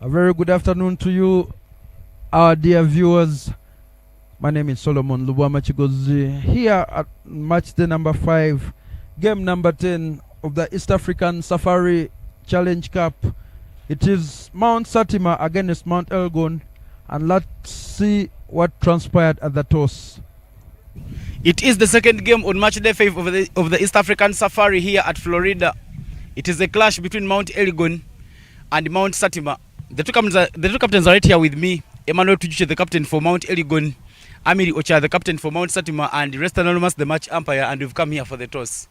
A very good afternoon to you, our dear viewers. My name is Solomon Lubwamachigozi, here at match day number 5, game number 10 of the East African Safari Challenge Cup. It is Mount Satima against Mount Elgon, and let's see what transpired at the toss. It is the second game on match day 5 of the East African Safari here at Florida. It is a clash between Mount Elgon and Mount Satima. The two captains are right here with me. Emmanuel Tujuche, the captain for Mount Elgon, Amiri Ocha, the captain for Mount Satima, and Rest Anonymous, the match umpire, and we've come here for the toss.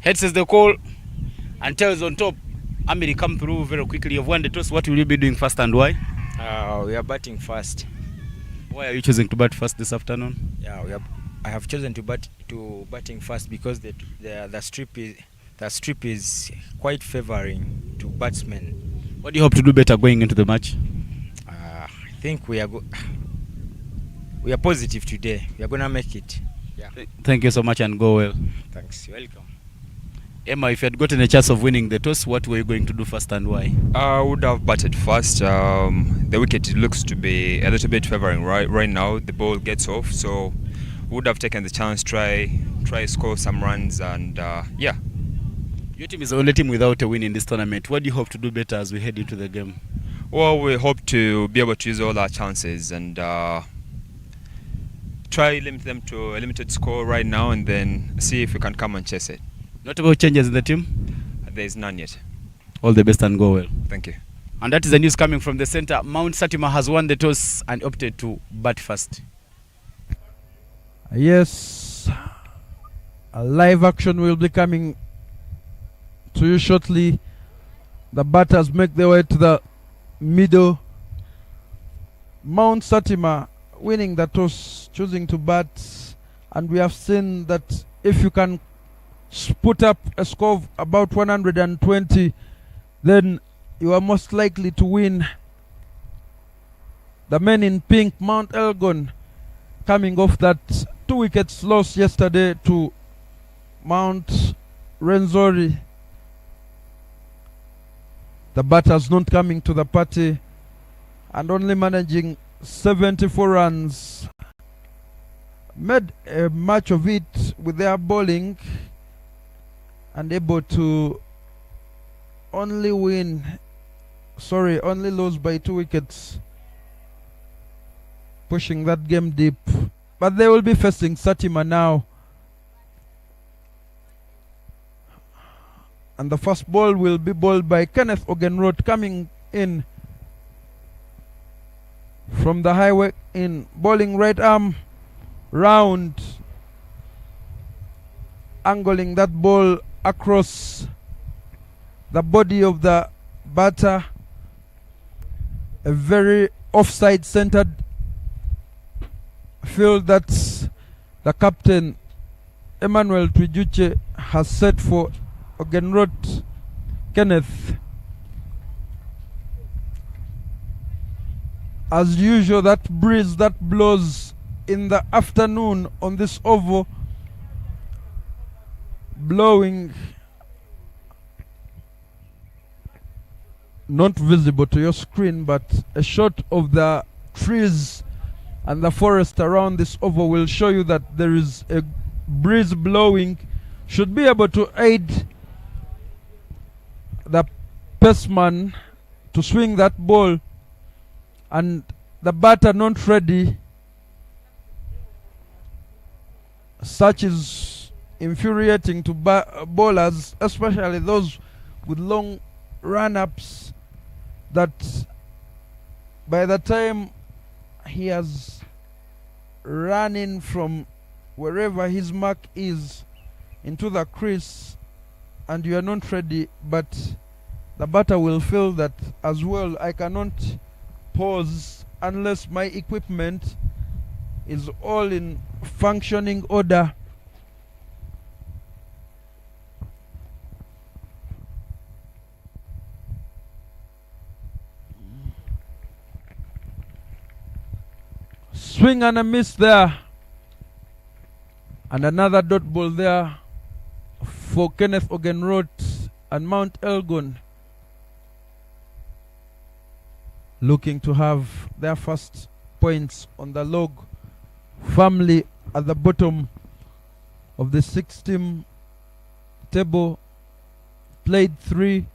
Head says the call, and tails on top. Amiri, come through very quickly. You've won the toss. What will you be doing first and why? We are batting first. Why are you choosing to bat first this afternoon? I have chosen to batting first because the strip is quite favoring to batsmen. What do you hope to do better going into the match? I think we are positive today. We are gonna make it. Yeah. Thank you so much and go well. Thanks. You're welcome. Emma, if you had gotten a chance of winning the toss, what were you going to do first and why? I would have batted first. The wicket looks to be a little bit favoring right now. The ball gets off, so would have taken the chance, try score some runs, and yeah. Your team is the only team without a win in this tournament. What do you hope to do better as we head into the game? Well, we hope to be able to use all our chances and try limit them to a limited score right now, and then see if we can come and chase it. Notable changes in the team? There is none yet. All the best and go well. Thank you. And that is the news coming from the center. Mount Satima has won the toss and opted to bat first. Yes, a live action will be coming to you shortly. The batters make their way to the middle. Mount Satima winning the toss, choosing to bat, and we have seen that if you can put up a score of about 120, then you are most likely to win. The men in pink, Mount Elgon, coming off that 2 wickets loss yesterday to Mount Renzori. The batters not coming to the party and only managing 74 runs. Made a match of it with their bowling and able to only lose by 2 wickets, pushing that game deep. But they will be facing Satima now. And the first ball will be bowled by Kenneth Ogenroth, coming in from the highway in, bowling right arm round, angling that ball across the body of the batter. A very offside centered field that the captain Emmanuel Tujuche has set for Ogenroth Kenneth. As usual, that breeze that blows in the afternoon on this oval, blowing, not visible to your screen, but a shot of the trees and the forest around this oval will show you that there is a breeze blowing, should be able to aid the paceman to swing that ball, and the batter not ready Such is infuriating to bowlers, especially those with long run-ups, that by the time he has run in from wherever his mark is into the crease and you are not ready, but the batter will feel that as well. I cannot pause unless my equipment is all in functioning order. Swing and a miss there. And another dot ball there for Kenneth Ogenroth and Mount Elgon, looking to have their first points on the log, firmly at the bottom of the 6-team table. Played 3,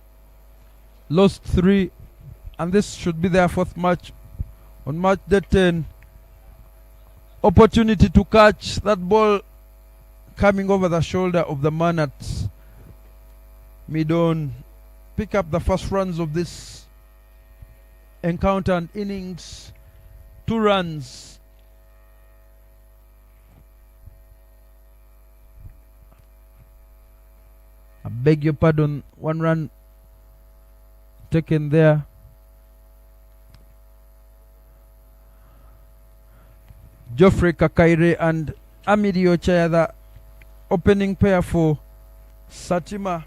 lost 3, and this should be their fourth match on match day 10. Opportunity to catch that ball coming over the shoulder of the man at mid-on. Pick up the first runs of this encounter and innings. 2 runs. I beg your pardon, 1 run taken there. Geoffrey Kakaire and Amidi Ochaya, the opening pair for Satima.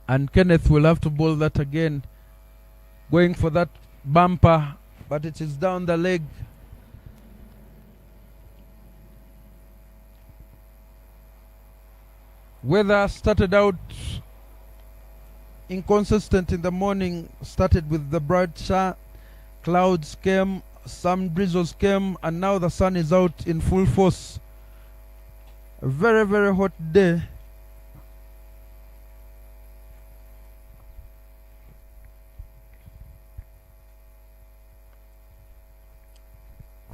And Kenneth will have to bowl that again, going for that bumper, but it is down the leg. Weather started out inconsistent in the morning, started with the bright sun, clouds came, some drizzles came, and now the sun is out in full force. A very, very hot day.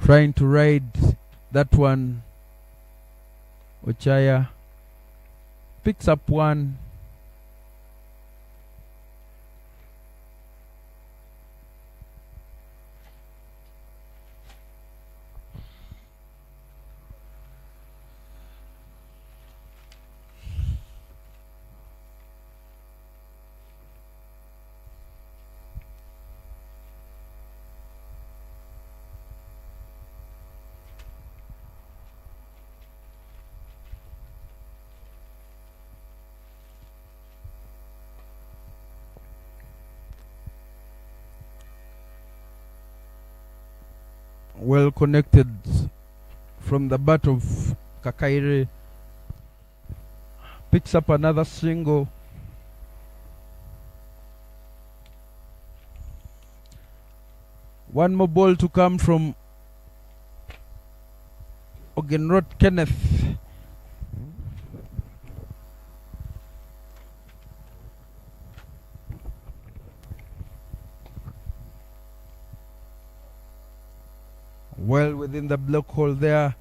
Trying to ride that one. Ochaya picks up 1. Well connected from the bat of Kakaire. Picks up another single. One more ball to come from Ogenroth Kenneth. Well within the block hole there.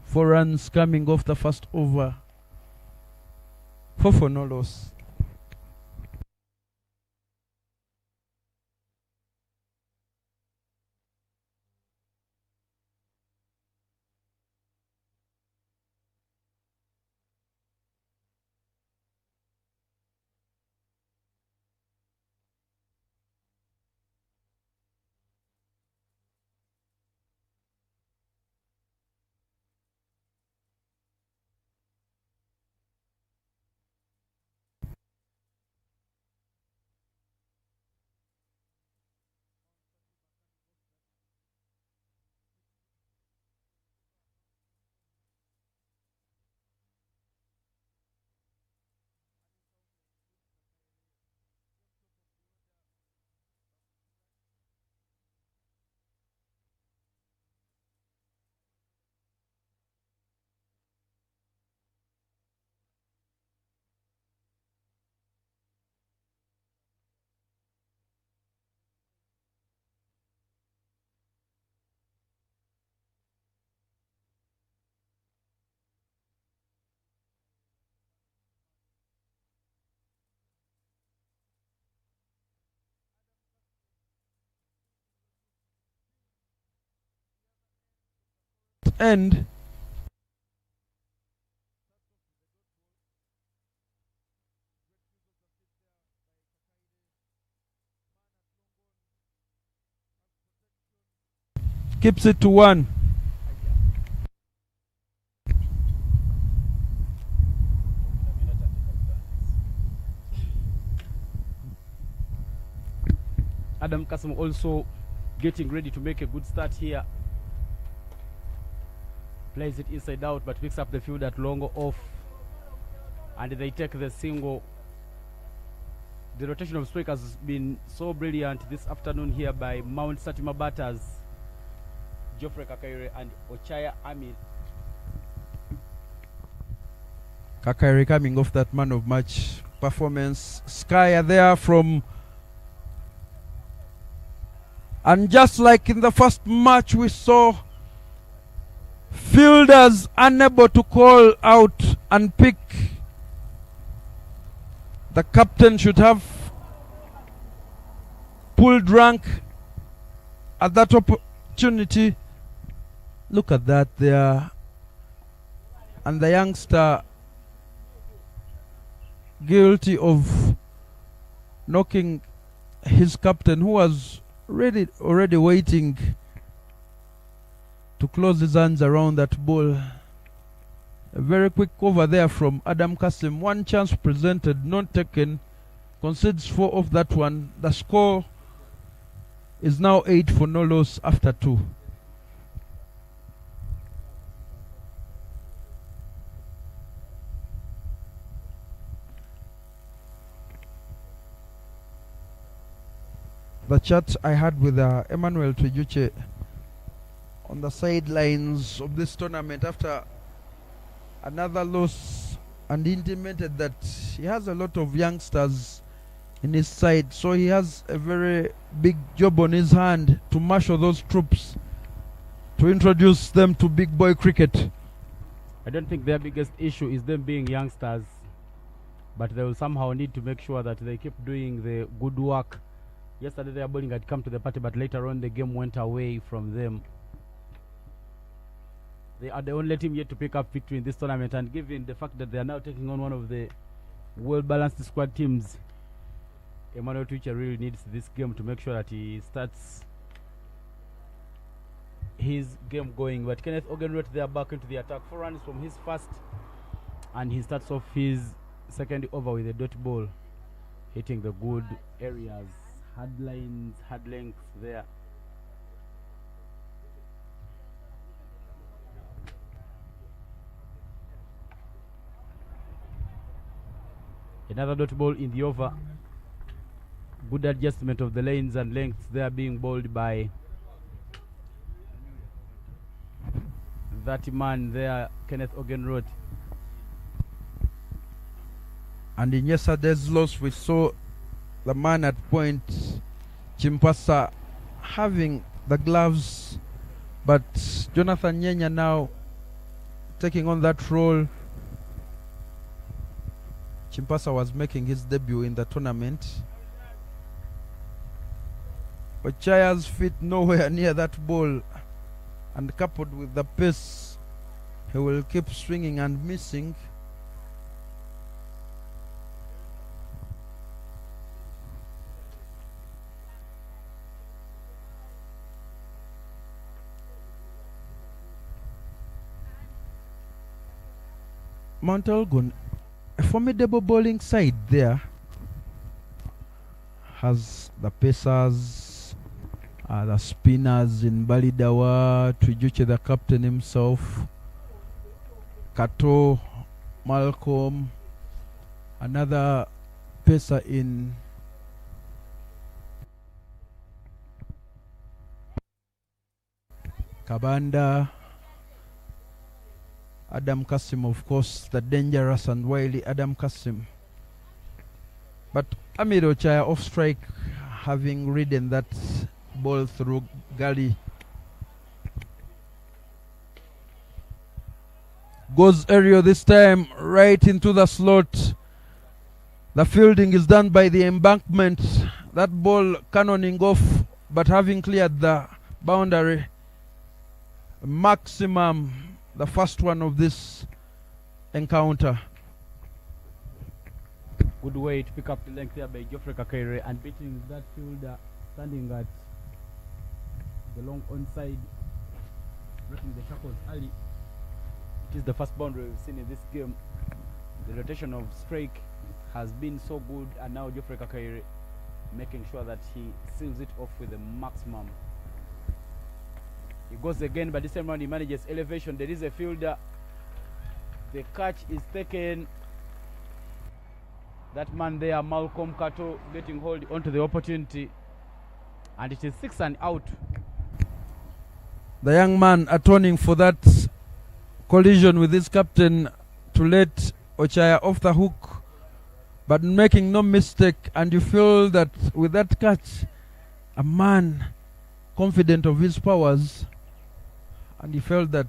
Four runs coming off the first over. 4 for no loss. end. Keeps it to 1. Adam Kasim also getting ready to make a good start here. Plays it inside out but picks up the field at long off. And they take the single. The rotation of strikers has been so brilliant this afternoon here by Mount Satima batters. Geoffrey Kakaire and Ochaya Amil. Kakaire coming off that man of match performance. Sky are there from... And just like in the first match we saw fielders unable to call out and pick. The captain should have pulled rank at that opportunity. Look at that there. And the youngster guilty of knocking his captain, who was already waiting to close his hands around that ball. A very quick cover there from Adam Kasim. One chance presented, not taken. Concedes 4 of that one. The score is now 8 for no loss after 2. The chat I had with Emmanuel Tujuche on the sidelines of this tournament after another loss, and intimated that he has a lot of youngsters in his side, so he has a very big job on his hand to marshal those troops to introduce them to big boy cricket. I don't think their biggest issue is them being youngsters, but they will somehow need to make sure that they keep doing the good work. Yesterday their bowling had come to the party, but later on the game went away from them. They are the only team yet to pick up victory in this tournament, and given the fact that they are now taking on one of the well-balanced squad teams, Emmanuel Tuche really needs this game to make sure that he starts his game going. But Kenneth Ogenroth there back into the attack. 4 runs from his first, and he starts off his second over with a dot ball, hitting the good areas, hard lines, hard lengths there. Another dot ball in the over. Good adjustment of the lanes and lengths there, being bowled by that man there, Kenneth Ogenroth. And in yesterday's loss we saw the man at point, Chimpasa, having the gloves, but Jonathan Nyenya now taking on that role. Chimpasa was making his debut in the tournament. But Chaya's feet nowhere near that ball, and coupled with the pace, he will keep swinging and missing. Mount Elgon, a formidable bowling side there, has the pacers, the spinners in Balidawa, Tujuche the captain himself, Kato, Malcolm, another pacer in Kabanda, Adam Kasim, of course, the dangerous and wily Adam Kasim. But Amir Ochaya off strike, having ridden that ball through gully. Goes aerial this time, right into the slot. The fielding is done by the embankment. That ball cannoning off, but having cleared the boundary. maximum, the first one of this encounter. Good way to pick up the length there by Geoffrey Kakere and beating that fielder standing at the long onside, breaking the shackles early. It is the first boundary we've seen in this game. The rotation of strike has been so good, and now Geoffrey Kakere making sure that he seals it off with the maximum. He goes again, but this time round he manages elevation. There is a fielder. The catch is taken. That man there, Malcolm Kato, getting hold onto the opportunity, and it is 6 and out. The young man atoning for that collision with his captain to let Ochaya off the hook, but making no mistake. And you feel that with that catch, a man confident of his powers, and he felt that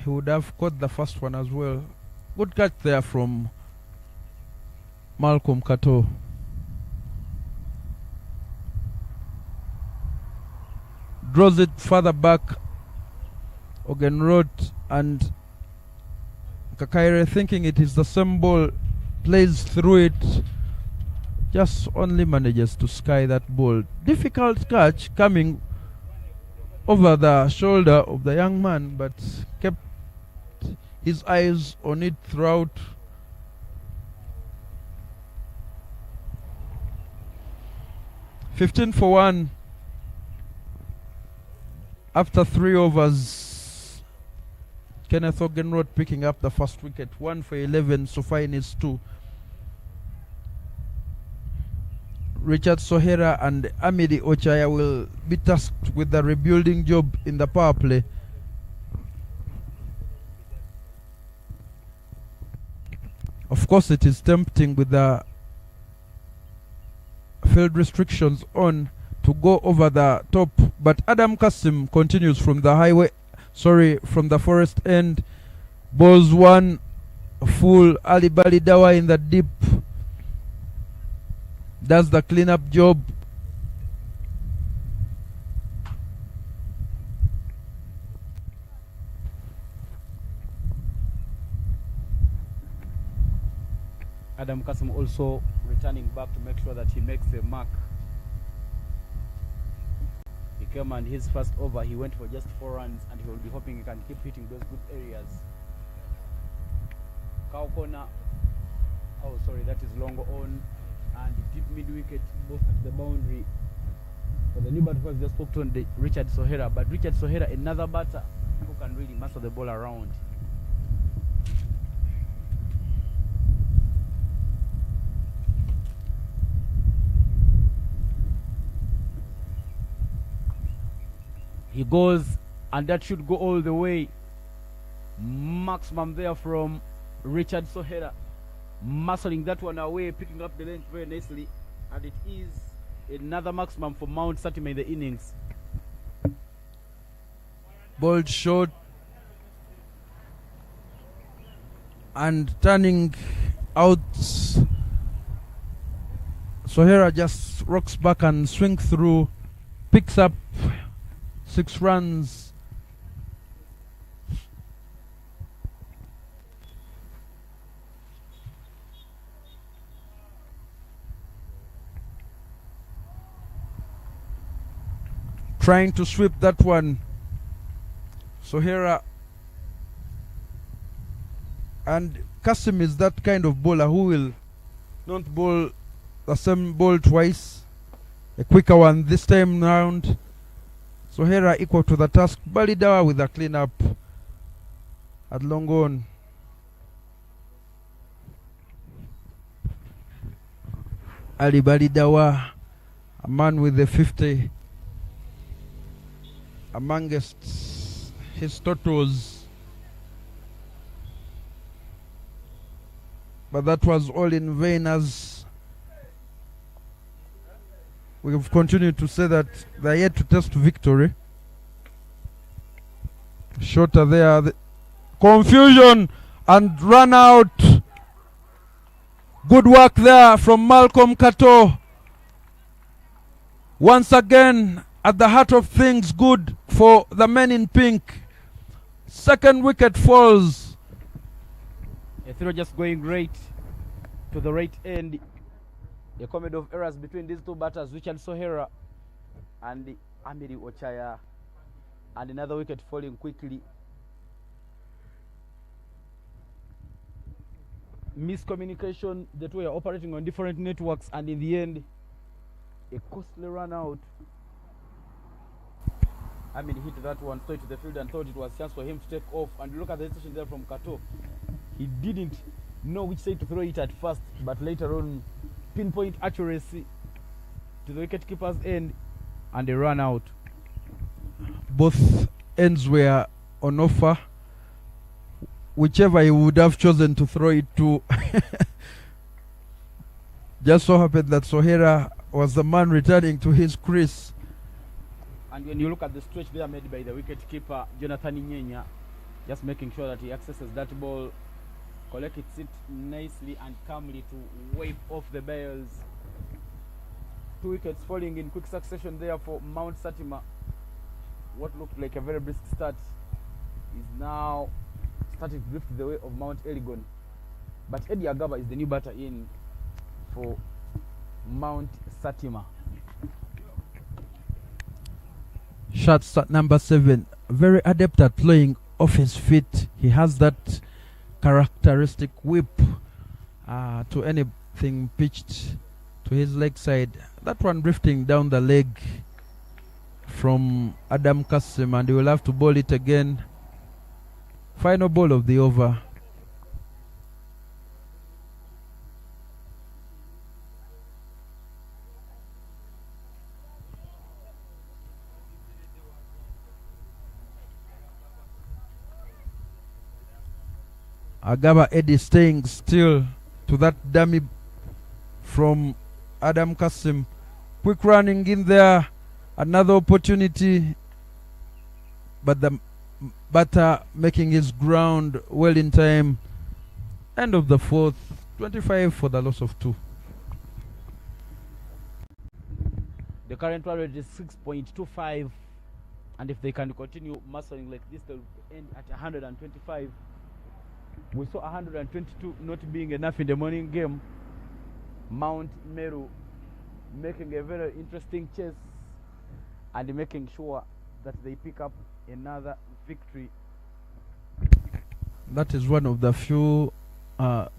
he would have caught the first one as well. Good catch there from Malcolm Kato. Draws it further back. Ogenroth and Kakere, thinking it is the same ball, plays through it, just only manages to sky that ball. Difficult catch coming over the shoulder of the young man, but kept his eyes on it throughout. $15 for 1 after 3 overs. Kenneth Ogenroth picking up the first wicket. 1 for 11 so far in his 2. Richard Sohera and Amidi Ochaya will be tasked with the rebuilding job in the power play. Of course, it is tempting with the field restrictions on to go over the top, but Adam Kasim continues from the from the forest end. Balls one full. Ali Bali Dawa in the deep does the cleanup job. Adam Kasim also returning back to make sure that he makes the mark. He came and his first over he went for just 4 runs, and he will be hoping he can keep hitting those good areas. Cow corner, oh sorry, that is long on, and deep mid wicket, both at the boundary. For the new batter who has just spoke to Richard Sohera, but Richard Sohera, another batter who can really master the ball around. He goes, and that should go all the way. Maximum there from Richard Sohera, muscling that one away, picking up the length very nicely, and it is another maximum for Mount Satima in the innings. Ball short and turning out. Sohera just rocks back and swings through, picks up 6 runs. Trying to sweep that one. Sohera, and Kasim is that kind of bowler who will not bowl the same ball twice. A quicker one this time round. Sohera equal to the task. Balidawa with a clean up at long on. Ali Balidawa, a man with the 50 amongst his totals, but that was all in vain, as we have continued to say that they are yet to test victory. Shorter there, confusion and run out. Good work there from Malcolm Kato. Once again, at the heart of things, good for the men in pink. Second wicket falls. A throw just going right to the right end. A comedy of errors between these two batters, Richard Sohera and Amiri Ochaya. And another wicket falling quickly. Miscommunication. The two are operating on different networks, and in the end, a costly run out. I mean, he hit that one straight to the field and thought it was chance for him to take off. And look at the decision there from Kato. He didn't know which side to throw it at first, but later on, pinpoint accuracy to the wicketkeeper's end, and they ran out. Both ends were on offer. Whichever he would have chosen to throw it to. Just so happened that Sohera was the man returning to his crease. And when you look at the stretch there made by the wicketkeeper, Jonathan Nyenya, just making sure that he accesses that ball, collects it nicely and calmly to wipe off the bails. 2 wickets falling in quick succession there for Mount Satima. What looked like a very brisk start is now starting to drift the way of Mount Elgon. But Eddie Agaba is the new batter in for Mount Satima. Shot start number 7. Very adept at playing off his feet. He has that characteristic whip to anything pitched to his leg side. That one drifting down the leg from Adam Kasim, and he will have to bowl it again. Final ball of the over. Agaba Eddie staying still to that dummy from Adam Kasim. Quick running in there. Another opportunity. But the batter making his ground well in time. End of the 4th. 25 for the loss of 2. The current run rate is 6.25. And if they can continue muscling like this, they'll end at 125. We saw 122 not being enough in the morning game. Mount Meru making a very interesting chase and making sure that they pick up another victory. That is one of the few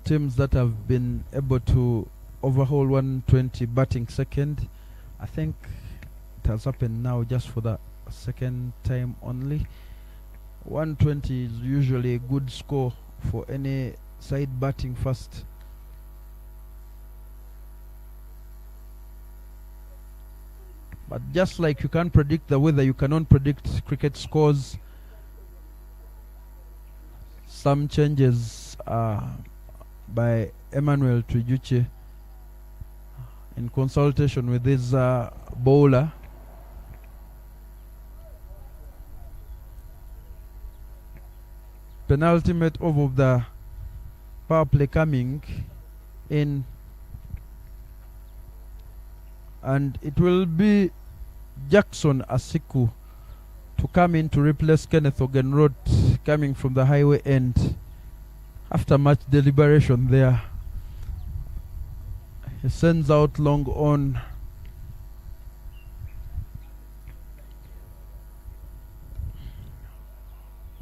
teams that have been able to overhaul 120 batting second. I think it has happened now just for the second time only. 120 is usually a good score for any side batting first. But just like you can't predict the weather, you cannot predict cricket scores. Some changes by Emmanuel Tujuche in consultation with his bowler. Penultimate over of the power play coming in, and it will be Jackson Asiku to come in to replace Kenneth Ogenroth coming from the highway end. After much deliberation there, he sends out long on.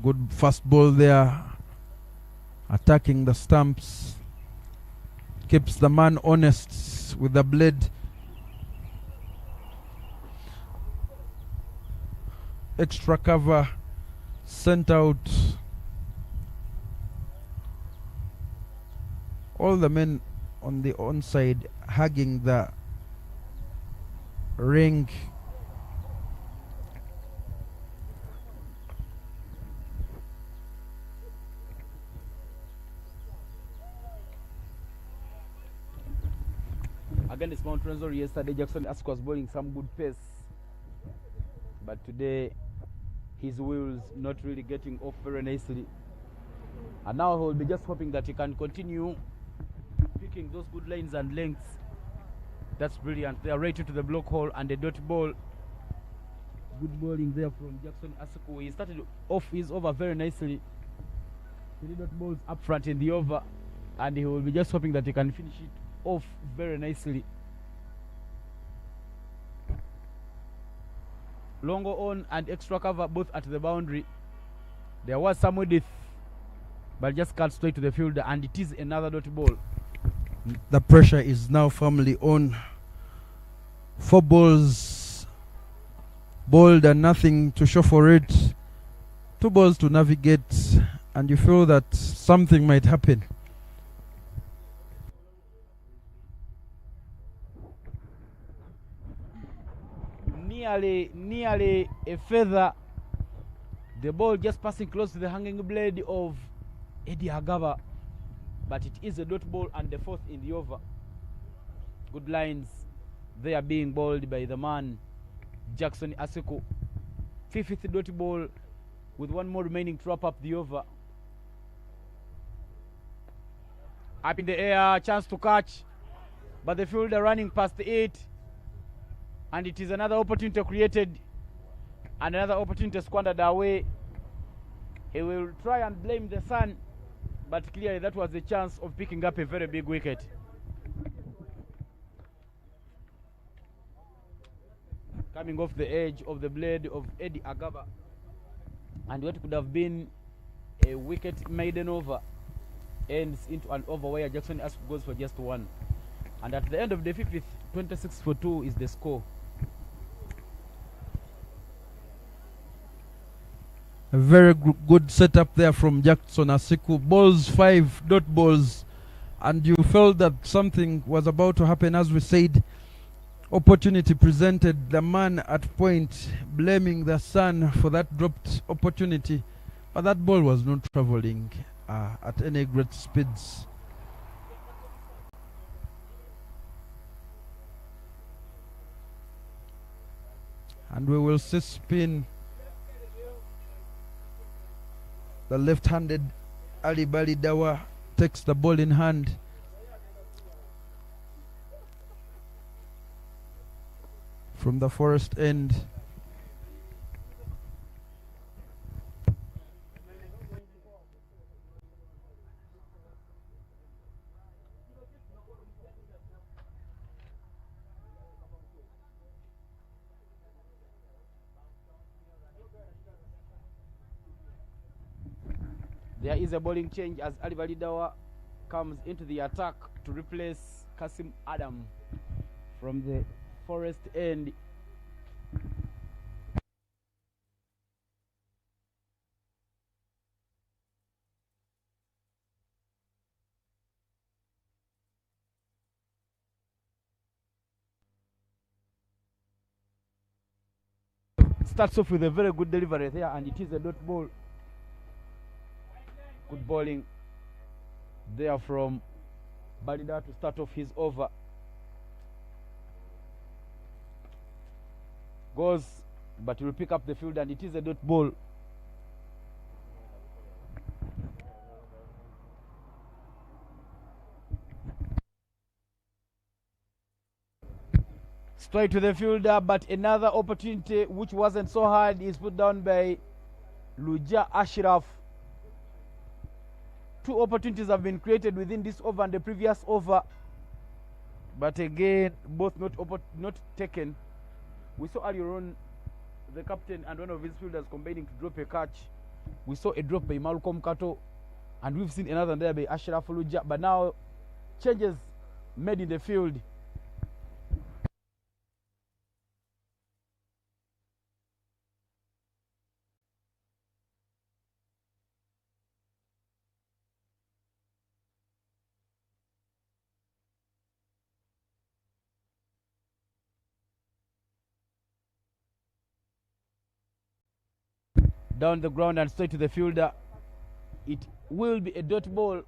Good fast ball there, attacking the stumps, keeps the man honest with the blade. Extra cover sent out. All the men on the onside hugging the ring. Against Mount Rensor yesterday, Jackson Ask was bowling some good pace. But today, his wheels not really getting off very nicely. And now he will be just hoping that he can continue picking those good lines and lengths. That's brilliant. They are right to the block hole and the dot ball. Good bowling there from Jackson Asuku. He started off his over very nicely. 3 dot balls up front in the over, and he will be just hoping that he can finish it off very nicely. Longo on and extra cover both at the boundary. There was some width, but just cut straight to the fielder, and it is another dot ball. The pressure is now firmly on. 4 balls bowled and nothing to show for it. 2 balls to navigate, and you feel that something might happen. Nearly a feather. The ball just passing close to the hanging blade of Eddie Agaba, but it is a dot ball and the 4th in the over. Good lines. They are being bowled by the man Jackson Asuku. 5th dot ball with 1 more remaining to wrap up the over. Up in the air, chance to catch, but the fielder running past it, and it is another opportunity created and another opportunity squandered away. He will try and blame the sun, but clearly that was a chance of picking up a very big wicket. Coming off the edge of the blade of Eddie Agaba, and what could have been a wicket maiden over ends into an over where Jackson Asuku goes for just 1. And at the end of the 5th, 26 for 2 is the score. A very good setup there from Jackson Asuku. Balls 5 dot balls, and you felt that something was about to happen. As we said, opportunity presented. The man at point blaming the sun for that dropped opportunity, but that ball was not traveling at any great speeds. And we will see spin. The left-handed Ali Balidawa takes the ball in hand. From the forest end. There is a bowling change as Ali Balidawa comes into the attack to replace Kasim Adam from the forest end. Starts off with a very good delivery there, and it is a dot ball. Good bowling there from Balida to start off his over. Goes, but will pick up the field, and it is a dot ball. Straight to the fielder, but another opportunity which wasn't so hard is put down by Luja Ashraf. 2 opportunities have been created within this over and the previous over, but again both not taken. We saw earlier on the captain and one of his fielders combining to drop a catch. We saw a drop by Malcolm Kato, and we've seen another there by Ashraf Luja, but now changes made in the field. Down the ground and straight to the fielder. It will be a dot ball.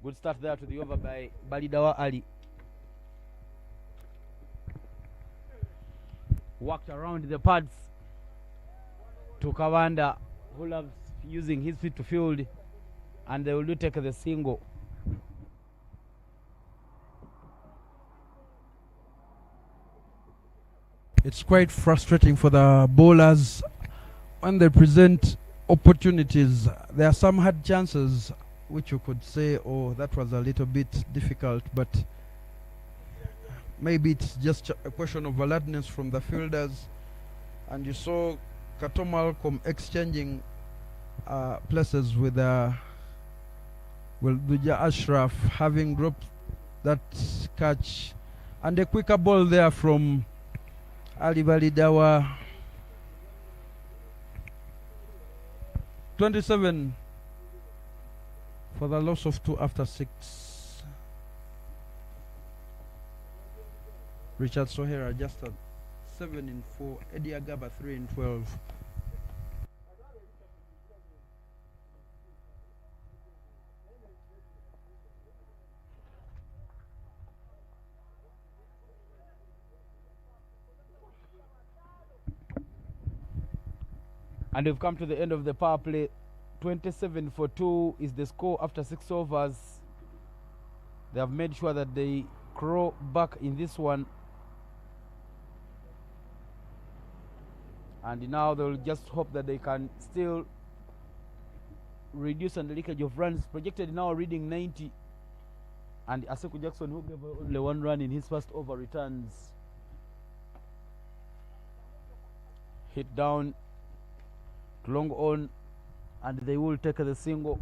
Good start there to the over by Balidawa Ali. Walked around the pads to Kawanda, who loves using his feet to field, and they will do take the single. it's quite frustrating for the bowlers when they present opportunities. There are some hard chances which you could say, oh, that was a little bit difficult, but maybe it's just a question of alertness from the fielders. And you saw Kato Malcolm exchanging places with Duja Ashraf, having dropped that catch, and a quicker ball there from Ali Balidawa. 27 for the loss of 2 after 6. Richard Sohera just at 7 in 4. Eddie Agaba 3 in 12. And we've come to the end of the power play. 27 for 2 is the score after 6 overs. They have made sure that they crawl back in this one. And now they'll just hope that they can still reduce on the leakage of runs. Projected now reading 90. And Aseku Jackson, who gave only 1 run in his first over, returns. Hit down, long on, and they will take the single.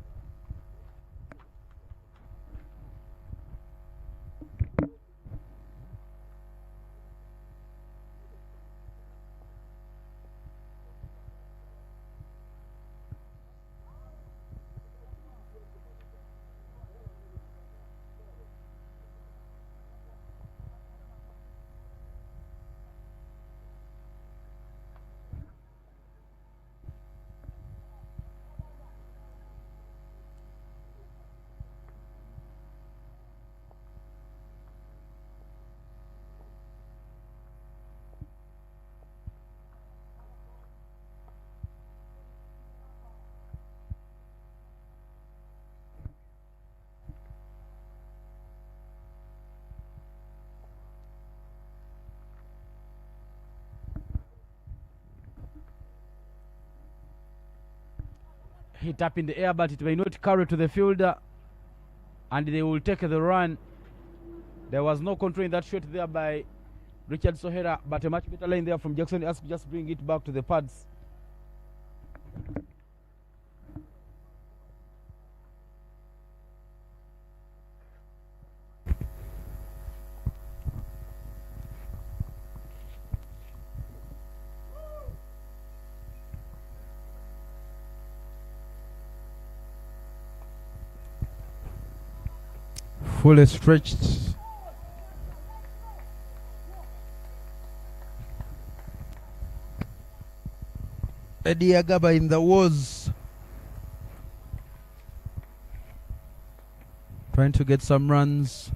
Hit up in the air, but it may not carry to the fielder, and they will take the run. There was no control in that shot there by Richard Sohera, but a much better line there from Jackson Ask to just bring it back to the pads. Fully stretched. Eddie Agaba in the wars, trying to get some runs,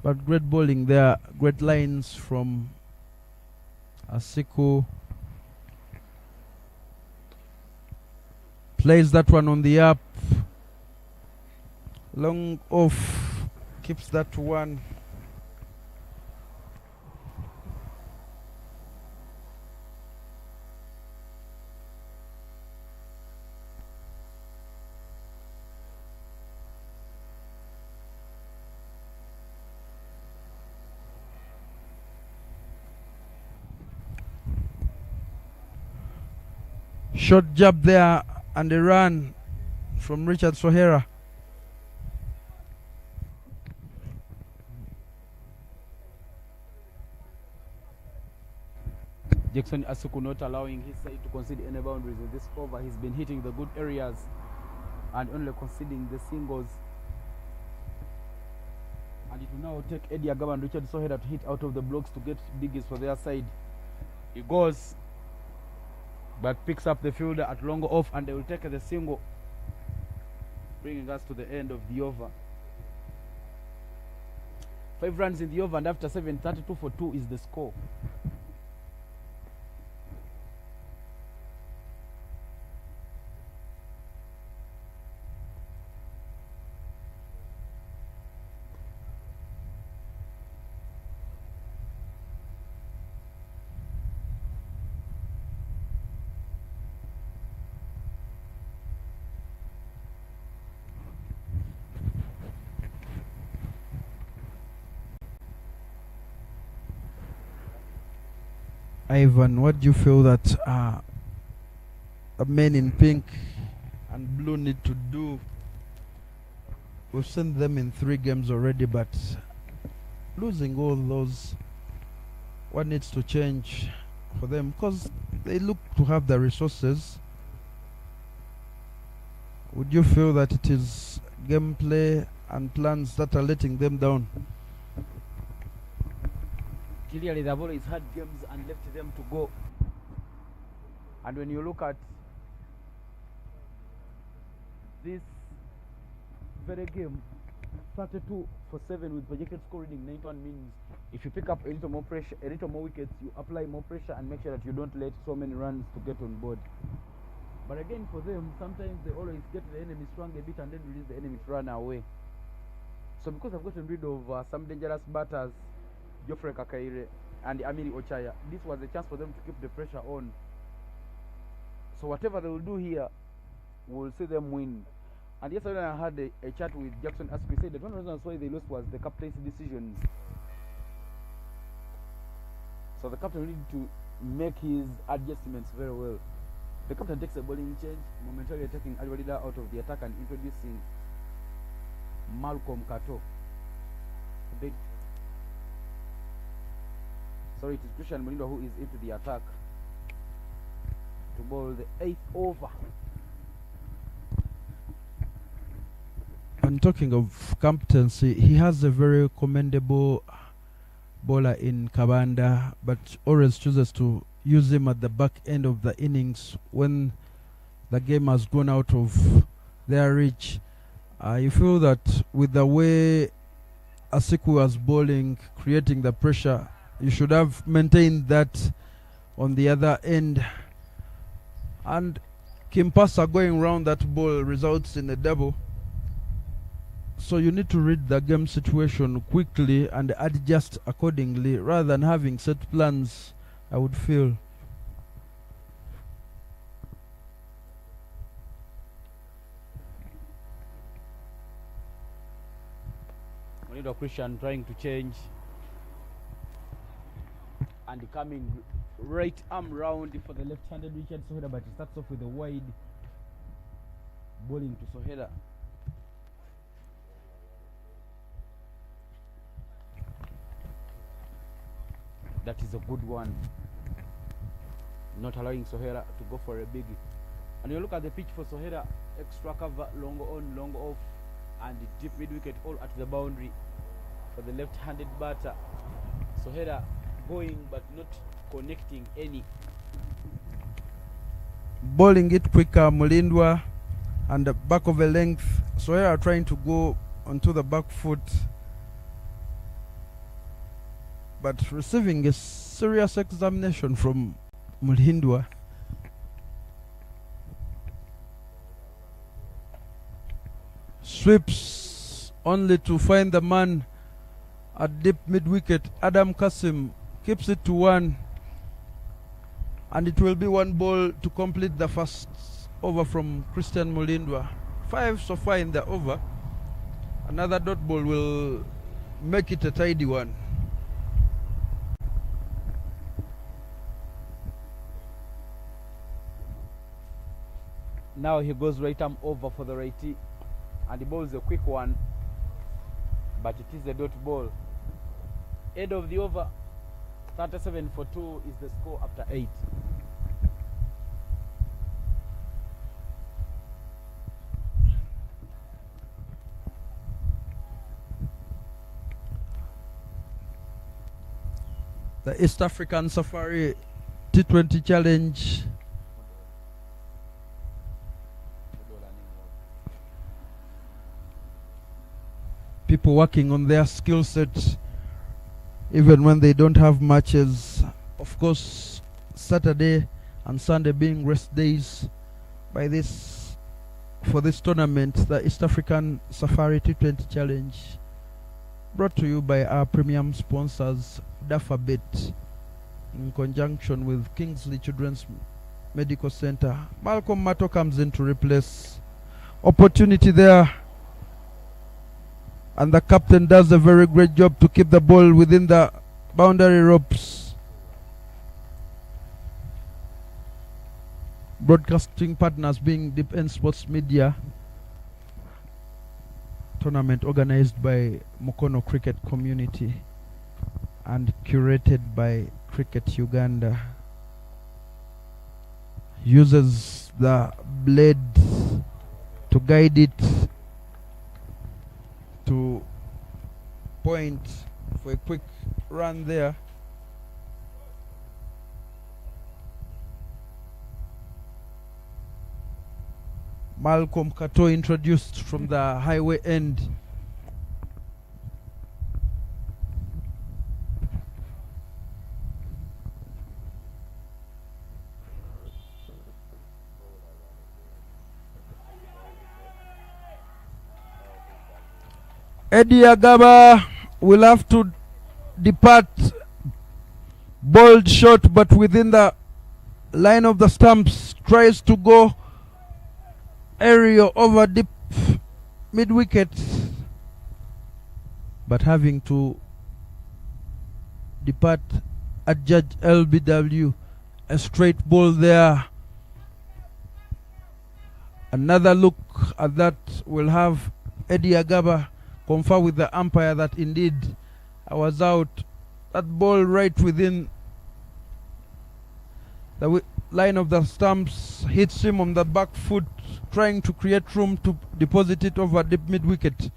but great bowling there, great lines from Asiku. Plays that one on the up, long off, keeps that one. Short jab there and a run from Richard Sohera. Jackson Asuku not allowing his side to concede any boundaries in this over. He's been hitting the good areas and only conceding the singles. And it will now take Eddie Agaba and Richard Sohera to hit out of the blocks to get biggies for their side. He goes, but picks up the fielder at long off, and they will take the single, bringing us to the end of the over. 5 runs in the over, and after 7, 32 for 2 is the score. Ivan, what do you feel that the men in pink and blue need to do? We've seen them in 3 games already, but losing all those, what needs to change for them? Because they look to have the resources. Would you feel that it is gameplay and plans that are letting them down? Clearly, they've always had games and left them to go. And when you look at this very game, 32 for 7 with projected score reading 91 means if you pick up a little more pressure, a little more wickets, you apply more pressure and make sure that you don't let so many runs to get on board. But again, for them, sometimes they always get the enemy strong a bit and then release the enemy to run away. So because I've gotten rid of some dangerous batters, Geoffrey Kakaire and Amiri Ochaya, this was a chance for them to keep the pressure on. So whatever they will do here, we'll see them win. And yesterday I had a chat with Jackson Askey. Said that one of the reasons why they lost was the captain's decisions. So the captain needed to make his adjustments very well. The captain takes a bowling change, momentarily taking Alvalida out of the attack and introducing Malcolm Kato. Sorry, it is Christian Molindo who is into the attack to bowl the 8th over. And talking of captaincy, he has a very commendable bowler in Kabanda, but always chooses to use him at the back end of the innings when the game has gone out of their reach. You feel that with the way Asiku was bowling, creating the pressure, you should have maintained that on the other end. And Kimpasa going round that ball results in a double. So you need to read the game situation quickly and adjust accordingly rather than having set plans, I would feel. Molindo Christian trying to change and coming right arm round for the left-handed Richard Soheda, but he starts off with a wide bowling to Soheda. That is a good one. Not allowing Sohera to go for a biggie. And you look at the pitch for Sohera, extra cover, long on, long off, and deep mid wicket all at the boundary for the left-handed batter. Sohera going but not connecting any. Bowling it quicker, Mulindwa, and the back of a length. Sohera trying to go onto the back foot, but receiving a serious examination from Mulindwa. Sweeps only to find the man at deep mid wicket. Adam Kasim keeps it to 1, and it will be 1 ball to complete the first over from Christian Mulindwa. 5 so far in the over. Another dot ball will make it a tidy one. Now he goes right arm over for the righty, and the ball is a quick one, but it is a dot ball. End of the over, 37 for 2 is the score after 8. The East African Safari T20 Challenge. People working on their skill set even when they don't have matches. Of course, Saturday and Sunday being rest days for this tournament, the East African Safari T20 Challenge, brought to you by our premium sponsors, Dafabet, in conjunction with Kingsley Children's Medical Center. Malcolm Mato comes in to replace. Opportunity there, and the captain does a very great job to keep the ball within the boundary ropes. broadcasting partners being Deepening Sports Media, tournament organized by Mukono Cricket Community and curated by Cricket Uganda. Uses the blade to guide it to point for a quick run there. Malcolm Kato introduced from the highway end. Eddie Agaba will have to depart. Bold shot, but within the line of the stumps. Tries to go aerial over deep mid wicket, but having to depart at Judge LBW. A straight ball there. Another look at that will have Eddie Agaba confer with the umpire that indeed I was out. That ball right within the line of the stumps hits him on the back foot, trying to create room to deposit it over deep mid wicket.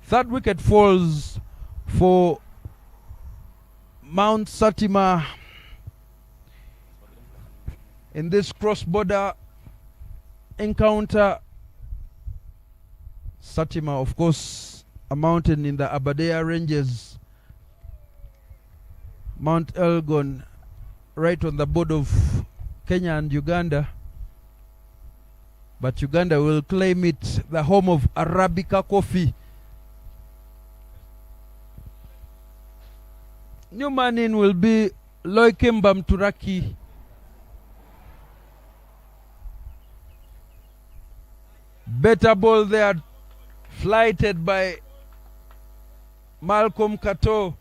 Third wicket falls for Mount Satima in this cross-border encounter. Satima, of course, a mountain in the Aberdare Ranges. Mount Elgon, right on the border of Kenya and Uganda. But Uganda will claim it the home of Arabica coffee. New man in will be Loikemba Mturaki. Better ball there, flighted by Malcolm Kato.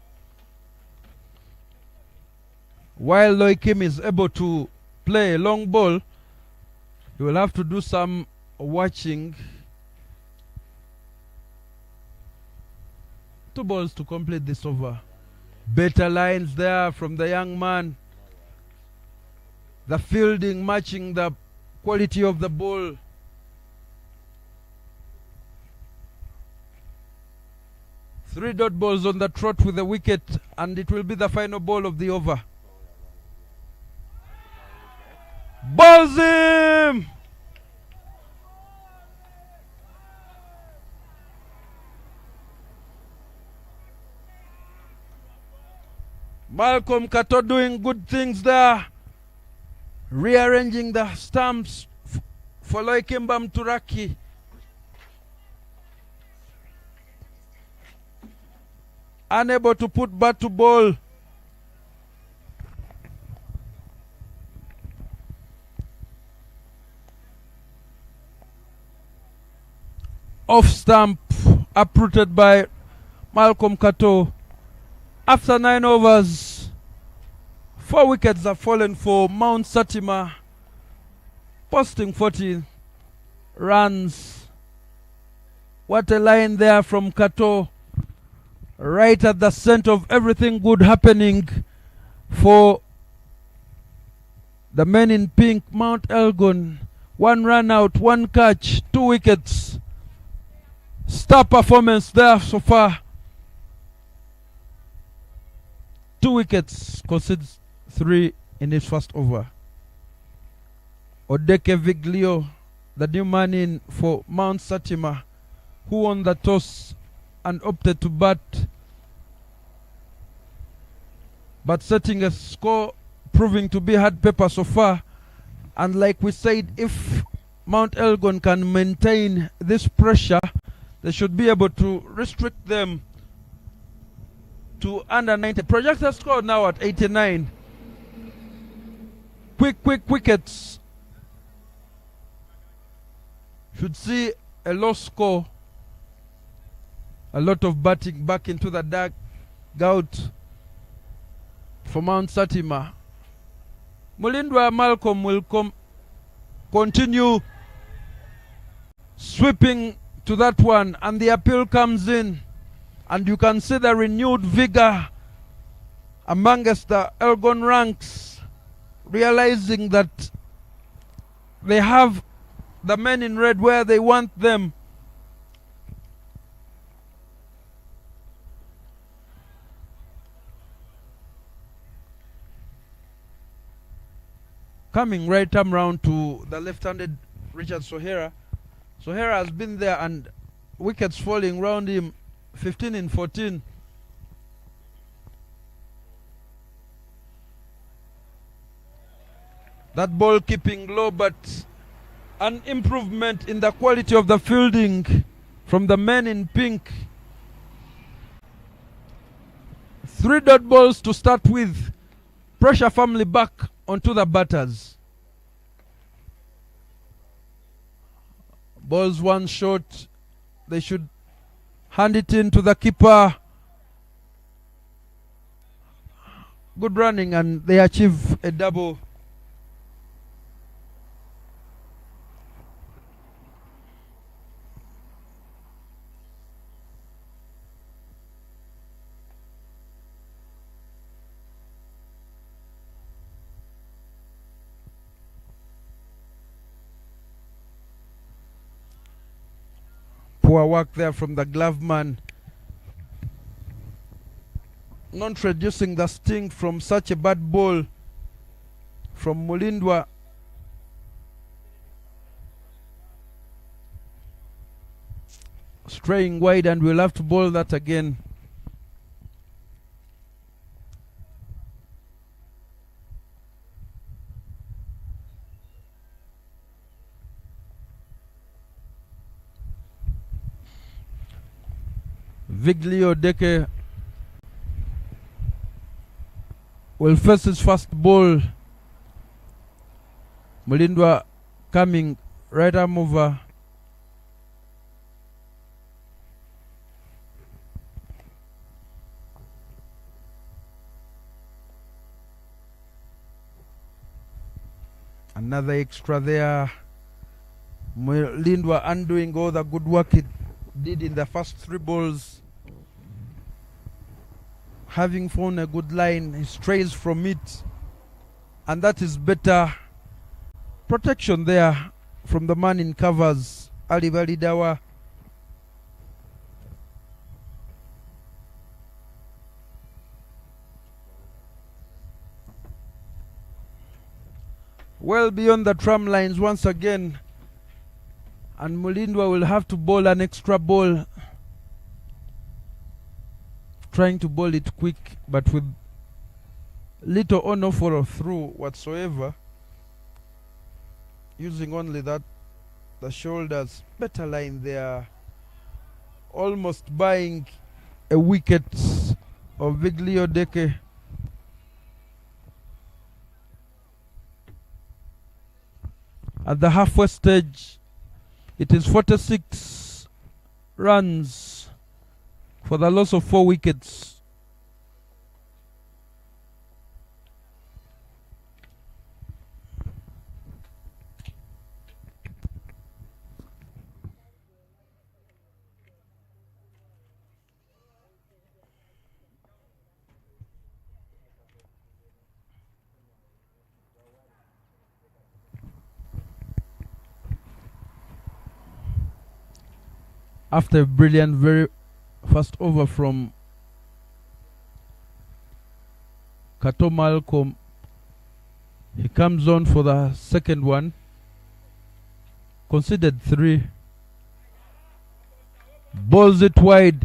While Loikim is able to play a long ball, he will have to do some watching. 2 balls to complete this over. Better lines there from the young man. The fielding matching the quality of the ball. Three dot balls on the trot with the wicket, and it will be the final ball of the over. Balls him! Malcolm Kato doing good things there. Rearranging the stumps for Loikemba Mturaki. Unable to put bat to ball. Off stump, uprooted by Malcolm Kato. After 9 overs, 4 wickets have fallen for Mount Satima, posting 40 runs. What a line there from Kato, right at the center of everything good happening for the men in pink, Mount Elgon. 1 run out, 1 catch, 2 wickets. Star performance there so far. 2 wickets, concedes 3 in his first over. Odeke Viglio, the new man in for Mount Satima, who won the toss and opted to bat, but setting a score proving to be hard paper so far. And like we said, if Mount Elgon can maintain this pressure, they should be able to restrict them to under 90. Projected score now at 89. Quick wickets. Should see a low score. A lot of batting back into the dugout for Mount Satima. Mulindwa Malcolm will continue sweeping to that one, and the appeal comes in, and you can see the renewed vigor amongst the Elgon ranks, realizing that they have the men in red where they want them. Coming right arm round to the left-handed Richard Sohera. Sohera has been there and wickets falling round him, 15 in 14. That ball keeping low, but an improvement in the quality of the fielding from the men in pink. 3 dot balls to start with. Pressure firmly back onto the batters. Balls one short. They should hand it in to the keeper. Good running, and they achieve a double. Poor work there from the glove man, not reducing the sting from such a bad ball from Mulindwa. Straying wide, and we'll have to bowl that again. Viglio Deke will face his first ball. Mulindwa coming right arm over. Another extra there. Mulindwa undoing all the good work he did in the first 3 balls. Having found a good line, he strays from it, and that is better protection there from the man in covers, Ali Validawa. Well beyond the tram lines once again, and Mulindwa will have to bowl an extra ball, trying to bowl it quick, but with little or no follow through whatsoever, using only the shoulders. Better line there, almost buying a wicket of Viglio Deke. At the halfway stage, it is 46 runs for the loss of 4 wickets. After a brilliant, very first over from Kato Malcolm, he comes on for the second one. Conceded 3. Bowls it wide.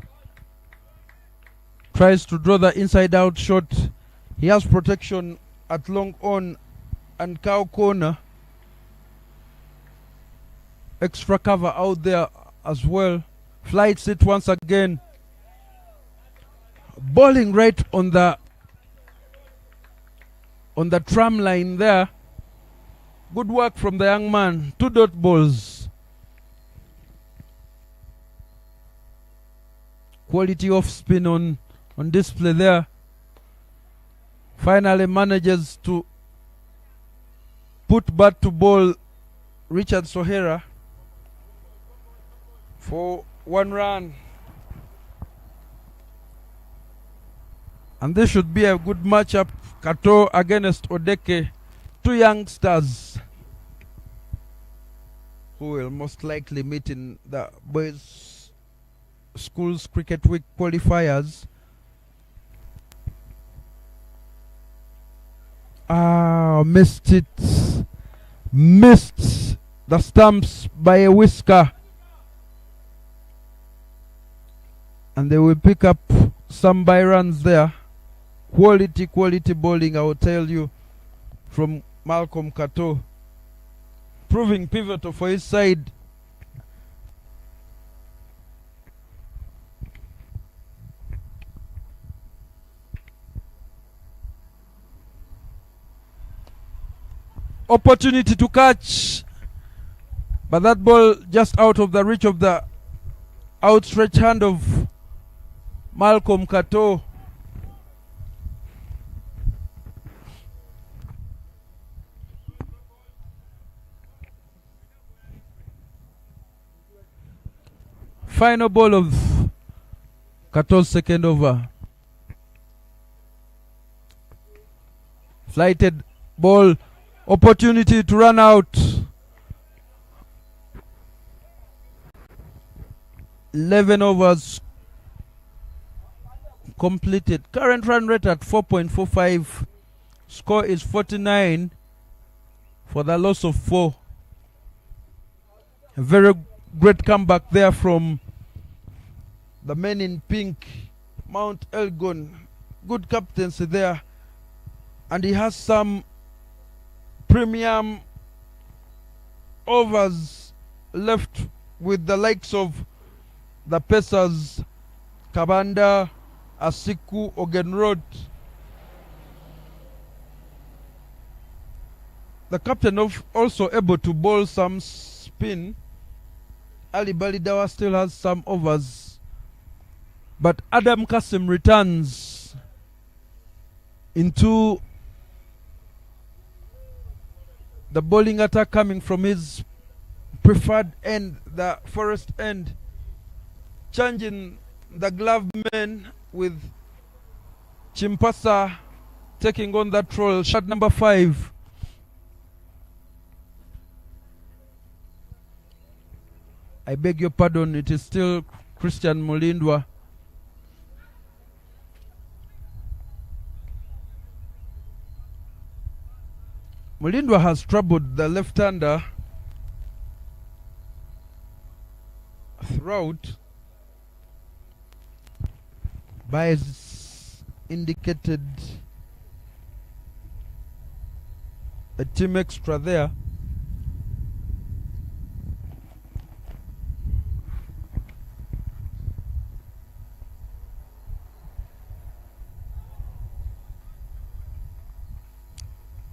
Tries to draw the inside out shot. He has protection at long on and cow corner. Extra cover out there as well. Flights it once again. Bowling right on the tram line there. Good work from the young man. 2 dot balls. Quality of spin on display there. Finally manages to put bat to ball Richard Sohera for 1 run. And this should be a good matchup. Kato against Odeke. 2 youngsters who will most likely meet in the boys' schools cricket week qualifiers. Missed it. Missed the stumps by a whisker. And they will pick up some by runs there. Quality bowling, I will tell you, from Malcolm Kato. Proving pivotal for his side. Opportunity to catch, but that ball just out of the reach of the outstretched hand of Malcolm Kato. Final ball of Kato's second over. Flighted ball. Opportunity to run out. 11 overs completed. Current run rate at 4.45. Score is 49 for the loss of 4. A very great comeback there from the men in pink, Mount Elgon. Good captaincy there. And he has some premium overs left with the likes of the Pacers, Kabanda, Asiku, Ogenrod. The captain also able to bowl some spin. Ali Balidawa still has some overs. But Adam Kasim returns into the bowling attack coming from his preferred end, the forest end. Changing the glove men with Chimpasa taking on that role. Shot number 5. I beg your pardon, it is still Christian Mulindwa. Mulindwa has troubled the left-hander throughout. Bias indicated a team extra there.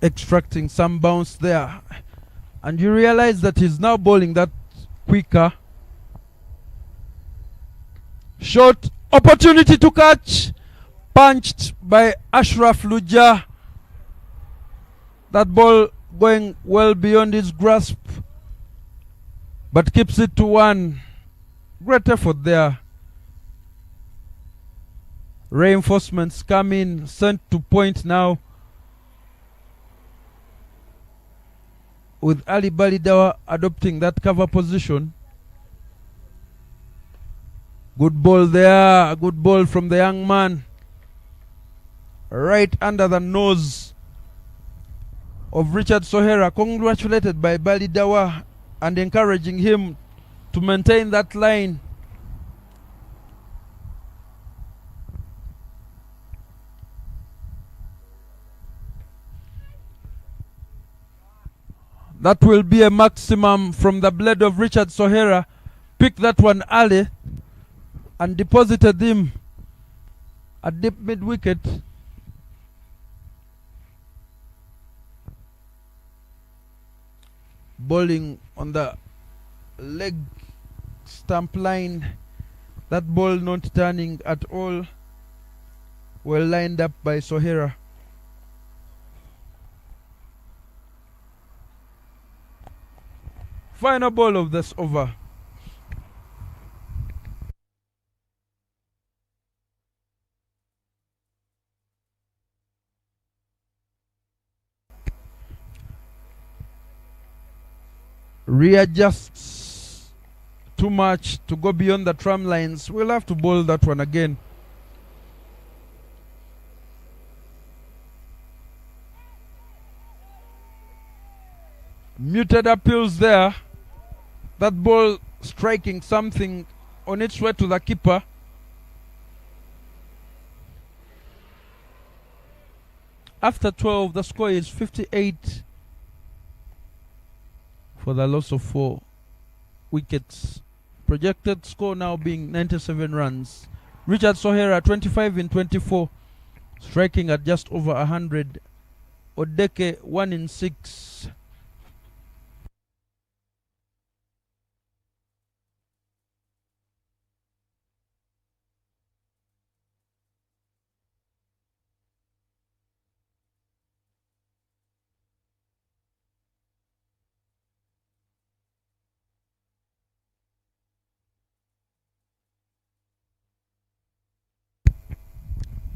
Extracting some bounce there, and you realize that he's now bowling that quicker. Short opportunity to catch, punched by Ashraf Luja. That ball going well beyond his grasp, but keeps it to 1. Great effort there. Reinforcements come in, sent to point now, with Ali Balidawa adopting that cover position. Good ball there, a good ball from the young man. Right under the nose of Richard Sohera. Congratulated by Balidawa and encouraging him to maintain that line. That will be a maximum from the blade of Richard Sohera. Picked that one early and deposited him at deep mid-wicket. Bowling on the leg stump line. That ball not turning at all. Well lined up by Sohera. Final ball of this over. Readjusts too much to go beyond the tram lines. We'll have to bowl that one again. Muted appeals there. That ball striking something on its way to the keeper. After 12, the score is 58 for the loss of 4 wickets. Projected score now being 97 runs. Richard Sohera 25 in 24, striking at just over 100. Odeke 1 in 6.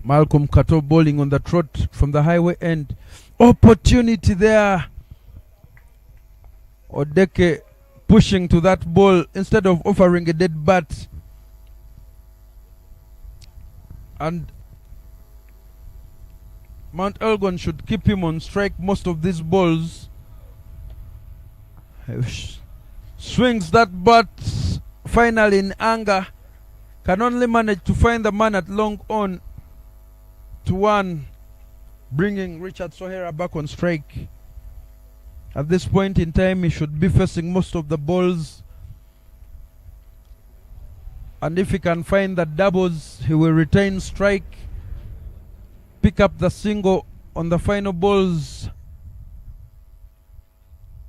Malcolm Kato bowling on the trot from the highway end. Opportunity there. Odeke pushing to that ball instead of offering a dead bat. And Mount Elgon should keep him on strike most of these balls. Swings that bat finally in anger. Can only manage to find the man at long on to 1, bringing Richard Sohera back on strike. At this point in time, he should be facing most of the balls, and if he can find the doubles, he will retain strike, pick up the single on the final balls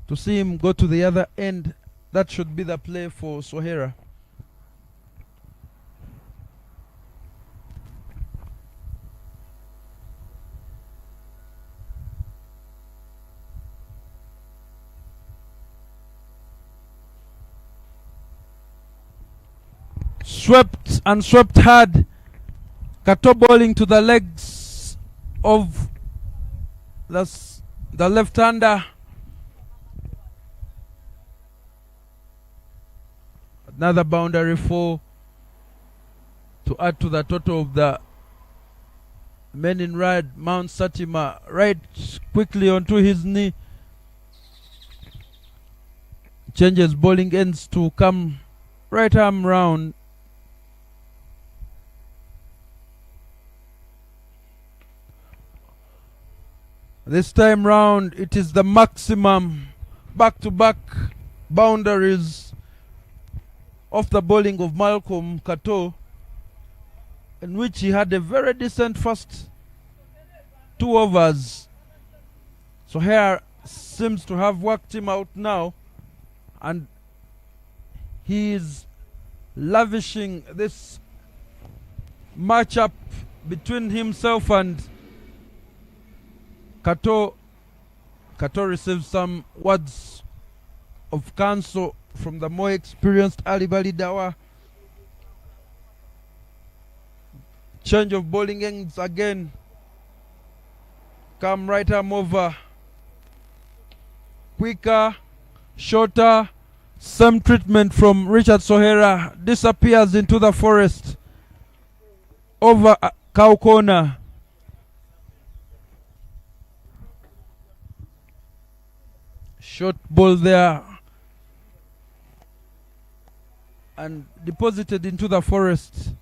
to see him go to the other end. That should be the play for Sohera. Swept and swept hard. Kato bowling to the legs of the left-hander. Another boundary 4 to add to the total of the men in red. Mount Satima right quickly onto his knee. Changes bowling ends to come right arm round. This time round, it is the maximum back-to-back boundaries of the bowling of Malcolm Kato, in which he had a very decent first 2 overs. So here seems to have worked him out now, and he is lavishing this matchup between himself and Kato. Kato receives some words of counsel from the more experienced Ali Bali Dawa. Change of bowling ends again. Come right arm over. Quicker, shorter. Some treatment from Richard Sohera. Disappears into the forest. Over cow corner. Short ball there. And deposited into the forest.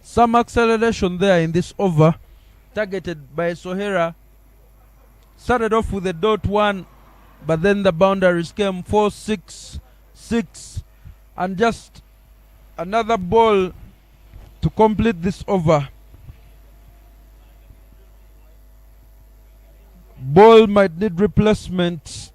Some acceleration there in this over, targeted by Sohera. Started off with a dot 1, but then the boundaries came 4, 6, 6, and just another ball to complete this over. Ball might need replacement.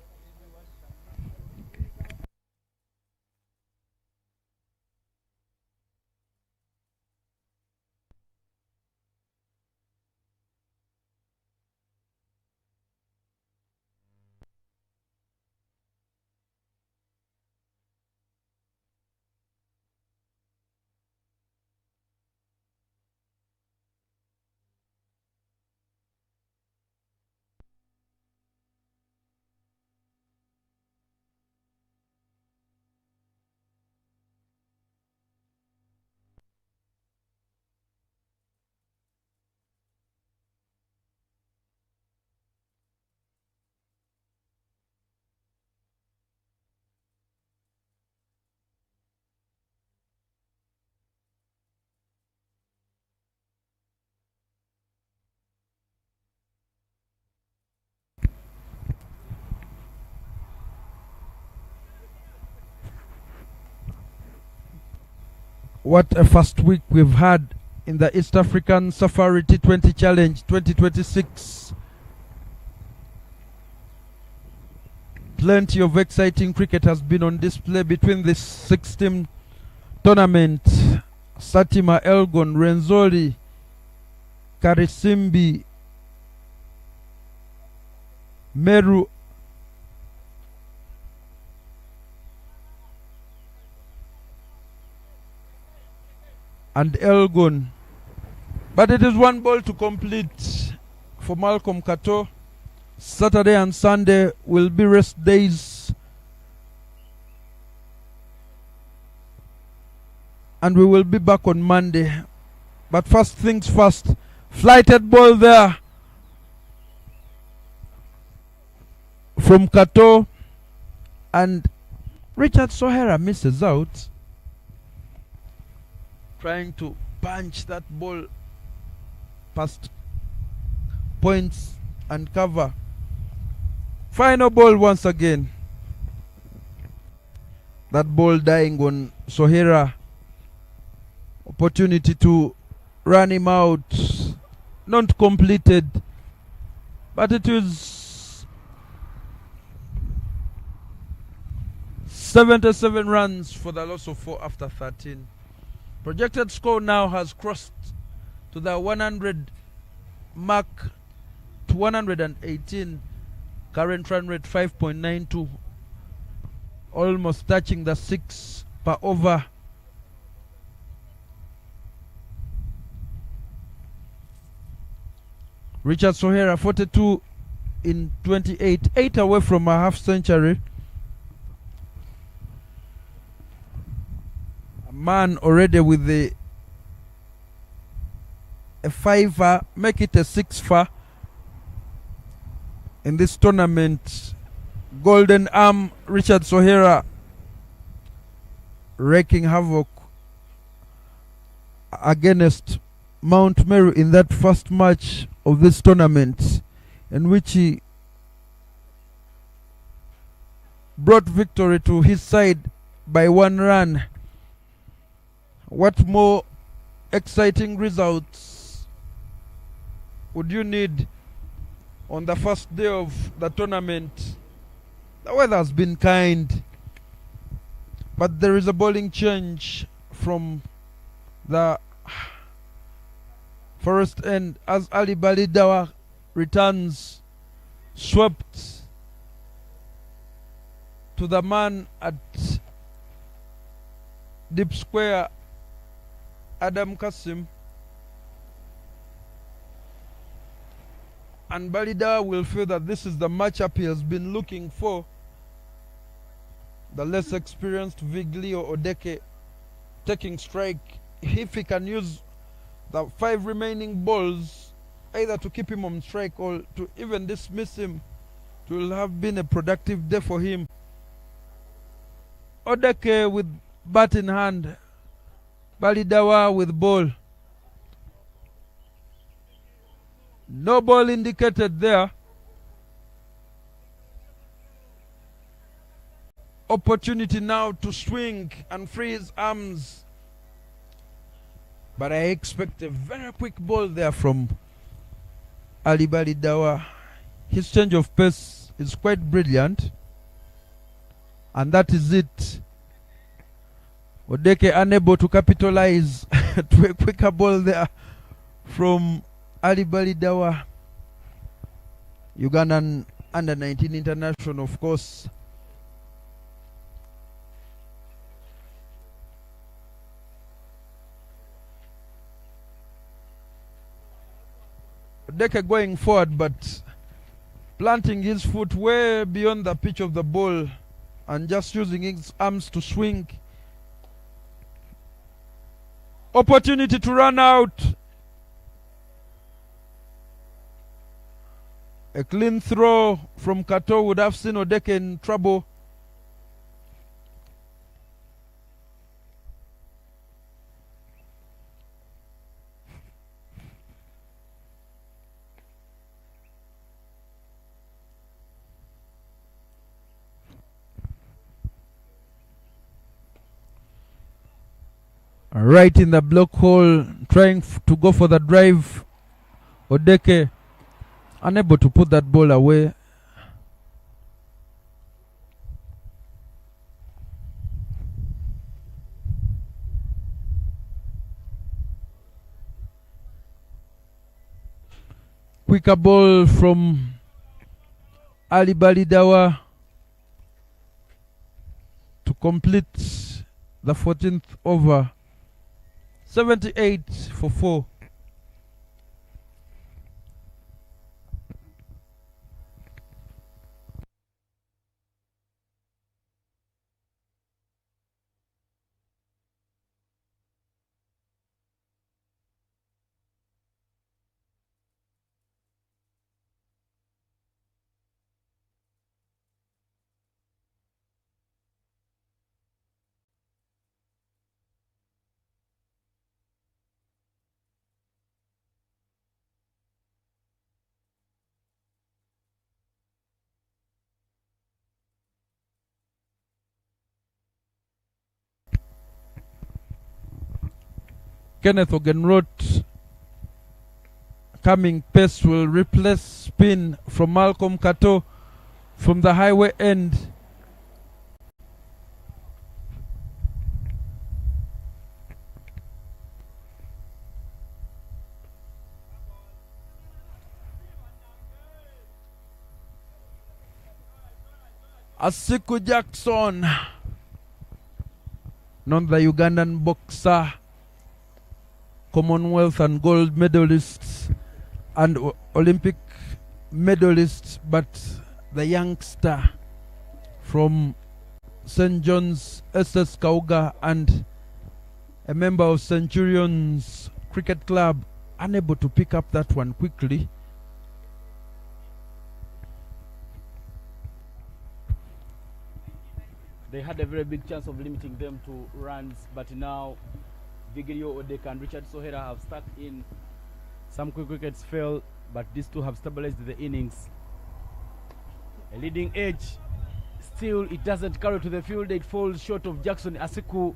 What a first week we've had in the East African Safari T20 Challenge 2026. Plenty of exciting cricket has been on display between this 6-team tournament. Satima, Elgon, Renzori, Karisimbi, Meru, and Elgon. But it is one ball to complete for Malcolm Kato. Saturday and Sunday will be rest days, and we will be back on Monday. But first things first, flighted ball there from Kato, and Richard Sohera misses out, trying to punch that ball past points and cover. Final ball once again. That ball dying on Sohera. Opportunity to run him out. Not completed. But it was 77 runs for the loss of 4 after 13. Projected score now has crossed to the 100 mark to 118. Current run rate 5.92. Almost touching the 6 per over. Richard Sohera 42 in 28. 8 away from a half century. A man already with a 5-er, make it a 6-er in this tournament. Golden arm Richard Sohera wreaking havoc against Mount Meru in that first match of this tournament, in which he brought victory to his side by 1 run. What more exciting results would you need on the first day of the tournament? The weather has been kind, but there is a bowling change from the Forest End as Ali Balidawa returns, swept to the man at Deep Square, Adam Kasim. And Balidawa will feel that this is the matchup he has been looking for. The less experienced Viglio Odeke taking strike. If he can use the 5 remaining balls either to keep him on strike or to even dismiss him, it will have been a productive day for him. Odeke with bat in hand, Balidawa with ball. No ball indicated there. Opportunity now to swing and free his arms. But I expect a very quick ball there from Ali Balidawa. His change of pace is quite brilliant. And that is it. Odeke unable to capitalize to a quicker ball there from Ali Balidawa. Ugandan under-19 international, of course. Odeke going forward, but planting his foot way beyond the pitch of the ball and just using his arms to swing. Opportunity to run out. A clean throw from Kato would have seen Odeke in trouble. right in the block hole, trying to go for the drive. Odeke unable to put that ball away. Quicker ball from Ali Balidawa to complete the 14th over. 78 for 4. Kenneth Ogenroth coming pace will replace spin from Malcolm Kato from the highway end. Asiku Jackson, not the Ugandan boxer, Commonwealth and gold medalists and Olympic medalists, but the youngster from St. John's SS Kauga and a member of Centurions Cricket Club, unable to pick up that one quickly. They had a very big chance of limiting them to runs, but now Vigirio Odeka and Richard Sohera have stuck in. Some quick wickets fell, but these two have stabilized the innings. A leading edge. Still, it doesn't carry to the field. It falls short of Jackson Asiku.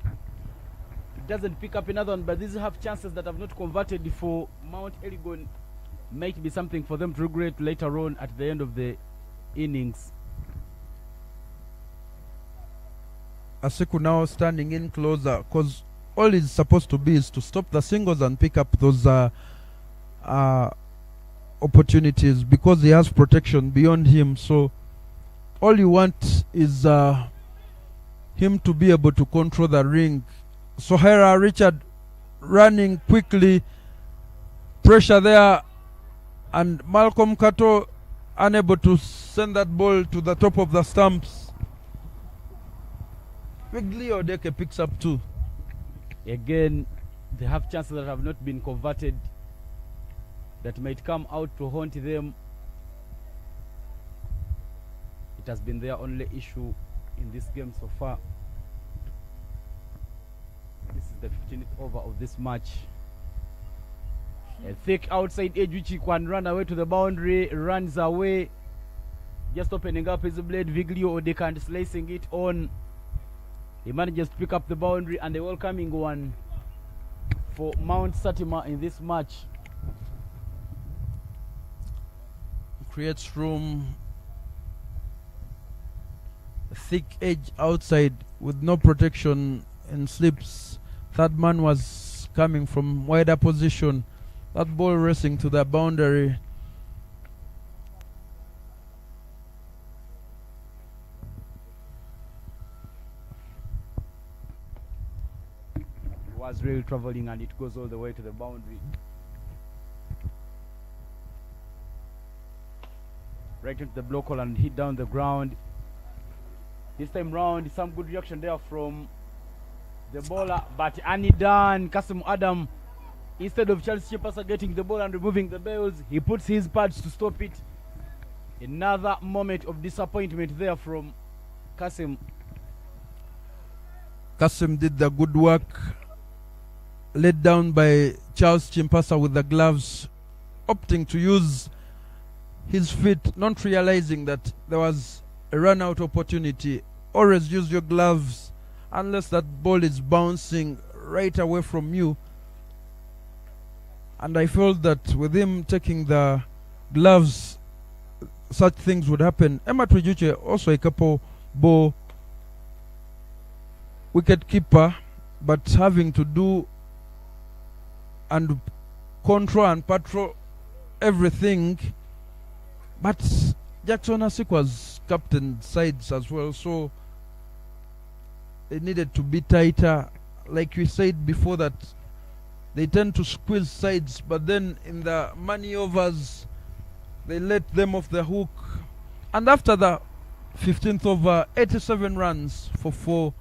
It doesn't pick up another one, but these have chances that have not converted for Mount Elgon. Might be something for them to regret later on at the end of the innings. Asiku now standing in closer, because all he's supposed to be is to stop the singles and pick up those opportunities, because he has protection beyond him. So all you want is him to be able to control the ring. Sohera Richard running quickly, pressure there, and Malcolm Kato unable to send that ball to the top of the stumps. Wiggly Odeke picks up 2. Again, they have chances that have not been converted that might come out to haunt them. It has been their only issue in this game so far. This is the 15th over of this match. A thick outside edge which he can run away to the boundary, runs away, just opening up his blade. Viglio Odeka and slicing it on. He manages to pick up the boundary, and a welcoming one for Mount Satima in this match. Creates room. A thick edge outside with no protection and slips. Third man was coming from wider position. That ball racing to the boundary. Was really traveling, and it goes all the way to the boundary. Right into the block hole and hit down the ground. This time round, some good reaction there from the bowler, but Anidan Kasim Adam, instead of Charles Chipasa getting the ball and removing the bails, he puts his pads to stop it. Another moment of disappointment there from Kasim. Kasim did the good work, led down by Charles Chimpasa with the gloves, opting to use his feet, not realizing that there was a run out opportunity. Always use your gloves unless that ball is bouncing right away from you. And I felt that with him taking the gloves, such things would happen. Emma Trijuche, also a couple ball wicket keeper, but having to do and control and patrol everything. But Jackson Asik was captain sides as well, so it needed to be tighter. Like we said before, that they tend to squeeze sides, but then in the money overs they let them off the hook. And after the 15th over, 87 runs for 4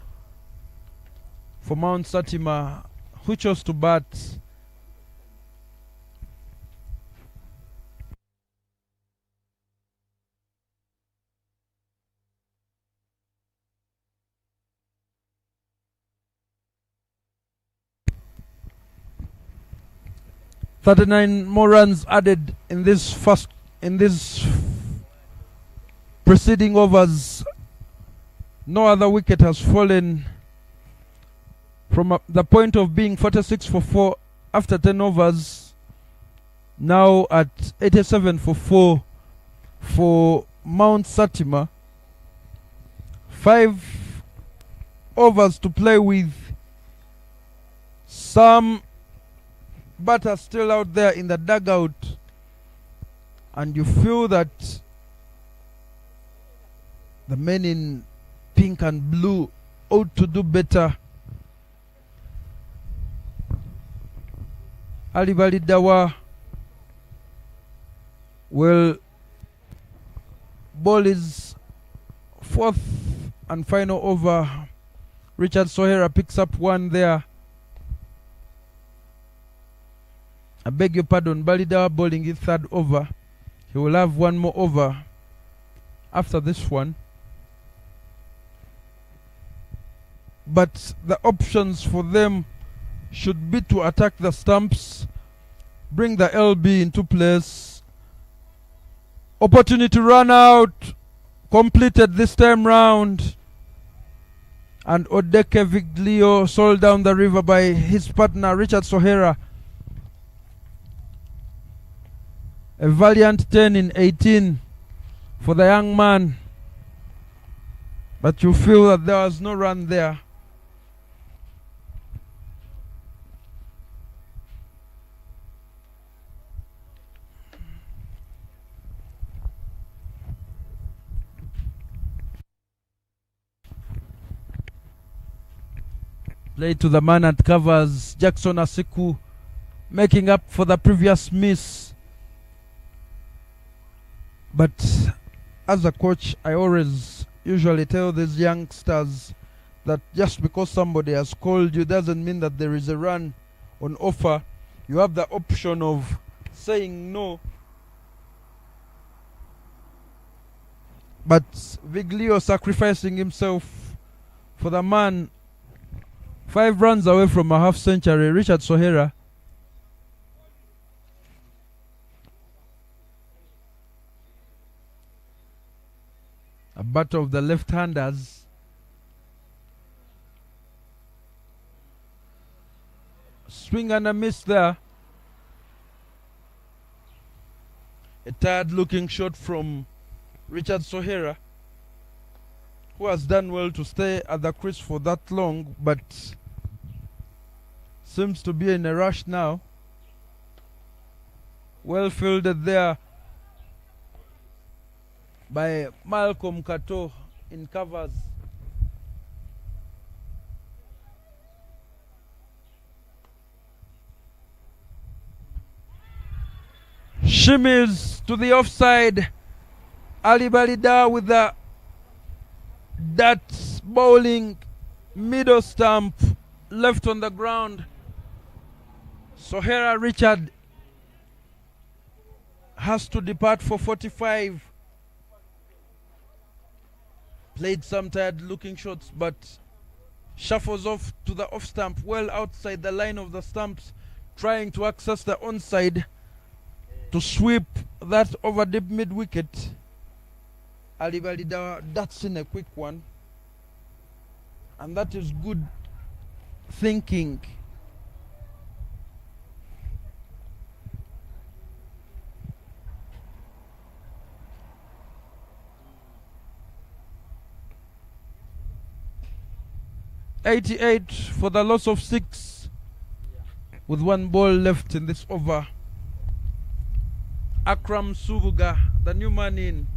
for Mount Satima, who chose to bat. "39 more runs added in this preceding overs. No other wicket has fallen from the point of being 46 for 4 after 10 overs. Now at 87 for 4 for Mount Satima. 5 overs to play with. Some batters still out there in the dugout, and you feel that the men in pink and blue ought to do better. Ali Dawa will bowl his 4th and final over. Richard Sohera picks up 1 there. I beg your pardon, Balidawa bowling his 3rd over. He will have 1 more over after this one. But the options for them should be to attack the stumps, bring the LB into place. Opportunity to run out, completed this time round. And Odeke Viglio sold down the river by his partner Richard Sohera. A valiant 10 in 18 for the young man. But you feel that there was no run there. Play to the man at covers, Jackson Asiku, making up for the previous miss. But as a coach, I usually tell these youngsters that just because somebody has called you doesn't mean that there is a run on offer. You have the option of saying no. But Viglio sacrificing himself for the man. 5 runs away from a half century, Richard Sohera. A battle of the left-handers. Swing and a miss there. A tired-looking shot from Richard Sohera, who has done well to stay at the crease for that long, but seems to be in a rush now. Well fielded there by Malcolm Kato in covers. Shimmies to the offside. Ali Balida with the bowling middle stump left on the ground. Sohera Richard has to depart for 45. Played some tired looking shots, but shuffles off to the off stump, well outside the line of the stumps, trying to access the onside to sweep that over deep mid wicket. Ali Balida, that's in a quick one, and that is good thinking 88 for the loss of 6 with 1 ball left in this over. Akram Subuga, the new man in,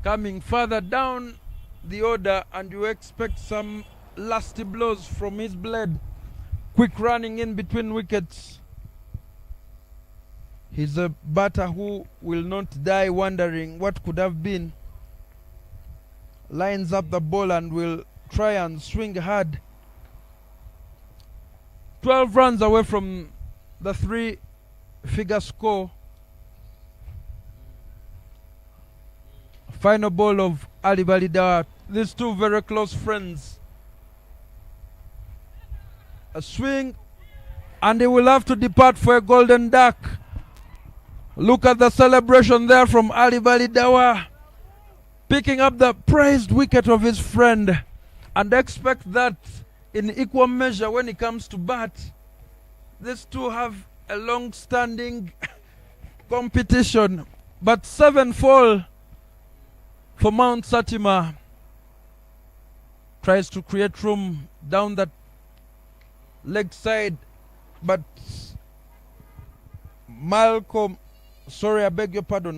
coming further down the order, and you expect some lusty blows from his blade. Quick running in between wickets. He's a batter who will not die wondering what could have been. Lines up the ball and will try and swing hard. 12 runs away from the 3-figure score. Final ball of Ali Balida. These two very close friends. A swing, and he will have to depart for a golden duck. Look at the celebration there from Ali Balidawa, picking up the praised wicket of his friend, and expect that in equal measure when it comes to bat. These two have a long-standing competition, but 7 fall for Mount Satima. Tries to create room down that leg side, but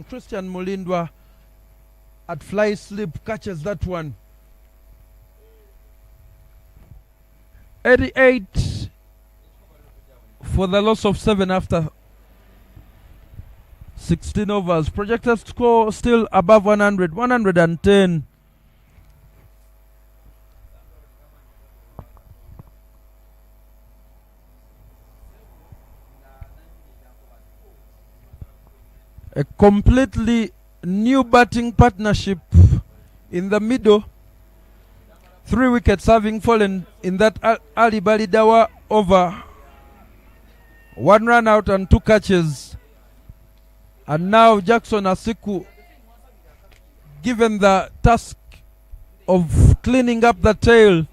Christian Mulindwa at fly slip catches that one. 88 for the loss of 7 after 16 overs. Projected score still above 100, 110. A completely new batting partnership in the middle. 3 wickets having fallen in that Ali Balidawa over. 1 run out and 2 catches. And now Jackson Asiku given the task of cleaning up the tail.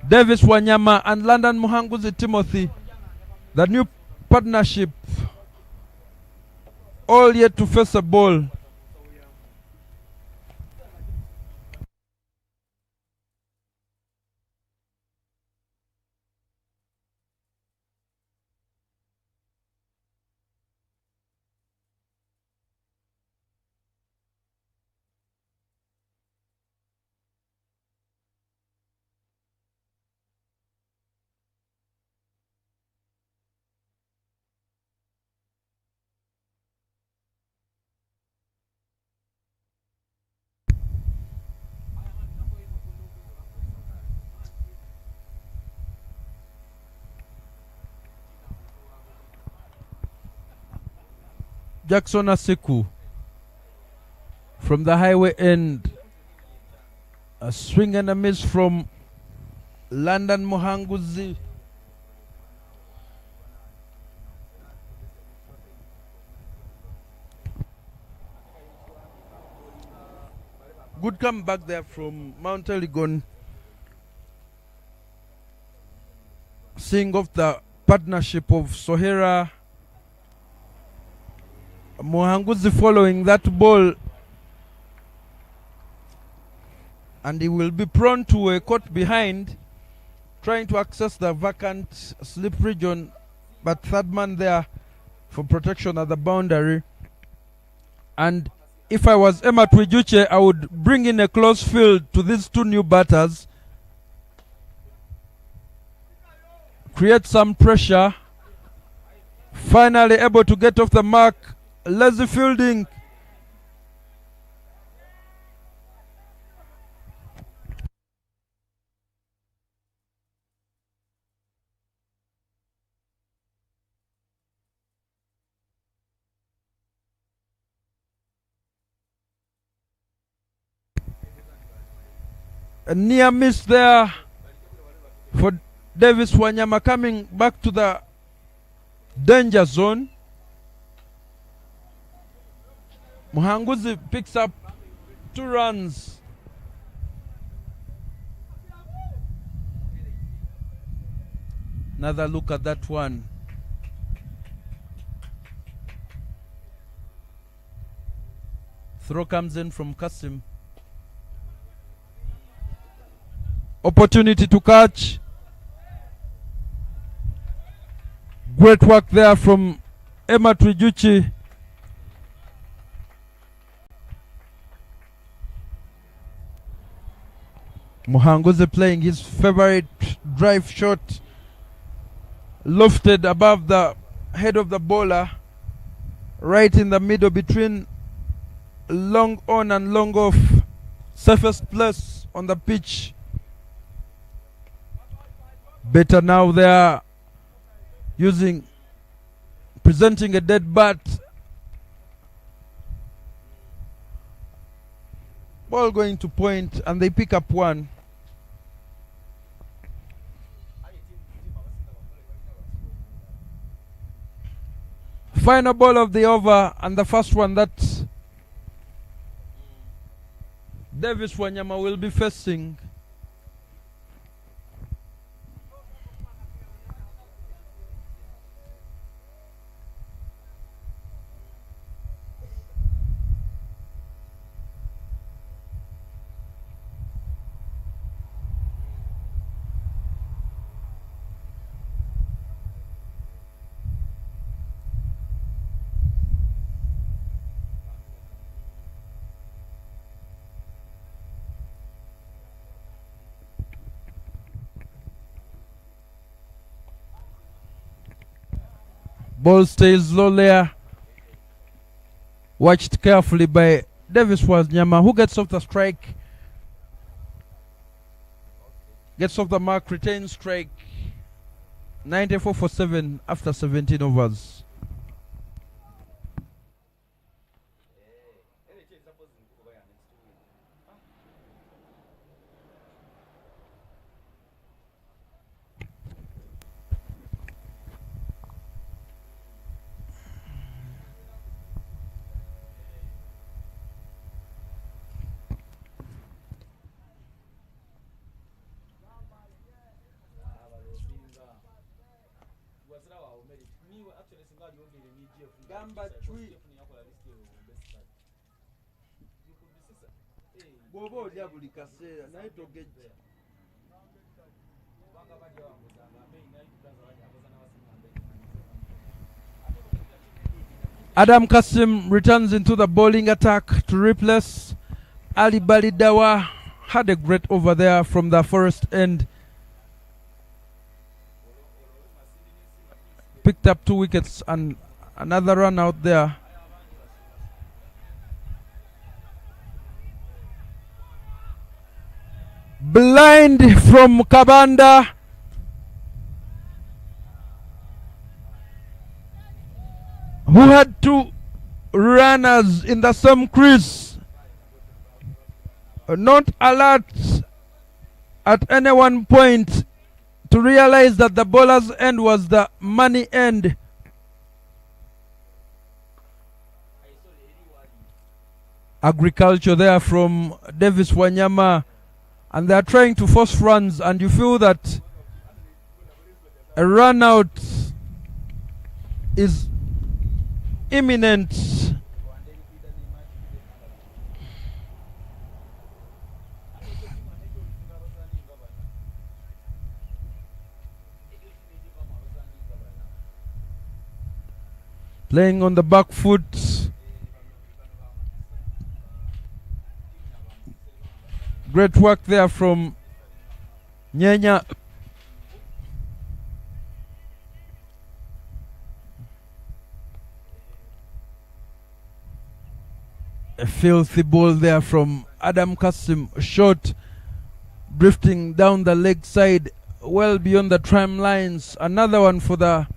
Davis Wanyama and London Muhanguzi Timothy, the new partnership, all yet to face a ball. Jackson Asiku from the highway end. A swing and a miss from London Muhanguzi. Good comeback there from Mount Elgon. Seeing off the partnership of Sohera Muhanguzi following that ball, and he will be prone to a caught behind, trying to access the vacant slip region, but third man there for protection at the boundary. And if I was Emma Twijuche, I would bring in a close field to these 2 new batters, create some pressure, finally able to get off the mark. Lazy fielding. A near miss there for Davis Wanyama, coming back to the danger zone. Muhanguzi picks up 2 runs. Another look at that one. Throw comes in from Kasim. Opportunity to catch. Great work there from Emma Trijuchi. Muhanguze playing his favorite drive shot, lofted above the head of the bowler, right in the middle between long on and long off, safest place on the pitch. Better now they are presenting a dead bat. Ball going to point and they pick up one. Final ball of the over, and the first one that Davis Wanyama will be facing. Ball stays low there. Watched carefully by Davis Wanyama, who gets off the strike. Gets off the mark, retains strike. 94 for 7 after 17 overs. Adam Kasim returns into the bowling attack to replace Ali Balidawa. Had a great over there from the Forest end. Picked up 2 wickets and another run out there. Blind from Kabanda. Who had 2 runners in the same crease. Not alert at any one point to realize that the bowler's end was the money end. Agriculture there from Davis Wanyama, and they are trying to force runs, and you feel that a run out is imminent. Playing on the back foot. Great work there from Nyenya. A filthy ball there from Adam Kasim. Short, drifting down the leg side, well beyond the tram lines. Another one for the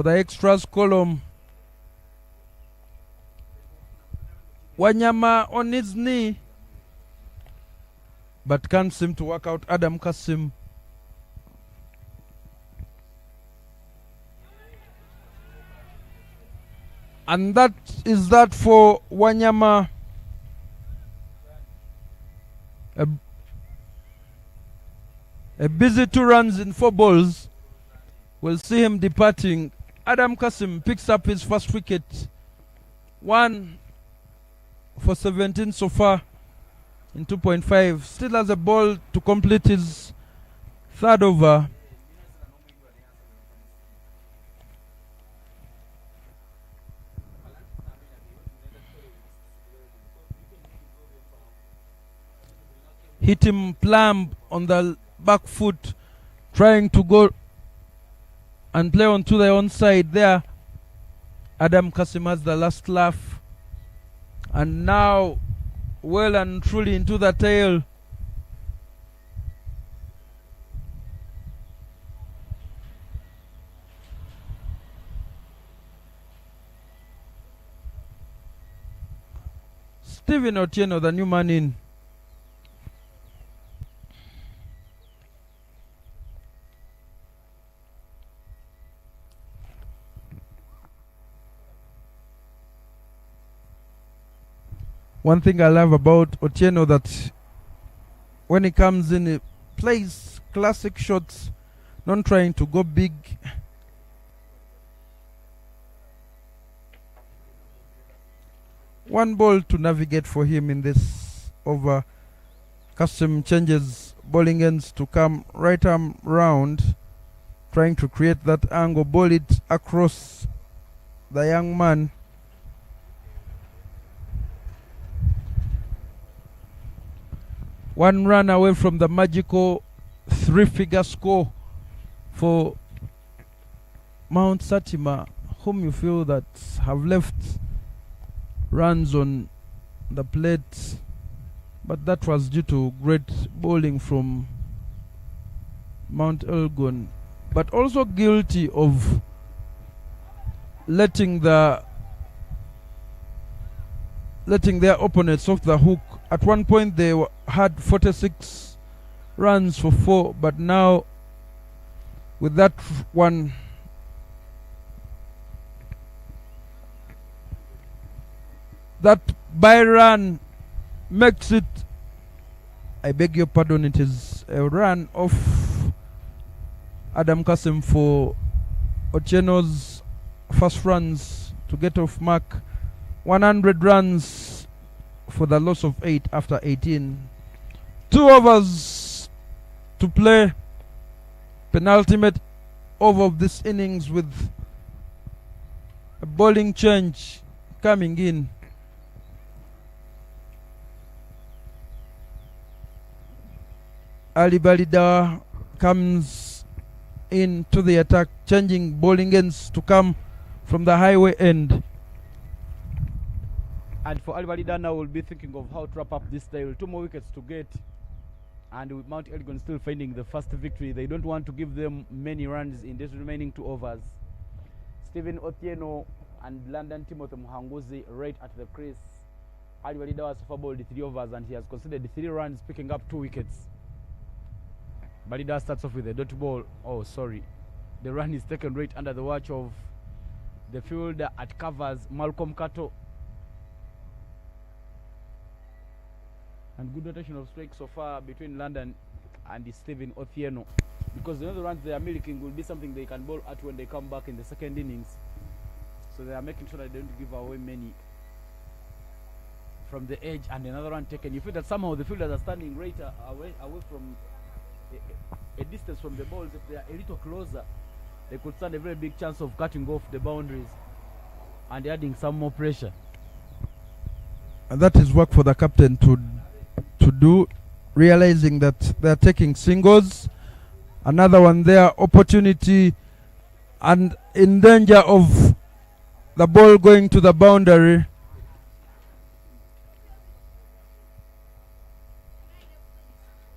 extras column. Wanyama on his knee, but can't seem to work out Adam Kasim. And that is that for Wanyama. A busy 2 runs in 4 balls. We'll see him departing. Adam Kasim picks up his first wicket 1 for 17 so far in 2.5. Still has a ball to complete his third over. Hit him plumb on the back foot, trying to go and play onto the onside there. Adam Kasim has the last laugh. And now, well and truly into the tail. Stephen Otieno, the new man in. One thing I love about Otieno that when he comes in, he plays classic shots, not trying to go big. One ball to navigate for him in this over. Kasim changes bowling ends to come right arm round, trying to create that angle, ball it across the young man. One run away from the magical 3-figure score for Mount Satima, whom you feel that have left runs on the plate, but that was due to great bowling from Mount Elgon, but also guilty of letting their opponents off the hook. At one point they had 46 runs for 4, but now with that one, that by run makes it, I beg your pardon, it is a run off Adam Kasim for Otieno's first runs to get off mark. 100 runs for the loss of 8 after 18. 2 overs to play. Penultimate over of this innings with a bowling change coming in. Ali Balida comes into the attack, changing bowling ends to come from the highway end. And for Alvalida now, will be thinking of how to wrap up this style. 2 more wickets to get. And with Mount Elgon still finding the first victory, they don't want to give them many runs in these remaining 2 overs. Stephen Otieno and London Timothy Muhanguzi right at the crease. Alvalida was for bowled 3 overs and he has conceded 3 runs, picking up 2 wickets. Balida starts off with a dot ball. Oh, sorry. The run is taken right under the watch of the fielder at covers, Malcolm Kato. And good rotation of strikes so far between London and Stephen Otieno, because the other runs they are milking will be something they can bowl at when they come back in the second innings. So they are making sure that they don't give away many from the edge. And another run taken. You feel that somehow the fielders are standing right away from a distance from the balls. If they are a little closer, they could stand a very big chance of cutting off the boundaries and adding some more pressure. And that is work for the captain to do, realizing that they are taking singles. Another one there, opportunity, and in danger of the ball going to the boundary.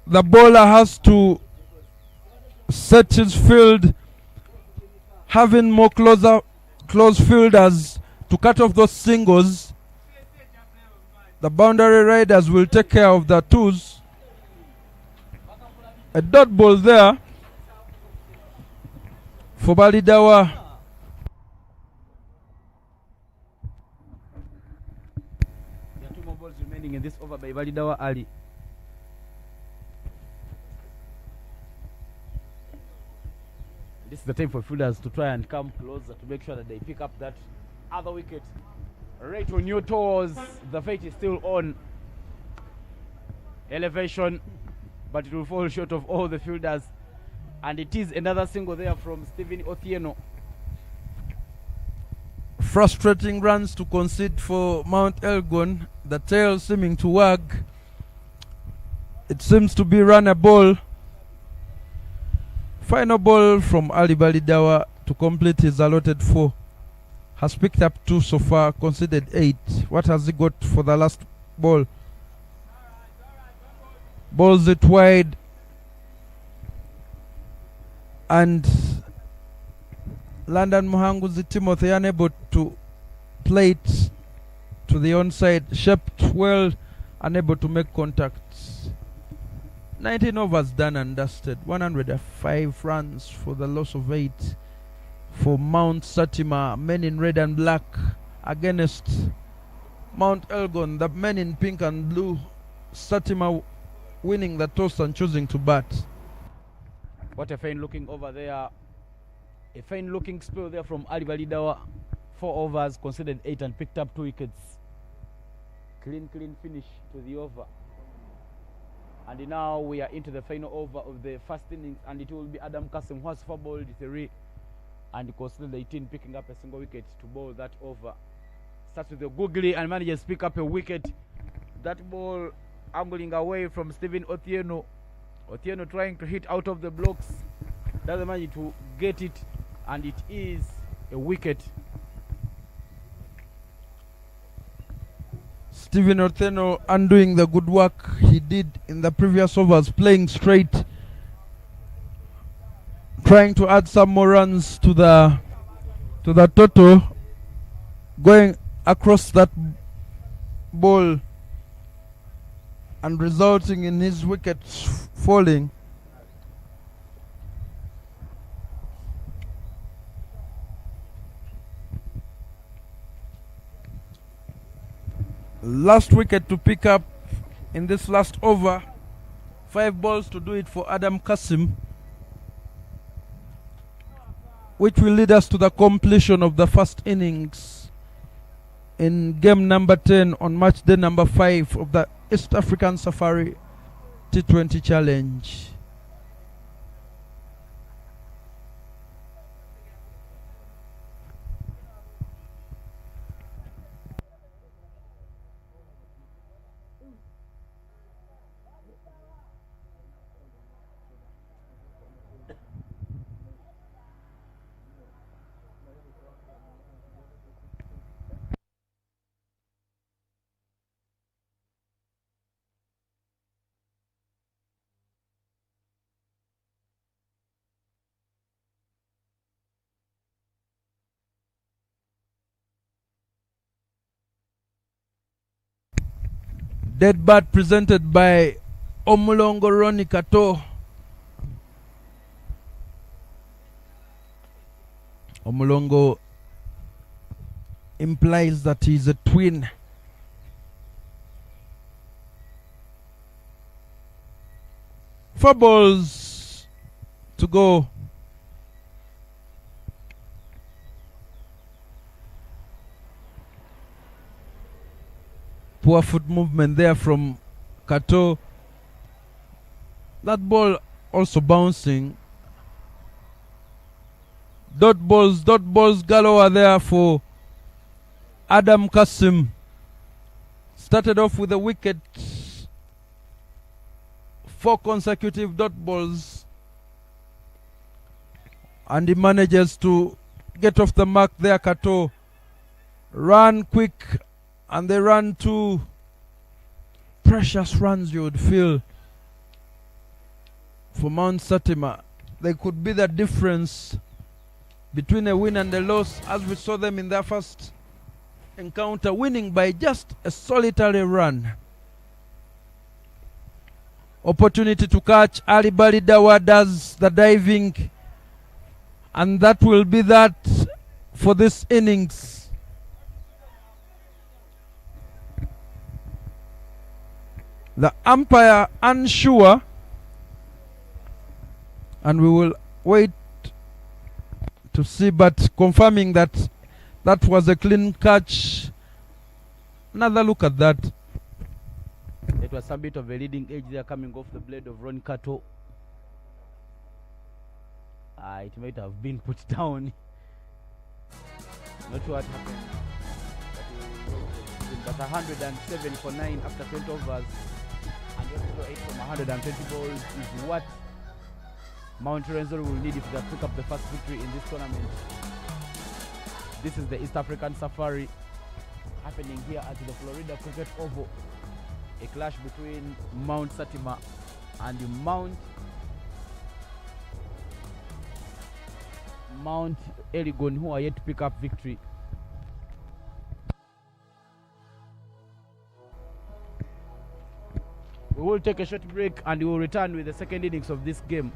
The bowler has to set his field, having more close fielders to cut off those singles. The boundary riders will take care of the 2s. A dot ball there for Balidawa. There are 2 more balls remaining in this over by Balidawa Ali. This is the time for fielders to try and come closer to make sure that they pick up that other wicket Right on your toes. The fight is still on. Elevation, but it will fall short of all the fielders. And it is another single there from Stephen Othieno. Frustrating runs to concede for Mount Elgon. The tail seeming to wag. It seems to be run a ball. Final ball from Ali Balidawa to complete his allotted 4. Has picked up 2 so far, conceded 8. What has he got for the last ball? Balls it wide. And London Muhanguzi Timothy unable to play it to the onside. Shaped well, unable to make contact. 19 overs done and dusted. 105 runs for the loss of 8 for Mount Satima. Men in red and black against Mount Elgon. The men in pink and blue. Satima winning the toss and choosing to bat. What a fine looking over there. A fine looking spell there from Ali Balidawa. 4 overs, conceded 8 and picked up 2 wickets. Clean finish to the over. And now we are into the final over of the first innings, and it will be Adam Kasim who has 4 bowled 3 and conceded 18, picking up a single wicket to bowl that over. Starts with a googly and manages to pick up a wicket. That ball angling away from Stephen Othieno. Othieno trying to hit out of the blocks. Doesn't manage to get it, and it is a wicket. Stephen Othieno undoing the good work he did in the previous overs, playing straight, trying to add some more runs to the total, going across that ball and resulting in his wickets falling. Last wicket to pick up in this last over. 5 balls to do it for Adam Kasim, which will lead us to the completion of the first innings in game number 10 on match day number 5 of the East African Safari T20 Challenge. Dead bat presented by Omulongo Ronnie Kato. Omulongo implies that he's a twin. Four balls to go. Poor foot movement there from Kato. That ball also bouncing. Dot balls galore there for Adam Kasim. Started off with a wicket. 4 consecutive dot balls. And he manages to get off the mark there, Kato. Run quick. And they run 2 precious runs, you would feel, for Mount Satima. They could be the difference between a win and a loss, as we saw them in their first encounter, winning by just a solitary run. Opportunity to catch. Ali Balidawa does the diving, and that will be that for this innings. The umpire unsure, and we will wait to see, but confirming that that was a clean catch Another look at that. It was some bit of a leading edge there coming off the blade of Ron Kato. It might have been put down. Not sure what happened. But 107 for 9 after 20 overs and 108 from 120 balls is what Mount Lorenzo will need if they pick up the first victory in this tournament. This is the East African Safari happening here at the Florida Cricket Oval. A clash between Mount Satima and Mount Elgon, who are yet to pick up victory. We will take a short break and we will return with the second innings of this game.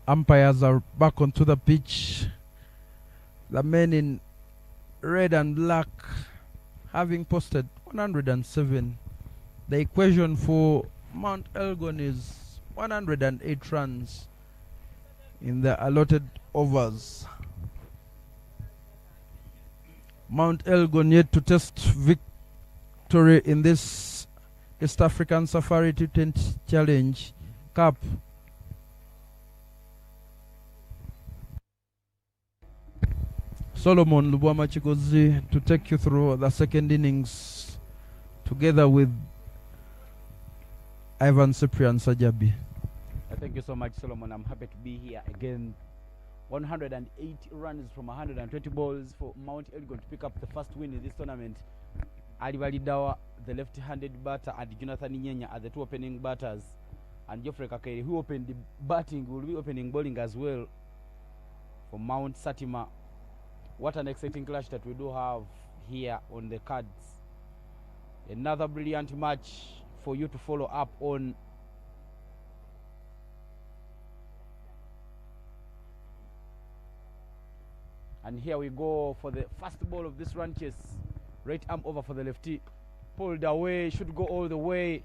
Umpires are back onto the pitch. The men in red and black having posted 107. The equation for Mount Elgon is 108 runs in the allotted overs. Mount Elgon yet to test victory in this East African Safari T20 Challenge Cup. Solomon Lubwama Chigozi to take you through the second innings together with Ivan Cyprian Sajabi. Thank you so much, Solomon. I'm happy to be here again. 108 runs from 120 balls for Mount Elgon to pick up the first win in this tournament. Ali Validawa, the left-handed batter, and Jonathan Nyenya are the two opening batters. And Geoffrey Kakere, who opened the batting, will be opening bowling as well for Mount Satima. What an exciting clash that we do have here on the cards. Another brilliant match for you to follow up on. And here we go for the first ball of this run chase. Right arm over for the lefty. Pulled away, should go all the way.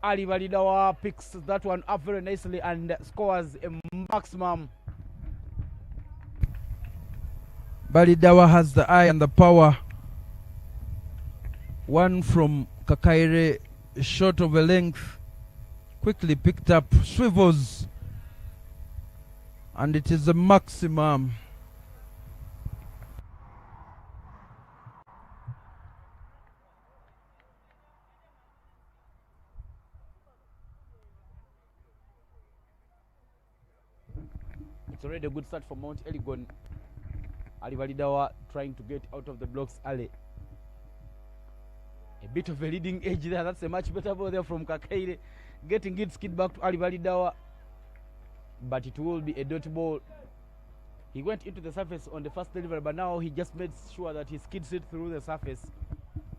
Ali Validawa picks that one up very nicely and scores a maximum. Balidawa has the eye and the power. One from Kakaire, short of a length, quickly picked up, swivels, and it is a maximum. It's already a good start for Mount Elgon. Ali Validawa trying to get out of the blocks early. A bit of a leading edge there. That's a much better ball there from Kakaire. Getting it skid back to Ali Validawa. But it will be a dot ball. He went into the surface on the first delivery, but now he just made sure that he skids it through the surface.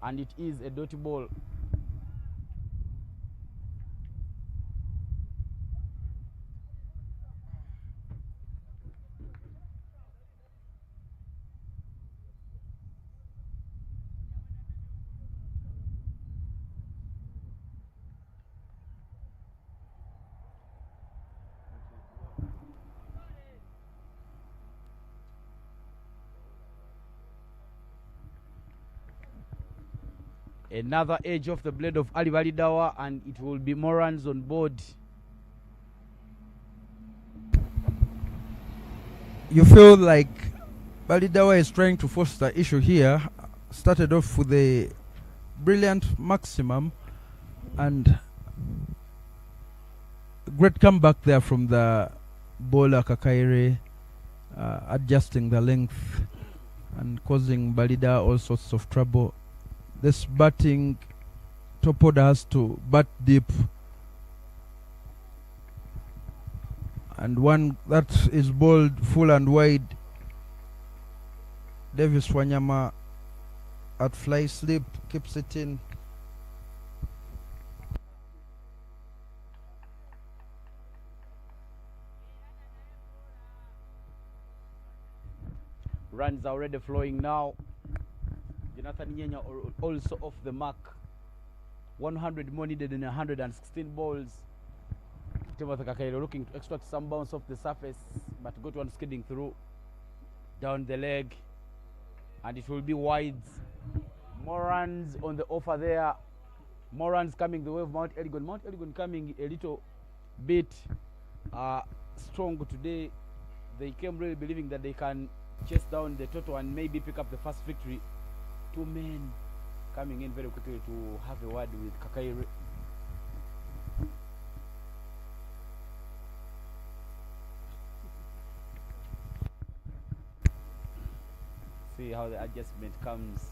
And it is a dot ball. Another edge of the blade of Ali Validawa, and it will be more runs on board. You feel like Validawa is trying to force the issue here. Started off with a brilliant maximum and great comeback there from the bowler Kakaire, adjusting the length and causing Balida all sorts of trouble. This batting, top order has to bat deep, and one that is bowled full and wide. Davis Wanyama at fly slip keeps it in. Runs are already flowing now. Jonathan Nyenya also off the mark. 100 more needed in 116 balls. Timothy Kakairo looking to extract some bounce off the surface, but got one skidding through down the leg, and it will be wide. More runs on the offer there. More runs coming the way of Mount Elgon. Mount Elgon coming a little bit strong today. They came really believing that they can chase down the total and maybe pick up the first victory. Two men coming in very quickly to have a word with Kakaire. See how the adjustment comes.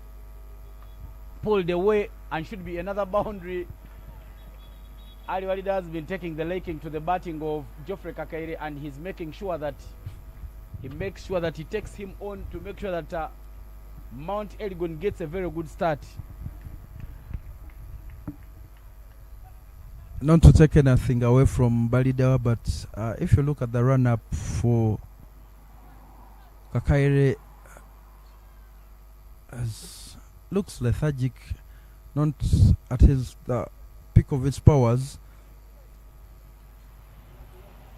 Pulled away and should be another boundary. Ali Walida has been taking the liking to the batting of Geoffrey Kakaire, and he's making sure that he takes him on to make sure that Mount Elgon gets a very good start. not to take anything away from Balidawa, but if you look at the run-up for Kakaire, looks lethargic, not at the peak of his powers.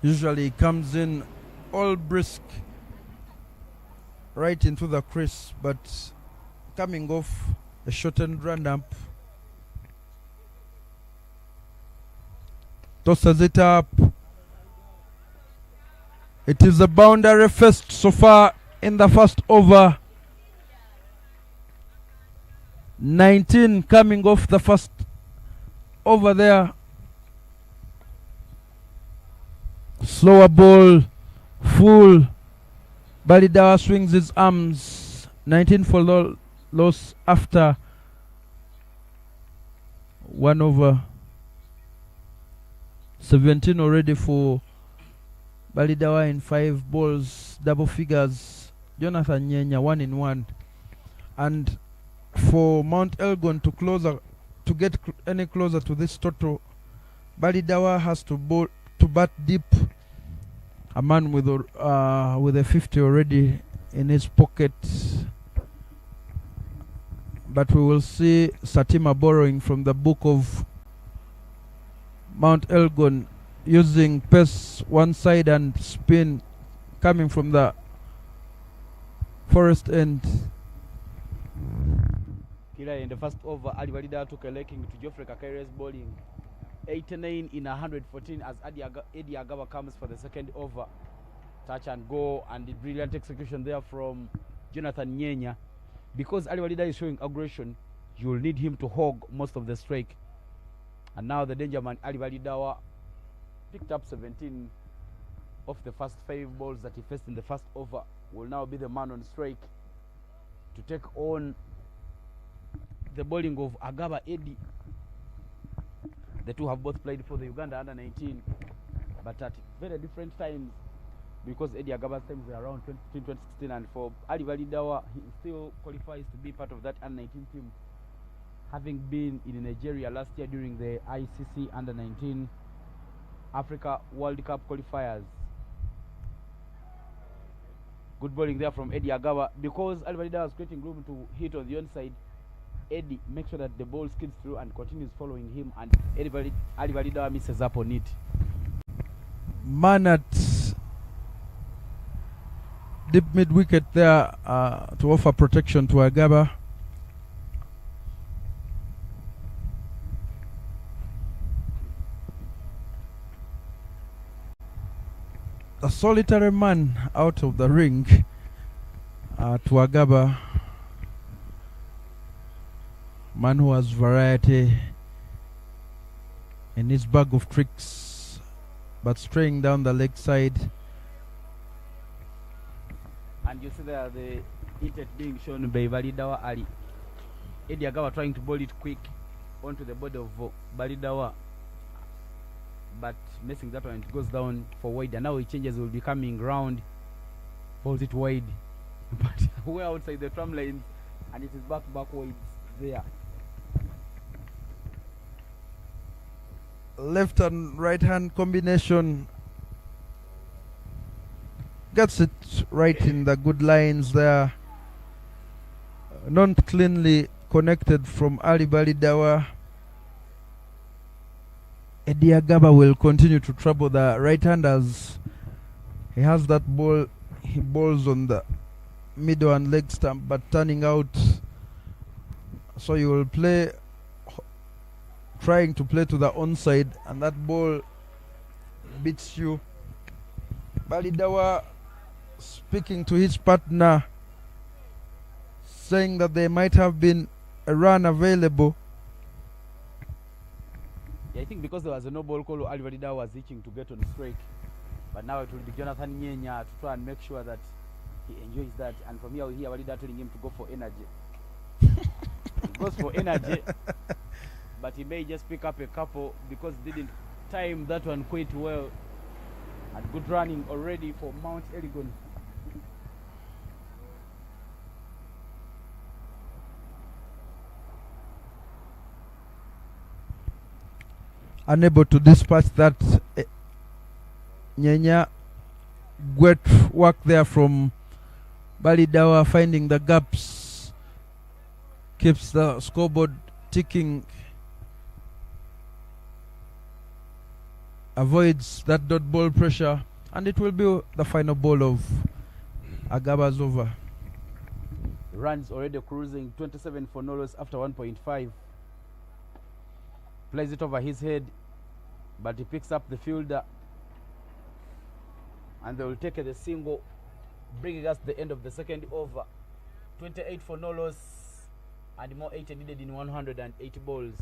Usually he comes in all brisk right into the crease, but coming off a shortened run-up, tosses it up. It is a boundary first so far in the first over. 19 coming off the first over there. Slower ball, full. Balidawa swings his arms. 19 for loss after 1 over. 17 already for Balidawa in 5 balls, double figures. Jonathan Nyenya 1 in 1. And for Mount Elgon to get any closer to this total, Balidawa has to bat deep. A man with a 50 already in his pocket. But we will see Satima borrowing from the book of Mount Elgon, using pace one side and spin coming from the forest end. Here in the first over, Ali Balidawa took a lecking to Geoffrey Kakaire's bowling. 89 in 114 as Eddie Agaba comes for the second over. Touch and go, and the brilliant execution there from Jonathan Nyenya. Because Ali Balidawa is showing aggression, you will need him to hog most of the strike. And now the danger man Ali Balidawa picked up 17 of the first 5 balls that he faced in the first over. Will now be the man on strike to take on the bowling of Agaba Eddie. The two have both played for the Uganda under-19, but at very different times, because Eddie Agaba's times were around 2016, and for Ali Balidawa, he still qualifies to be part of that under-19 team, having been in Nigeria last year during the ICC under-19 Africa World Cup qualifiers. Good bowling there from Eddie Agaba, because Ali Balidawa was creating room to hit on the onside. Eddie makes sure that the ball skids through and continues following him, and Ali Balidawa misses up on it. Man at deep mid wicket there to offer protection to Agaba. A solitary man out of the ring to Agaba. Man who has variety in his bag of tricks, but straying down the leg side. And you see there the hit being shown by Balidawa Ali. Eddie Agaba trying to bowl it quick onto the body of Balidawa, but missing that one. It goes down for wide, and now it changes, will be coming round, bowls it wide, but we're outside the tram lines, and it is backwards there. Left and right hand combination gets it right in the good lines there. Not cleanly connected from Ali Balidawa. Eddie Agaba will continue to trouble the right handers. He has that ball, he bowls on the middle and leg stump, but turning out, so you will play, trying to play to the onside, and that ball beats you. Balidawa speaking to his partner, saying that there might have been a run available. Yeah, I think because there was a no ball call, Ali Balidawa was itching to get on strike, but now it will be Jonathan Nyenya to try and make sure that he enjoys that. And from here we hear Balidawa telling him to go for energy. He goes for energy, but he may just pick up a couple because didn't time that one quite well. And good running already for Mount Elgon. unable to dispatch that. Nyenya, great work there from Balidawa, finding the gaps, keeps the scoreboard ticking, avoids that dot ball pressure, and it will be the final ball of Agaba's over. Runs already cruising 27 for Nolos after 1.5. Plays it over his head, but he picks up the fielder, and they will take the single, bringing us to the end of the second over. 28 for Nolos, and more 80 needed in 180 balls.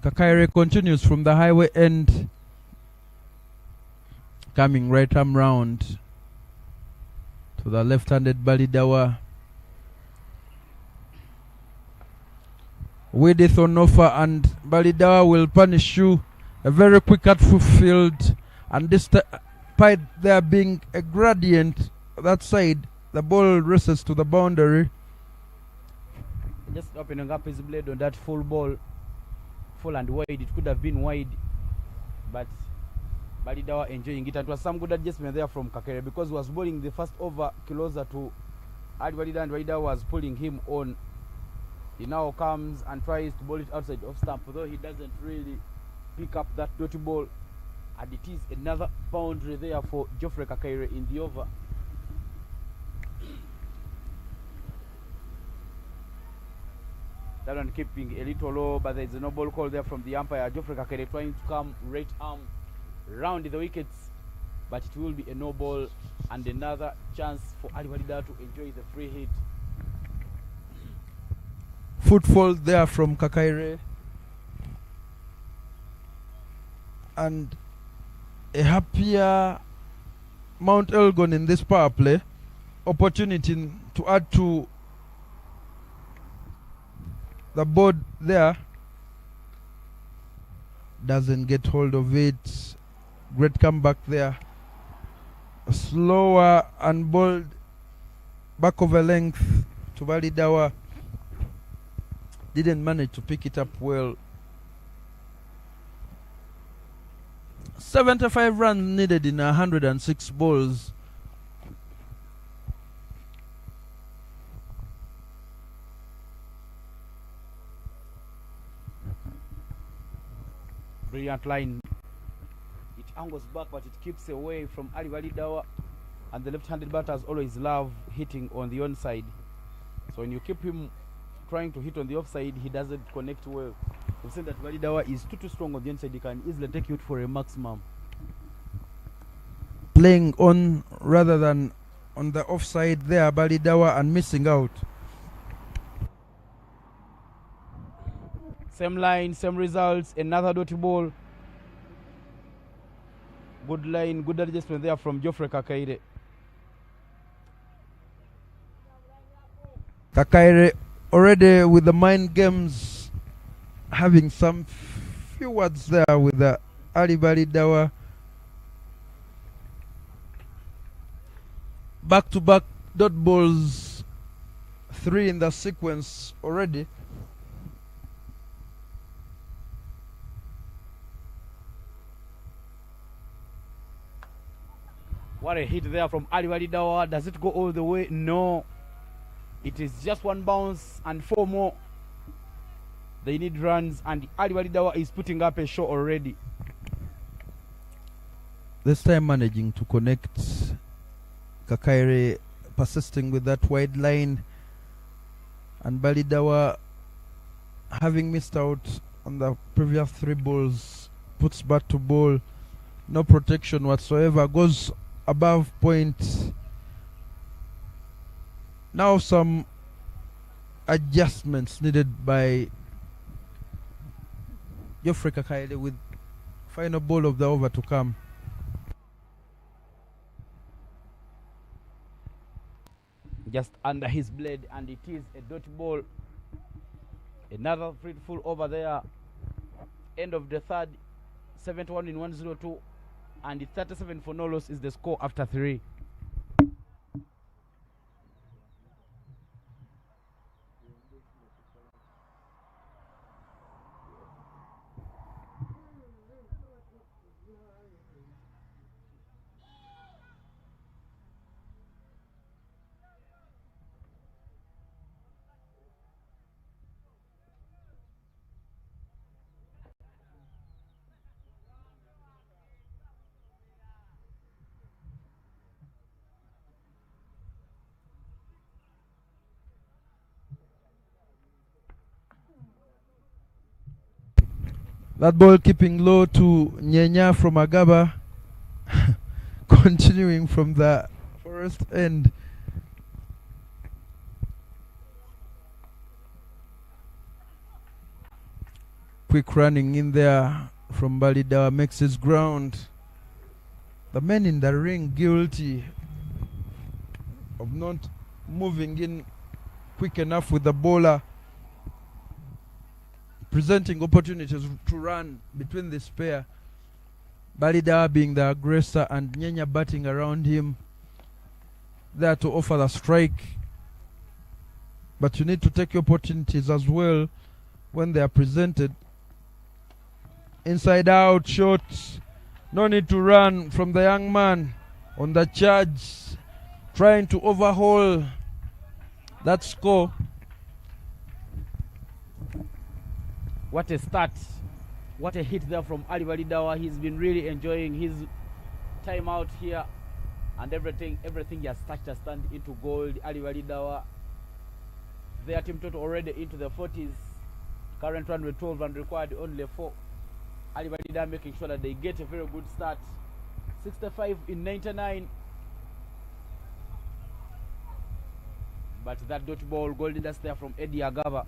Kakaire continues from the highway end, coming right arm round to the left-handed Balidawa. With it on offer, and Balidawa will punish you. A very quick at field, and despite there being a gradient that side, the ball races to the boundary. Just opening up his blade on that full ball. Full and wide, it could have been wide, but Balidawa enjoying it. And it was some good adjustment there from Kakere, because he was bowling the first over closer to Ali Balida, and Balida was pulling him on. He now comes and tries to bowl it outside off stump, though he doesn't really pick up that dirty ball, and it is another boundary there for Geoffrey Kakere in the over. That one keeping a little low, but there is no ball call there from the umpire. Geoffrey Kakere trying to come right arm round the wickets, but it will be a no ball, and another chance for Ali Balida to enjoy the free hit. Footfall there from Kakaire, and a happier Mount Elgon in this power play. Opportunity to add to the board there. Doesn't get hold of it. Great comeback there. Slower and bold back over length to Balidawa. Didn't manage to pick it up well. 75 runs needed in 106 balls. Brilliant line. It angles back, but it keeps away from Ali Balidawa, and the left-handed batters always love hitting on the onside. So when you keep him trying to hit on the offside, he doesn't connect well. We've seen that Balidawa is too strong on the onside. He can easily take you for a maximum. Playing on rather than on the offside there, Balidawa, and missing out. Same line, same results, another dirty ball. Good line, good adjustment there from Geoffrey Kakaire. Kakaire already with the mind games, having some few words there with the Ali Balidawa. Back-to-back dot balls, 3 in the sequence already. What a hit there from Ali Balidawa. Does it go all the way? No. It is just one bounce and 4 more. They need runs, and Ali Balidawa is putting up a show already. This time managing to connect. Kakaire persisting with that wide line, and Balidawa, having missed out on the previous 3 balls, puts bat to ball. No protection whatsoever. Goes above point. Now some adjustments needed by Geoffrey Kakaile with final ball of the over to come. Just under his blade, and it is a dot ball. Another fruitful over there. End of the third. 71 in 102, and 37 for no loss is the score after 3. That ball keeping low to Nyenya from Agaba. Continuing from the forest end. Quick running in there from Balidawa makes his ground. The men in the ring guilty of not moving in quick enough with the bowler, presenting opportunities to run between this pair. Balidawa being the aggressor and Nyenya batting around him, there to offer the strike. But you need to take your opportunities as well when they are presented. Inside out shots. No need to run from the young man on the charge, trying to overhaul that score. What a start. What a hit there from Ali Balidawa. He's been really enjoying his time out here, and everything has touched a stand into gold. Ali Balidawa, their team total already into the 40s. Current run with 12 and required only 4. Ali Balidawa making sure that they get a very good start. 65 in 99. But that dot ball, golden dust there from Eddie Agaba.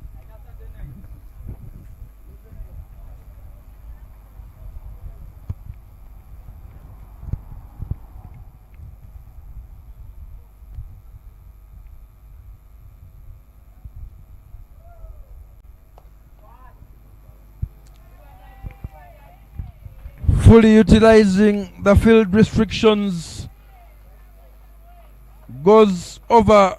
Fully utilizing the field restrictions, goes over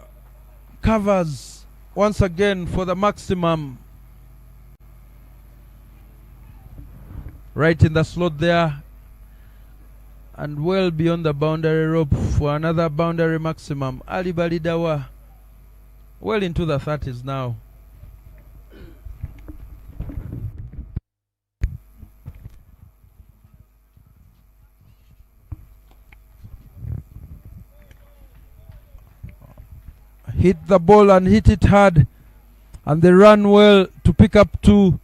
covers once again for the maximum. Right in the slot there, and well beyond the boundary rope for another boundary maximum. Ali Balidawa well into the 30s now. Hit the ball and hit it hard, and they run well to pick up 2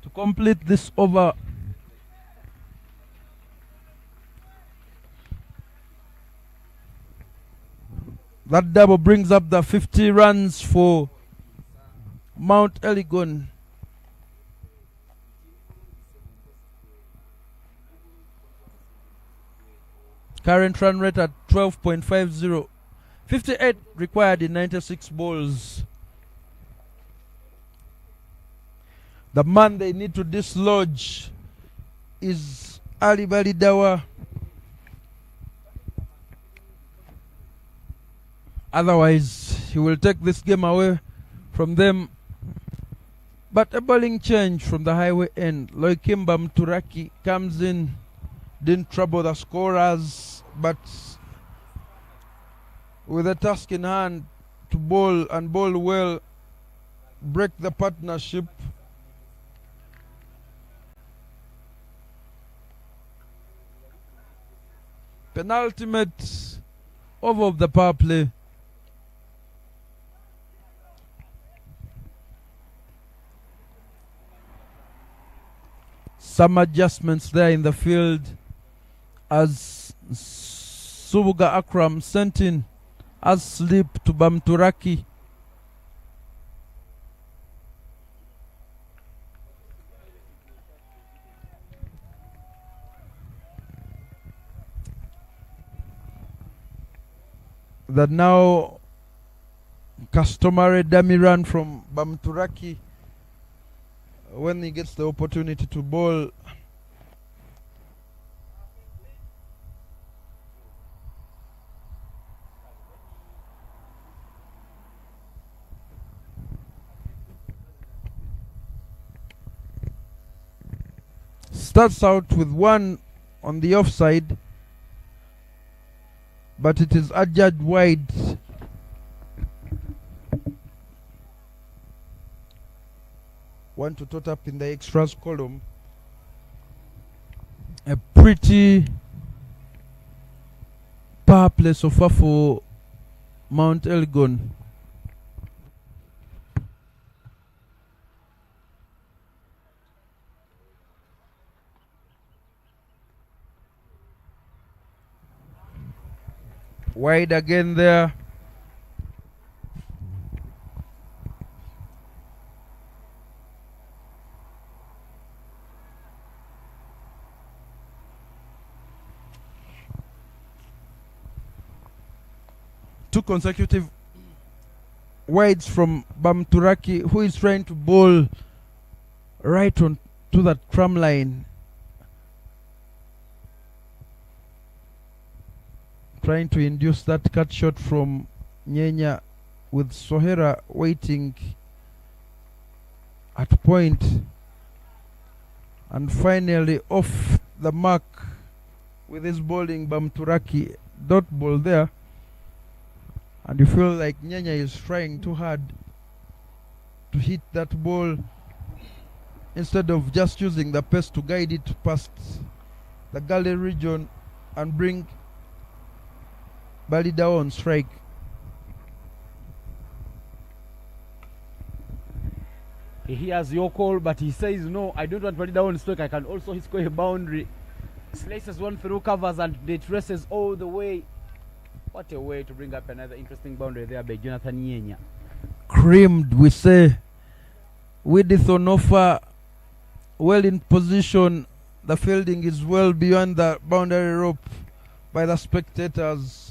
to complete this over. That double brings up the 50 runs for Mount Elgon. Current run rate at 12.50. 58 required in 96 balls. The man they need to dislodge is Ali Balidawa. Otherwise, he will take this game away from them. But a bowling change from the highway end. Loikimba Mturaki comes in. Didn't trouble the scorers, but with a task in hand to bowl and bowl well, break the partnership. Penultimate over of the power play. Some adjustments there in the field as Subuga Akram sent in as sleep to Bamturaki. the now customary dummy run from Bamturaki when he gets the opportunity to bowl. Starts out with one on the offside, but it is adjudged wide. One to tot up in the extras column. A pretty power play so far for Mount Elgon. Wide again there. Two consecutive wides from Bamturaki, who is trying to bowl right on to that tram line. Trying to induce that cut shot from Nyenya, with Sohera waiting at point, and finally off the mark with his bowling. Bamturaki dot ball there, and you feel like Nyenya is trying too hard to hit that ball instead of just using the pace to guide it past the gully region and bring Balidawa on strike. He hears your call, but he says, no, I don't want Balidawa on strike. I can also score a boundary. Slices one through, covers, and they traces all the way. What a way to bring up another interesting boundary there by Jonathan Nyenya. Creamed, we say. With it on offer, well in position. The fielding is well beyond the boundary rope by the spectators.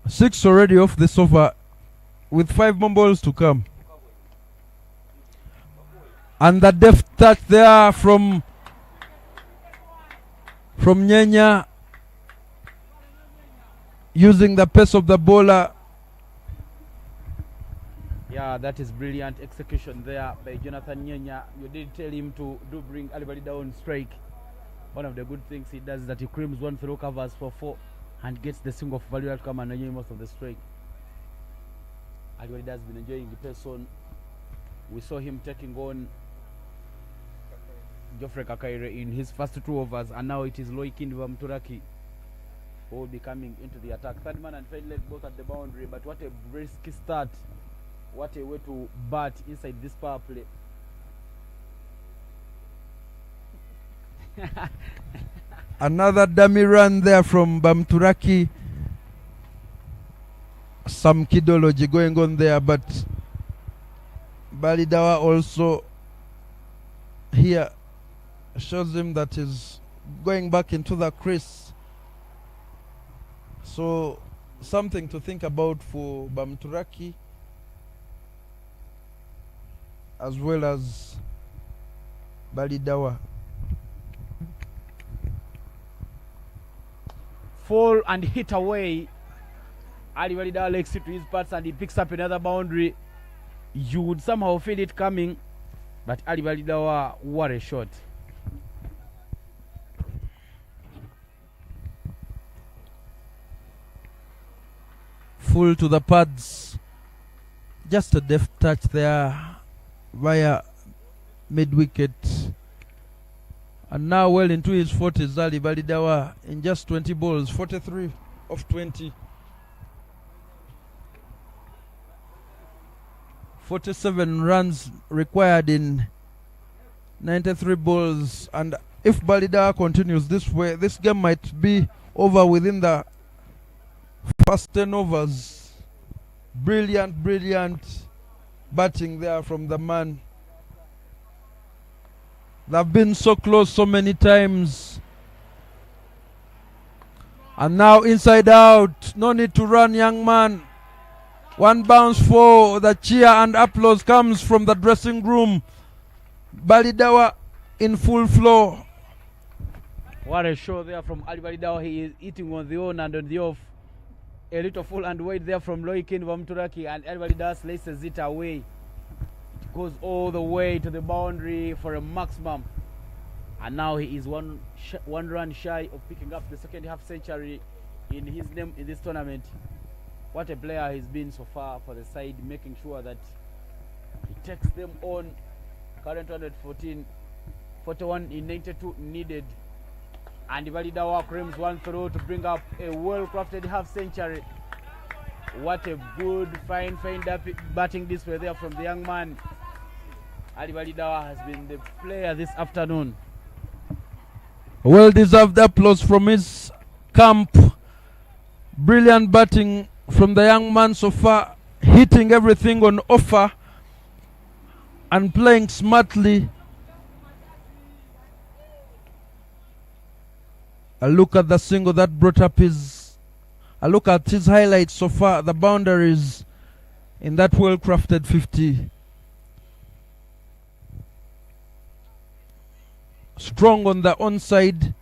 Six already off the sofa, with 5 more balls to come. And the deft touch there from Nyenya, using the pace of the bowler. Yeah, that is brilliant execution there by Jonathan Nyenya. You did tell him to do bring everybody down strike. One of the good things he does is that he creams one through, covers for 4, and gets the single for value outcome and enjoying most of the strike. Everybody has been enjoying the person. We saw him taking on Geoffrey Kakaire in his first 2 overs, and now it is Loikin Bamturaki who will be coming into the attack. Third man and third leg both at the boundary, but what a risky start. What a way to bat inside this power play. Another dummy run there from Bamturaki. Some kidology going on there, but Balidawa also here shows him that he's going back into the crease. So something to think about for Bamturaki as well as Balidawa. Fall and hit away. Ali Balidawa likes it to his parts, and he picks up another boundary. You would somehow feel it coming, but Ali Balidawa, what a shot. Full to the pads. Just a deft touch there via mid-wicket. And now well into his 40s, Ali Balidawa in just 20 balls, 43 of 20. 47 runs required in 93 balls, and if Balidawa continues this way, this game might be over within the first 10 overs. Brilliant, brilliant batting there from the man. They've been so close so many times. And now inside out. No need to run, young man. One bounce for the cheer and applause comes from the dressing room. Balidawa in full flow. What a show there from Ali Balidawa. He is eating on the on and on the off. A little full and wide there from Loikin Vamturaki, and Ali Balidawa slices it away. It goes all the way to the boundary for a maximum. And now he is one run shy of picking up the second half century in his name in this tournament. What a player he's been so far for the side, making sure that he takes them on. Current 114, 41 in 92 needed. And Balidawa creams one throw to bring up a well-crafted half century. What a good, fine batting display there from the young man. Ali Balidawa has been the player this afternoon. Well-deserved applause from his camp. Brilliant batting from the young man so far, hitting everything on offer and playing smartly. A look at the single that brought up a look at his highlights so far, the boundaries in that well-crafted 50. Strong on the onside,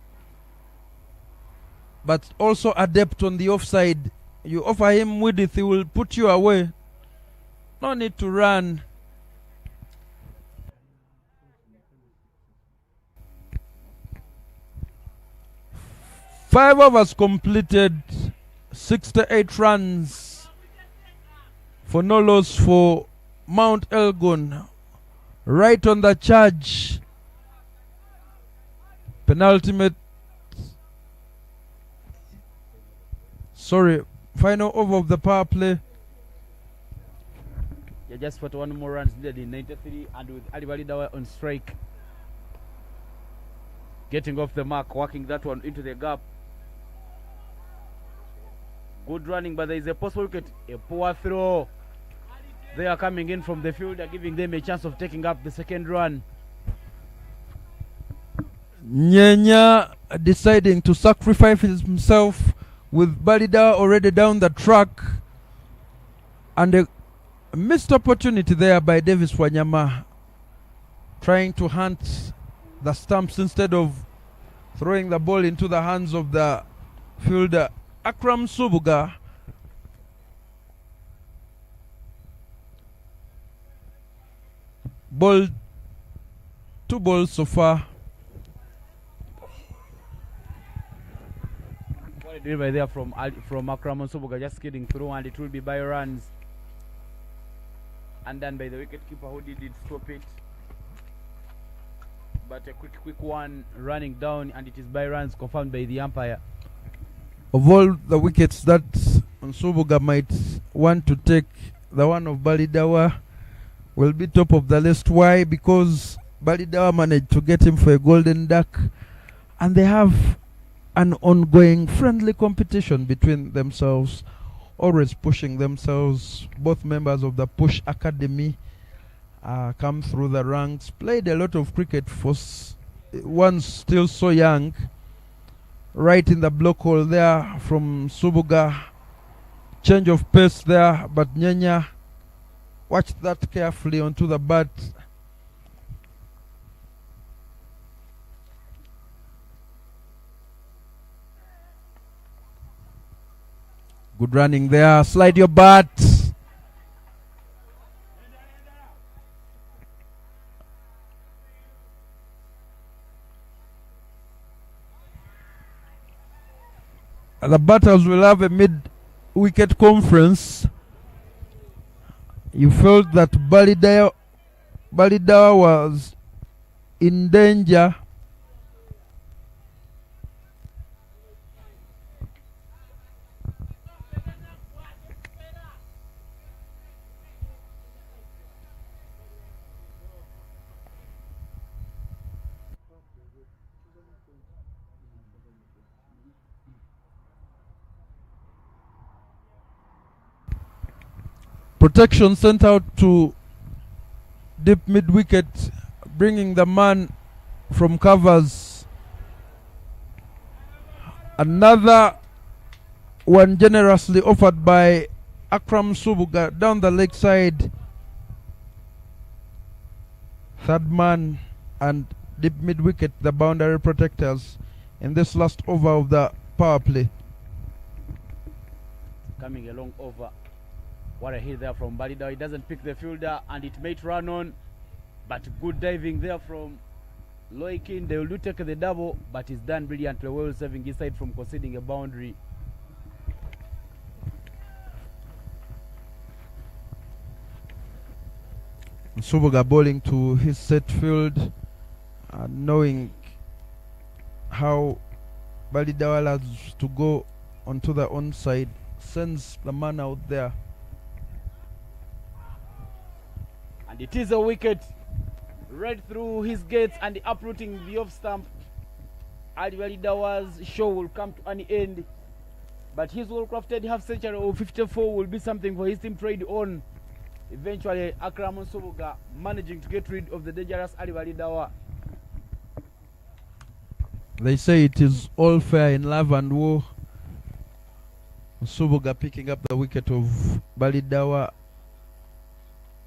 but also adept on the offside. You offer him width, he will put you away. No need to run. Five overs completed, 68 runs for no loss for Mount Elgon. Right on the charge. Penultimate. Final over of the power play. Yeah, just 41 more runs needed in 93, and with Ali Balidawa on strike. Getting off the mark, working that one into the gap. Good running, but there is a possible wicket. A poor throw. They are coming in from the field, are giving them a chance of taking up the second run. Nyenya deciding to sacrifice himself with Balidawa already down the track, and a missed opportunity there by Davis Wanyama, trying to hunt the stumps instead of throwing the ball into the hands of the fielder Akram Subuga. Two balls so far. What a delivery there from Akram Subuga, just skidding through, and it will be by runs. And done by the wicketkeeper who did stop it. But a quick one running down, and it is by runs confirmed by the umpire. Of all the wickets that Subuga might want to take, the one of Balidawa will be top of the list. Why? Because Balidawa managed to get him for a golden duck, and they have an ongoing friendly competition between themselves, always pushing themselves. Both members of the Push Academy come through the ranks, played a lot of cricket for one still so young. Right in the block hole there from Subuga. Change of pace there, but Nyenya watched that carefully onto the bat. Good running there. Slide your bat. The batters will have a mid-wicket conference. You felt that Balidawa was in danger. Protection sent out to deep mid wicket, bringing the man from covers. Another one generously offered by Akram Subuga down the leg side. Third man and deep mid wicket, the boundary protectors in this last over of the power play. Coming along over. What a hit there from Balida. He doesn't pick the fielder and it might run on. But good diving there from Loikin. They will do take the double, but it's done brilliantly well, saving his side from conceding a boundary. Subuga bowling to his set field, knowing how Balidawala has to go onto the onside, sends the man out there. And it is a wicket right through his gates and uprooting the off stump. Ali Balidawa's show will come to an end, but his well-crafted half century of 54 will be something for his team to trade on. Eventually, Akram Subuga managing to get rid of the dangerous Ali Balidawa. They say it is all fair in love and war. Subuga picking up the wicket of Balidawa,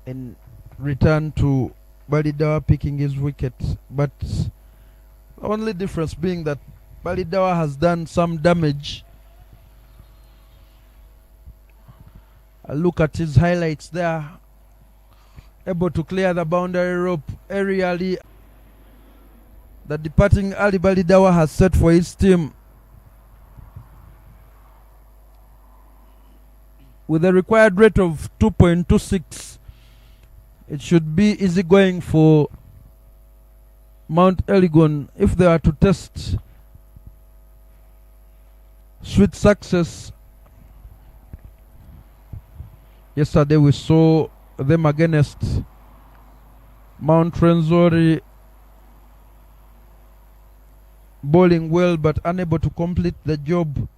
in return to Balidawa picking his wicket. But the only difference being that Balidawa has done some damage. A look at his highlights there. Able to clear the boundary rope aerially. The departing Ali Balidawa has set for his team with a required rate of 2.26. It should be easy going for Mount Elgon if they are to test sweet success. Yesterday we saw them against Mount Renzori, bowling well but unable to complete the job.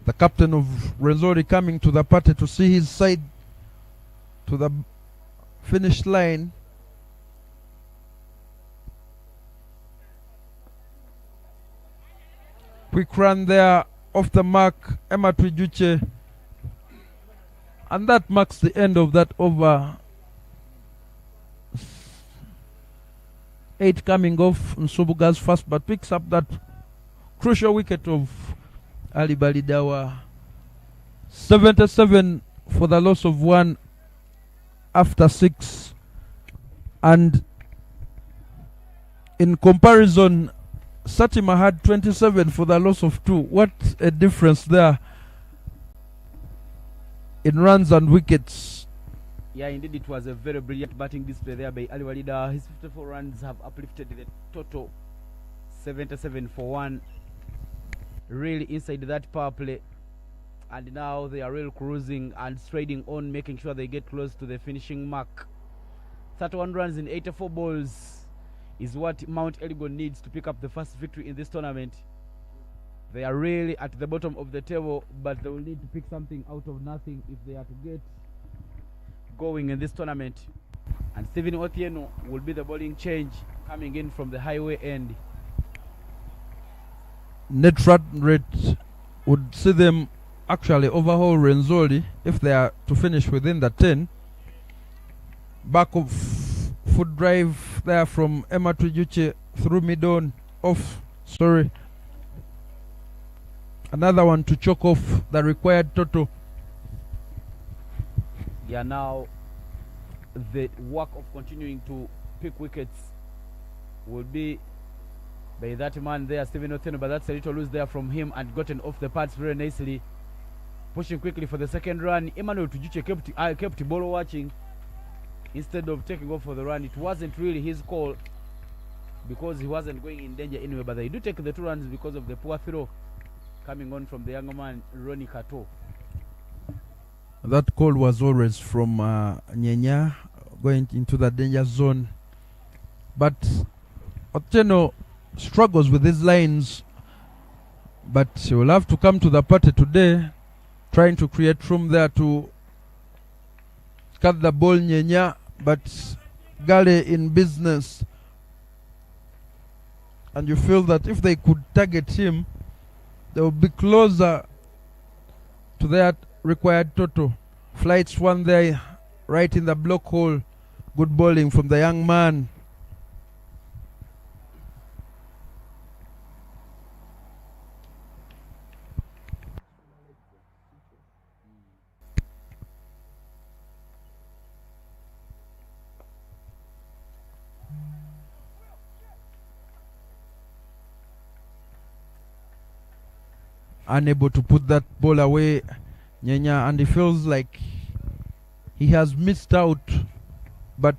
The captain of Renzori coming to the party to see his side to the finish line. Quick run there off the mark, Emma Twijuche. And that marks the end of that over. 8 coming off Nsubuga's first, but picks up that crucial wicket of Ali Balidawa. 77 for the loss of 1 after 6. And in comparison, Satima had 27 for the loss of 2. What a difference there in runs and wickets. Yeah, indeed, it was a very brilliant batting display there by Ali Walida. His 54 runs have uplifted the total 77 for 1. Really inside that power play. And now they are really cruising and striding on, making sure they get close to the finishing mark. 31 runs in 84 balls is what Mount Elgon needs to pick up the first victory in this tournament. They are really at the bottom of the table, but they will need to pick something out of nothing if they are to get going in this tournament. And Stephen Otieno will be the bowling change coming in from the highway end. Net run rate would see them actually overhaul Renzori if they are to finish within the 10. Back of foot drive there from Emma Twijuche through mid-on off. Another one to choke off the required total. Yeah, now the work of continuing to pick wickets will be by that man there, Stephen Otieno, but that's a little loose there from him and gotten off the pads very nicely. Pushing quickly for the second run. Emmanuel Tujuche kept ball watching instead of taking off for the run. It wasn't really his call because he wasn't going in danger anyway, but they do take the 2 runs because of the poor throw coming on from the younger man, Ronnie Kato. That call was always from going into the danger zone. But Otieno struggles with his lines, but he will have to come to the party today, trying to create room there to cut the ball Nyenya, but Gale in business. And you feel that if they could target him, they will be closer to their required total. Flights one there, right in the block hole. Good bowling from the young man. Unable to put that ball away, Nyenya, and he feels like he has missed out, but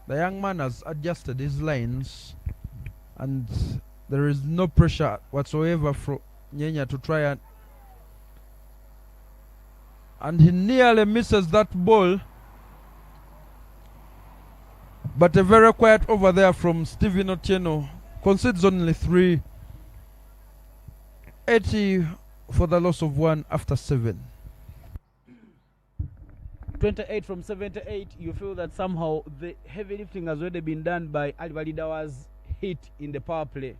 the young man has adjusted his lines and there is no pressure whatsoever for Nyenya to try and he nearly misses that ball, but a very quiet over there from Stephen Otieno, concedes only 3. 80 for the loss of 1 after 7. 28 from 78. You feel that somehow the heavy lifting has already been done by Ali Balidawa's hit in the power play,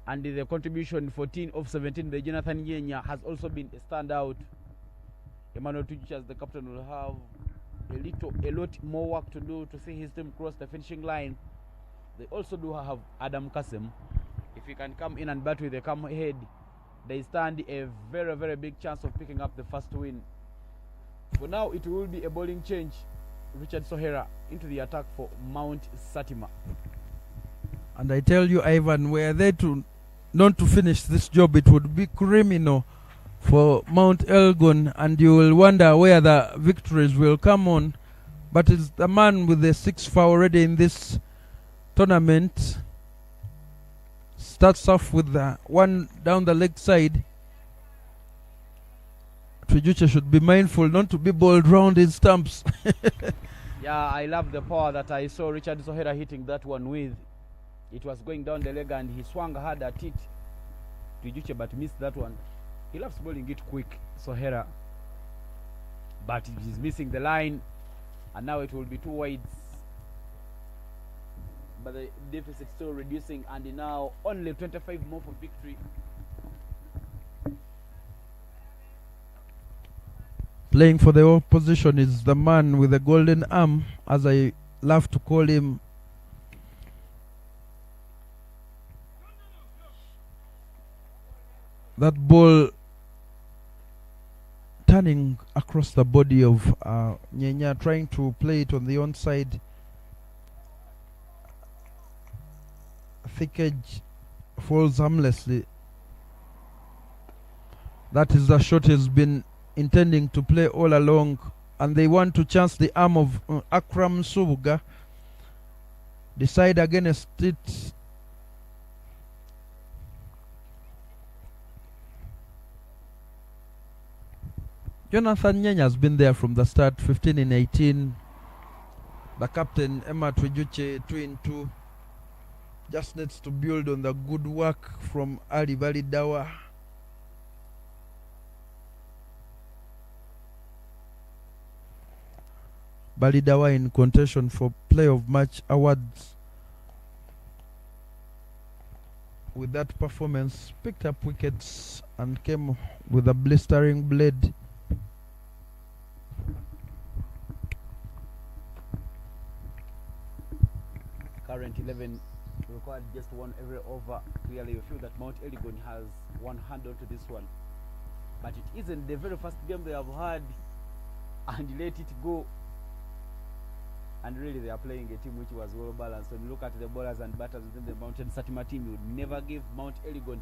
and the contribution 14 of 17 by Jonathan Nyenya has also been a standout. Emmanuel Tujicha, as the captain, will have a lot more work to do to see his team cross the finishing line. They also do have Adam Kasim. If he can come in and bat with a calm head, they stand a very, very big chance of picking up the first win. For now, it will be a bowling change. Richard Sohera into the attack for Mount Satima. And I tell you, Ivan, were they to not to finish this job, it would be criminal for Mount Elgon, and you will wonder where the victories will come on. But it's the man with the 6th foul already in this tournament. Starts off with the one down the leg side. Trijuche should be mindful not to be bowled round in stumps. Yeah, I love the power that I saw Richard Sohera hitting that one with. It was going down the leg and he swung hard at it. Trijuche but missed that one. He loves bowling it quick, Sohera. But he's missing the line, and now it will be 2 wides. But the deficit still reducing, and now only 25 more for victory. Playing for the opposition is the man with the golden arm, as I love to call him. That ball turning across the body of Nyenya, trying to play it on the onside. Thick edge falls harmlessly. That is the shot he's been intending to play all along, and they want to chance the arm of Akram Subuga. Decide against it. Jonathan Nyenya has been there from the start, 15 in 18. The captain, Emma Trijuche, 2 in 2. Just needs to build on the good work from Ali Balidawa. Balidawa in contention for Play of Match awards. With that performance, picked up wickets and came with a blistering blade. Current 11 required just 1 every over. Clearly you feel that Mount Elgon has one hand onto this one, but it isn't the very first game they have had and let it go. And really they are playing a team which was well balanced. When you look at the bowlers and batters within the Mountain Satima team, you would never give Mount Elgon,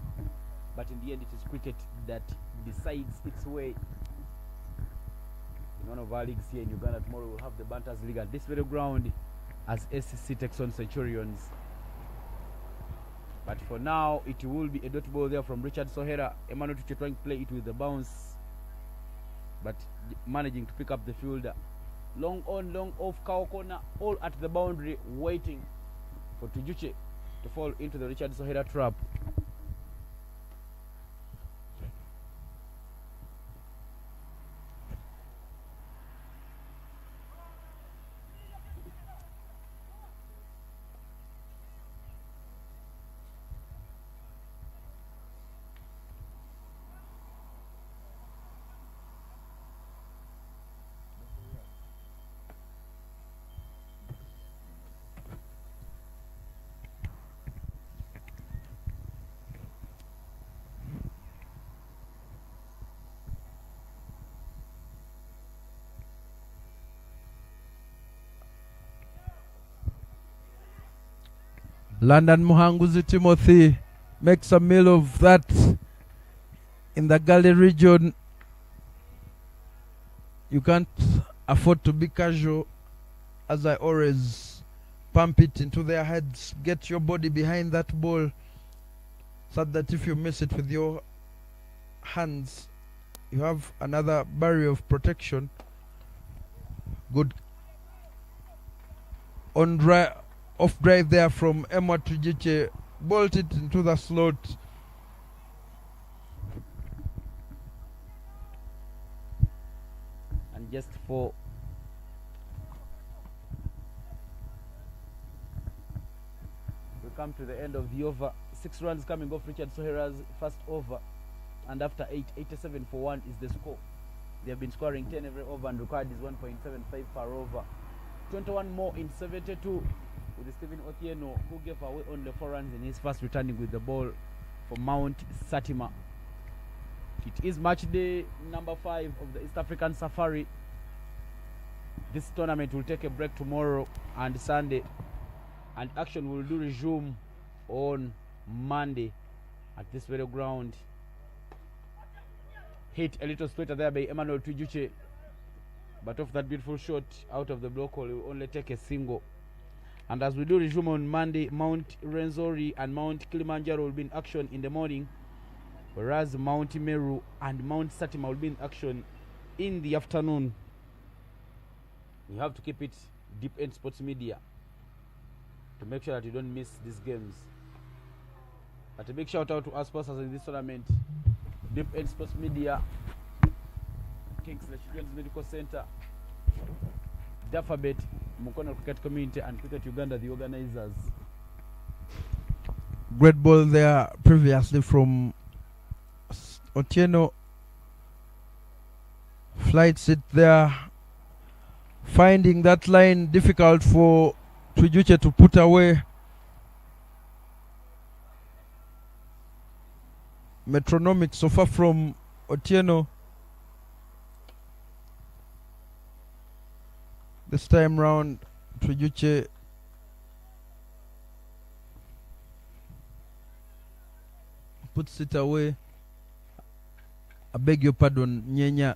but in the end it is cricket that decides its way. In one of our leagues here in Uganda, tomorrow we'll have the Banters League at this very ground as SCC takes on Centurions. But for now, it will be a dot ball there from Richard Sohera. Emmanuel Tuche trying to play it with the bounce, but managing to pick up the fielder. Long on, long off, cow corner, all at the boundary, waiting for Tujuche. to fall into the Richard Sohera trap. London Muhanguzi Timothy makes a meal of that in the Gully region. You can't afford to be casual, as I always pump it into their heads. Get your body behind that ball so that if you miss it with your hands, you have another barrier of protection. Good on drive. Off drive there from Emma Tujiche, bolted into the slot. And just for we come to the end of the over. 6 runs coming off Richard Sohera's first over, and after 87 for 1 is the score. They have been scoring 10 every over, and required is 1.75 per over. 21 more in 72. With Stephen Otieno, who gave away only 4 runs in his first returning with the ball for Mount Satima. It is match day number 5 of the East African Safari. This tournament will take a break tomorrow and Sunday, and action will resume on Monday at this very ground. Hit a little straighter there by Emmanuel Tujuche, but off that beautiful shot out of the block hole, he will only take a single. And as we do resume on Monday, Mount Renzori and Mount Kilimanjaro will be in action in the morning, whereas Mount Meru and Mount Satima will be in action in the afternoon. You have to keep it Deep End Sports Media to make sure that you don't miss these games. But a big shout out to our sponsors in this tournament: Deep End Sports Media, Kingsley Children's Medical Center, Dafabet, Mukono Cricket Community, and Cricket Uganda, the organizers. Great ball there previously from Otieno. Flights it there, finding that line difficult for Tujuche to put away. Metronomic so far from Otieno. This time round, Tujuche puts it away. I beg your pardon, Nyenya.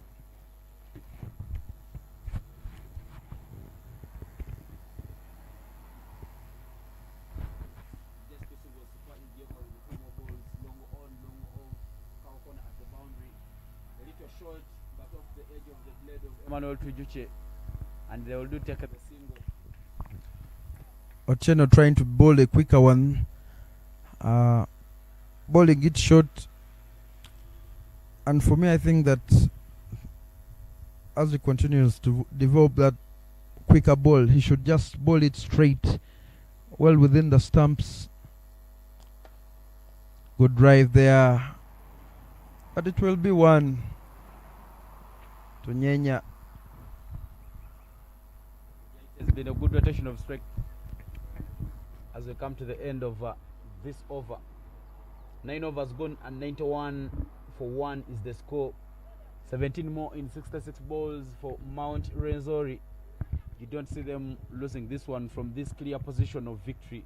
Emmanuel Tujuche, and they will do take the single. Otieno trying to bowl a quicker one, bowling it short, and for me I think that as he continues to develop that quicker ball, he should just bowl it straight, well within the stumps. Good drive there, but it will be one to Nyenya. It's been a good rotation of strike as we come to the end of this over. 9 overs gone and 91 for 1 is the score. 17 more in 66 balls for Mount Renzori. You don't see them losing this one from this clear position of victory.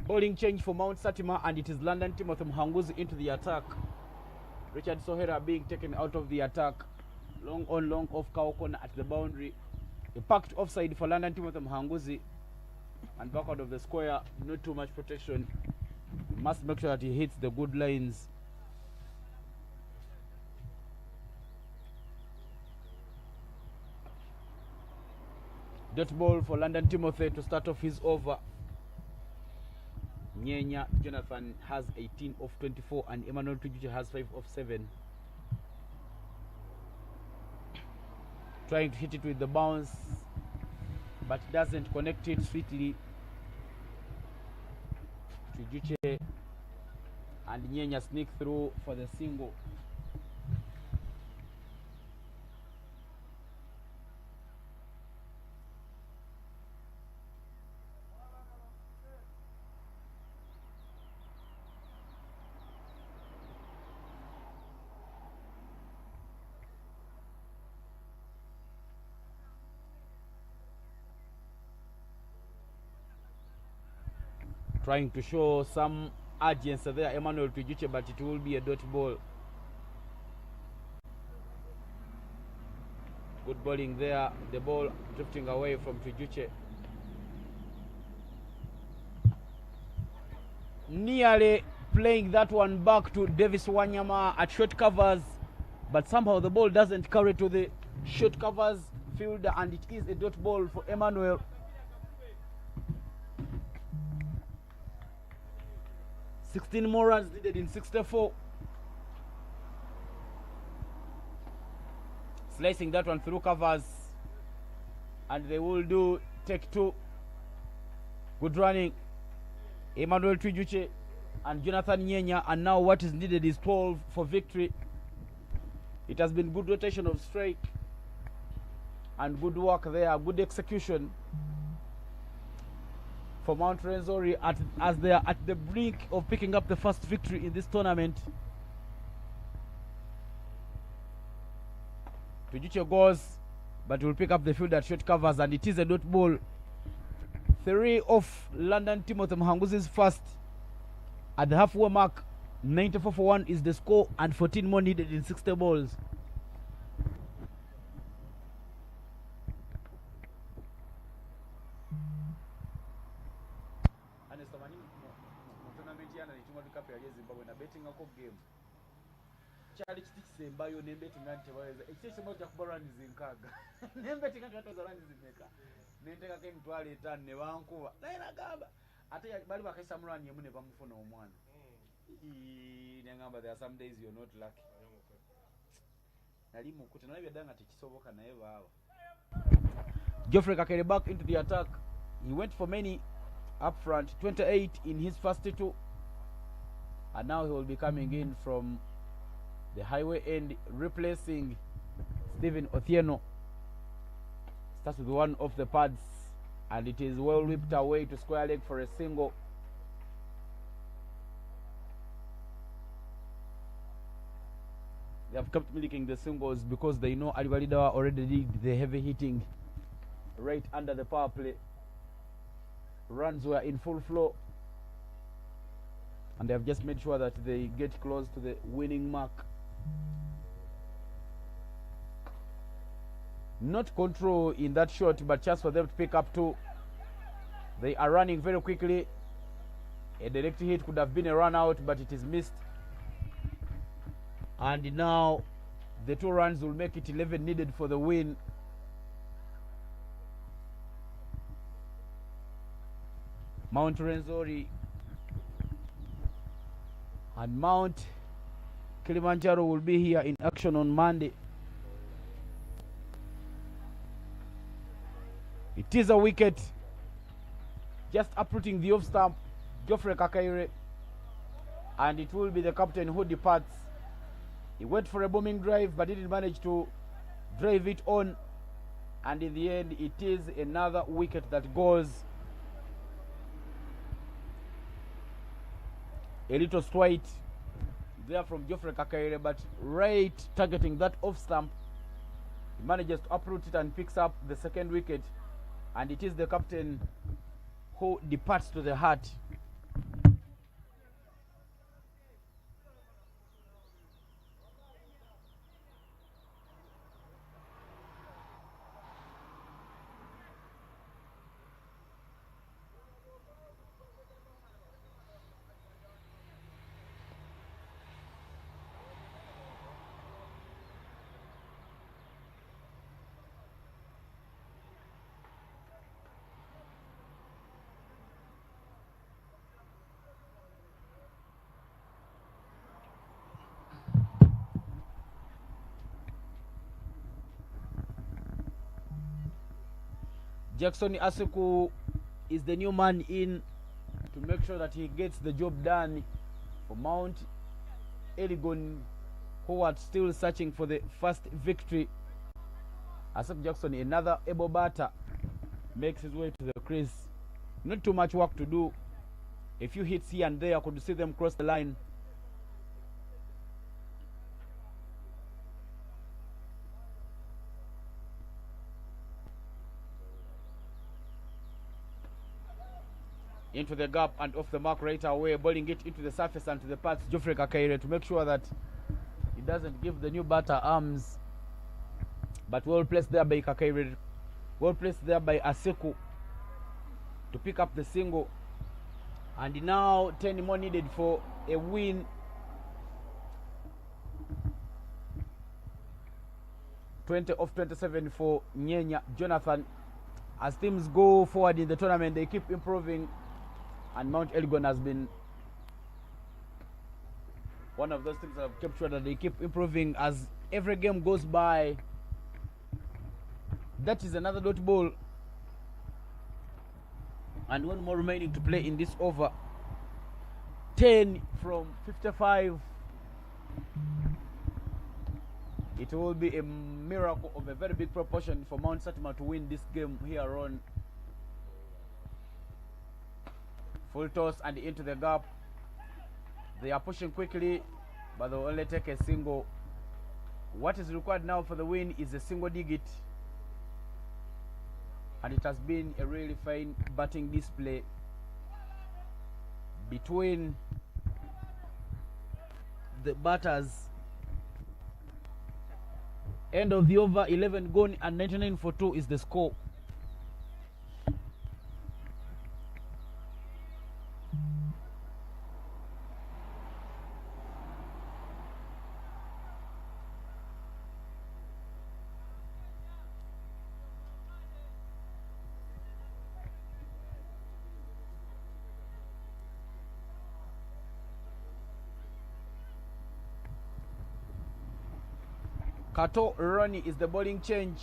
Bowling change for Mount Satima, and it is London Timothy Mhanguzi into the attack. Richard Sohera being taken out of the attack. Long on, long off, Kaokona at the boundary. A packed offside for London Timothy Mhanguzi. And backward of the square, not too much protection. He must make sure that he hits the good lines. Dot ball for London Timothy to start off his over. Nyenya Jonathan has 18 of 24 and Emmanuel Tujuche has 5 of 7. Trying to hit it with the bounce, but doesn't connect it sweetly. Tujuche and Nyenya sneak through for the single. Trying to show some urgency there, Emmanuel Tujuche, but it will be a dot ball. Good bowling there, the ball drifting away from Tujuche. Nearly playing that one back to Davis Wanyama at short covers, but somehow the ball doesn't carry to the short covers fielder, and it is a dot ball for Emmanuel. 16 more runs needed in 64. Slicing that one through covers, and they will do take 2. Good running, Emmanuel Tujuche and Jonathan Nyenya, and now what is needed is 12 for victory. It has been good rotation of strike and good work there, good execution for Mount Renzori as they are at the brink of picking up the first victory in this tournament. Tujuche goes, but will pick up the field at short covers, and it is a dot ball. 3 of London Timothy Mhanguzi's first at the halfway mark. 94 for 1 is the score, and 14 more needed in 60 balls. Challenge tikisembayo nembeti ngante waweza ekisese moja kubalwa nizinkaga nembeti ngante zalani zimeka nenteka ke mtwale etano ne bankuba naina gamba ate bali bakaisa mulwani yemune bamufuna omwana nengamba there are some days you're not lucky nali mukuta nalabya danga tekisoboka naye baba. Geoffrey Kakere back into the attack. He went for many up front, 28 in his first 2, and now he will be coming in from the highway end, replacing Stephen Othieno. Starts with one of the pads, and it is well whipped away to square leg for a single. They have kept milking the singles because they know Alibalidawa already did the heavy hitting right under the power play. Runs were in full flow, and they have just made sure that they get close to the winning mark. Not control in that shot, but chance for them to pick up 2. They are running very quickly. A direct hit could have been a run out, but it is missed. And now the 2 runs will make it 11 needed for the win. Mount Renzori and Mount Kilimanjaro will be here in action on Monday. It is a wicket, just uprooting the off stump, Geoffrey Kakaire, and it will be the captain who departs. He went for a bombing drive but didn't manage to drive it on, and in the end it is another wicket that goes. A little slight there from Geoffrey Kakaire, but right targeting that off stump, he manages to uproot it and picks up the second wicket, and it is the captain who departs to the hut. Jackson Asuku is the new man in to make sure that he gets the job done for Mount Elgon, who are still searching for the first victory. Asap Jackson, another able batter, makes his way to the crease. Not too much work to do. A few hits here and there, I could see them cross the line. Into the gap and off the mark right away, bowling it into the surface and to the paths, Geoffrey Kakaire, to make sure that he doesn't give the new batter arms. But well placed there by Kakaire, well placed there by Aseku to pick up the single. And now 10 more needed for a win. (20 of 27 for Nyenya Jonathan. As teams go forward in the tournament, they keep improving, and Mount Elgon has been one of those teams that have kept sure that they keep improving as every game goes by. That is another dot ball, and one more remaining to play in this over. 10 from 55. It will be a miracle of a very big proportion for Mount Satima to win this game here on. Full toss and into the gap. They are pushing quickly, but they'll only take a single. What is required now for the win is a single digit. And it has been a really fine batting display between the batters. End of the over, 11 gone and 99 for 2 is the score. Kato Ronnie is the bowling change.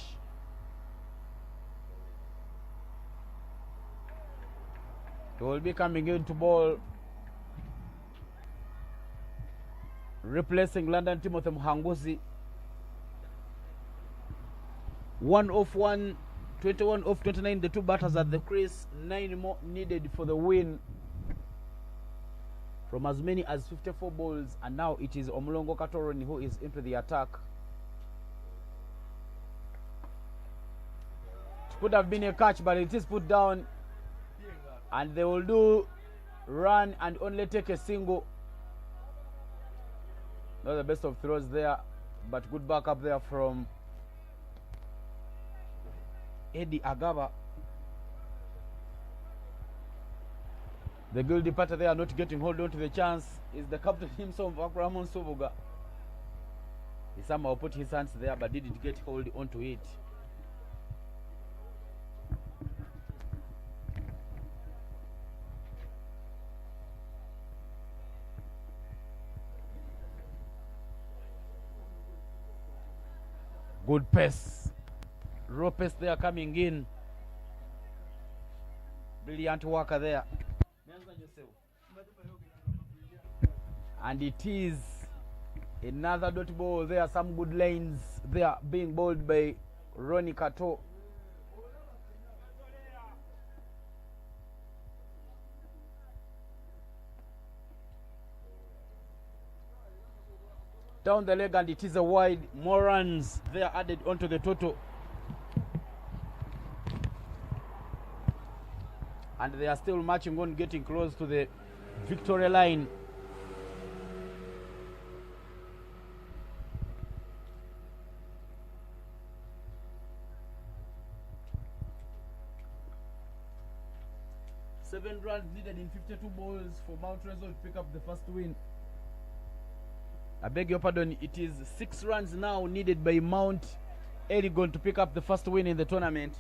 He will be coming in to bowl, replacing London Timothy Mhanguzi. 1 off 1, 21 off 29. The two batters at the crease. 9 more needed for the win from as many as 54 balls. And now it is Omulongo Kato Ronnie who is into the attack. Could have been a catch, but it is put down, and they will do run and only take a single. Not the best of throws there, but good backup there from Eddie Agaba. The guilty party there not getting hold on to the chance is the captain himself, Akramon Soboga. He somehow put his hands there but didn't get hold onto it. Good pace. Raw pace there coming in. Brilliant worker there. And it is another dot ball. There are some good lanes there being bowled by Ronnie Kato. Down the leg, and it is a wide. More runs they are added onto the total, and they are still marching on, getting close to the victory line. Seven runs needed in 52 balls for Mount Rezo to pick up the first win. I beg your pardon, it is 6 runs now needed by Mount Elgon to pick up the first win in the tournament.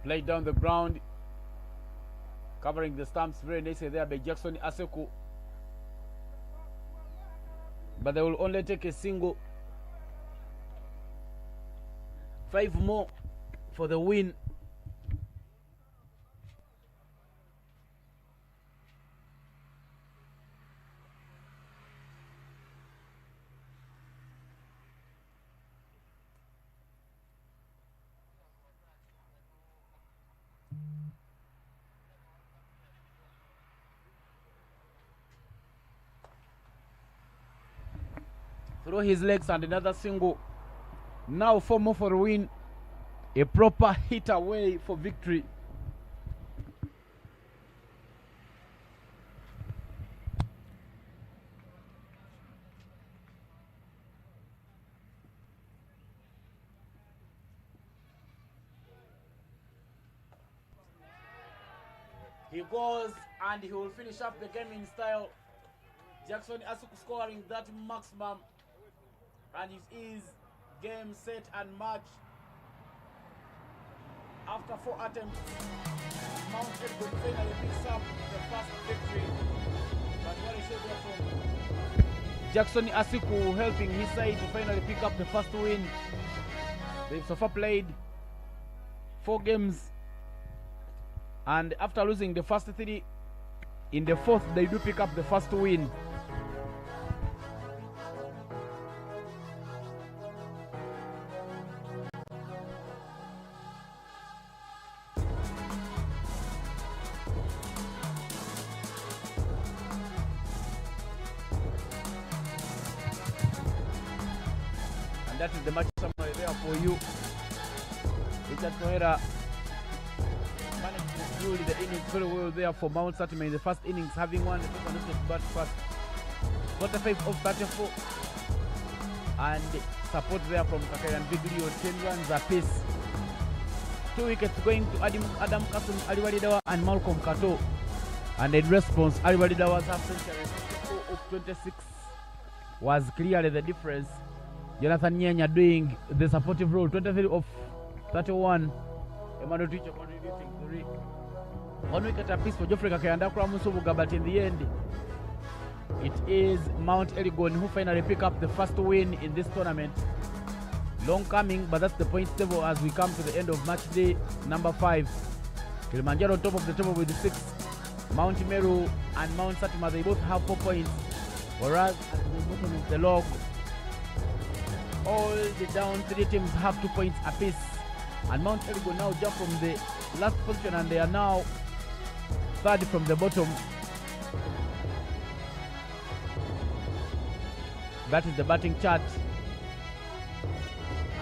Played down the ground, covering the stumps very nicely there by Jackson Aseku. But they will only take a single. 5 more for the win. Through his legs and another single. Now 4 more for a win. A proper hit away for victory. He goes and he will finish up the game in style. Jackson Asuku scoring that maximum. And it is game, set and match. After 4 attempts, Mount Elgon finally picks up the first victory. But what a shot there from Jackson Asuku, helping his side to finally pick up the first win. They've so far played 4 games. And after losing the first 3, in the 4th they do pick up the first win. That is the match summary there for you. Richard Kohera managed to build the innings very well there for Mount Satima in the first innings, having won the first bat first. 45 of 34. And support there from Kakairan Biglio, 10 runs apiece. 2 wickets going to Adam Kasum, Aliwalidawa and Malcolm Kato. And in response, Aliwalidawa's half century, 54 of 26 was clearly the difference. Jonathan Nyanya doing the supportive role, 23 of 31. Emmanuel Ticho contributing 3. 1 wicket apiece for Geoffrey Kakayanda Kramusubuga, but in the end, it is Mount Elgon who finally pick up the first win in this tournament. Long coming, but that's the points table as we come to the end of match day number 5. Kilimanjaro on top of the table with 6. Mount Meru and Mount Satima, they both have 4 points, whereas at the bottom of the log, all the down 3 teams have 2 points apiece. And Mount Elgon now jump from the last position and they are now 3rd from the bottom. That is the batting chart.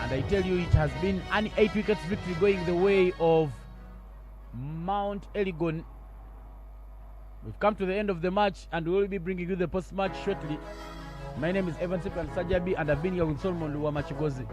And I tell you, it has been an 8 wickets victory going the way of Mount Elgon. We've come to the end of the match and we will be bringing you the post-match shortly. My name is Evan Sipan Sajabi and I've been here with Solomon Luwamachigozi.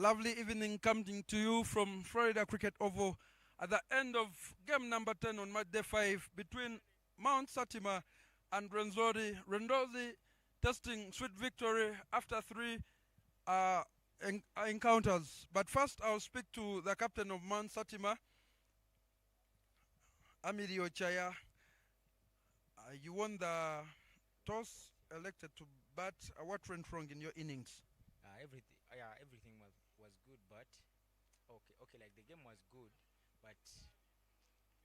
lovely evening coming to you from Florida Cricket Oval at the end of game number 10 on match day 5 between Mount Satima and Renzori. Renzori testing sweet victory after 3 encounters. But first I'll speak to the captain of Mount Satima, Amiri Ochaya. You won the toss, elected to bat. What went wrong in your innings? Everything was good, but okay, like the game was good, but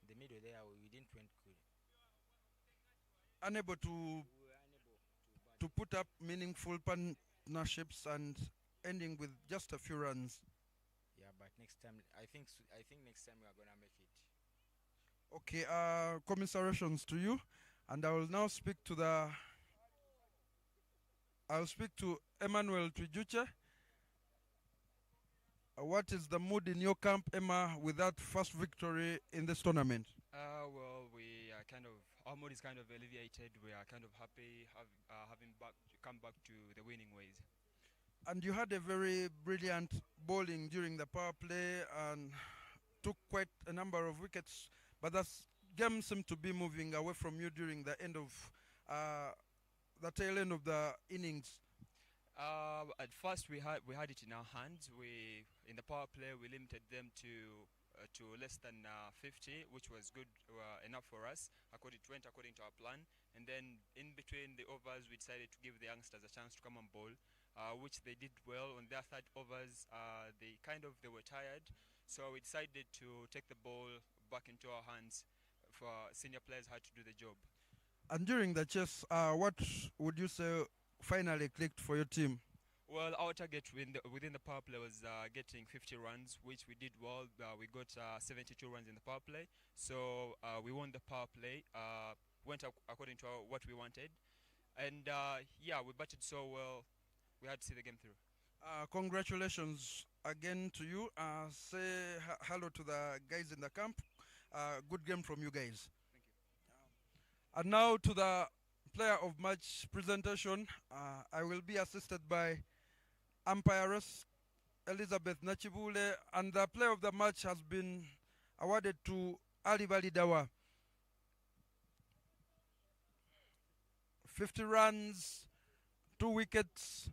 the middle there we didn't went good. Unable to We were unable to bat. put up meaningful partnerships and ending with just a few runs. Yeah, but next time I think next time we are gonna make it. Okay, commiserations to you, and I will now speak to Emmanuel Twijuche. What is the mood in your camp, Emma, with that first victory in this tournament? Well, we are our mood is kind of alleviated. We are kind of happy having come back to the winning ways. And you had a very brilliant bowling during the power play and took quite a number of wickets, but that game seemed to be moving away from you during the end of the tail end of the innings. At first, we had it in our hands. In the power play we limited them to less than 50, which was good enough for us. It went according to our plan. And then in between the overs, we decided to give the youngsters a chance to come and bowl, which they did well. On their third overs, they were tired, so we decided to take the ball back into our hands. For senior players had to do the job. And during the chase, what would you say finally clicked for your team? Well, our target within the power play was getting 50 runs, which we did well. We got 72 runs in the power play, so we won the power play. Went according to what we wanted, and we batted so well. We had to see the game through. Congratulations again to you. Say hello to the guys in the camp. Good game from you guys. Thank you. And now to the player of match presentation. I will be assisted by umpiress Elizabeth Nachibule, and the player of the match has been awarded to Ali Validawa. 50 runs, 2 wickets.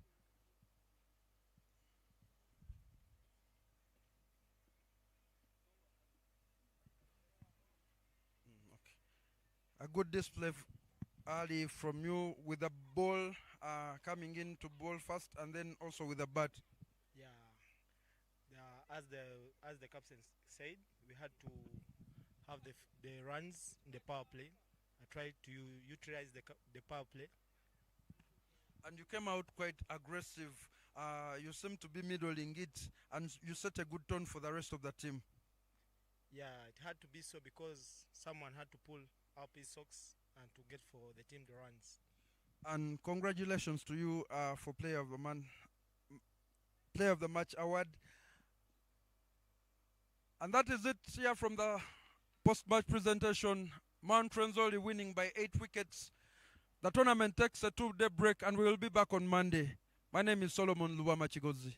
A good display, Ali, from you with the ball coming in to bowl first, and then also with the bat. Yeah, as the captain said, we had to have the runs in the power play. I tried to utilize the power play. And you came out quite aggressive. You seem to be middling it, and you set a good tone for the rest of the team. Yeah, it had to be so because someone had to pull up his socks and to get for the team the runs. And congratulations to you for Player of the Match award. And that is it here from the post-match presentation. Mount Renzori winning by 8 wickets. The tournament takes a 2-day break, and we will be back on Monday. My name is Solomon Lubama Chigozi.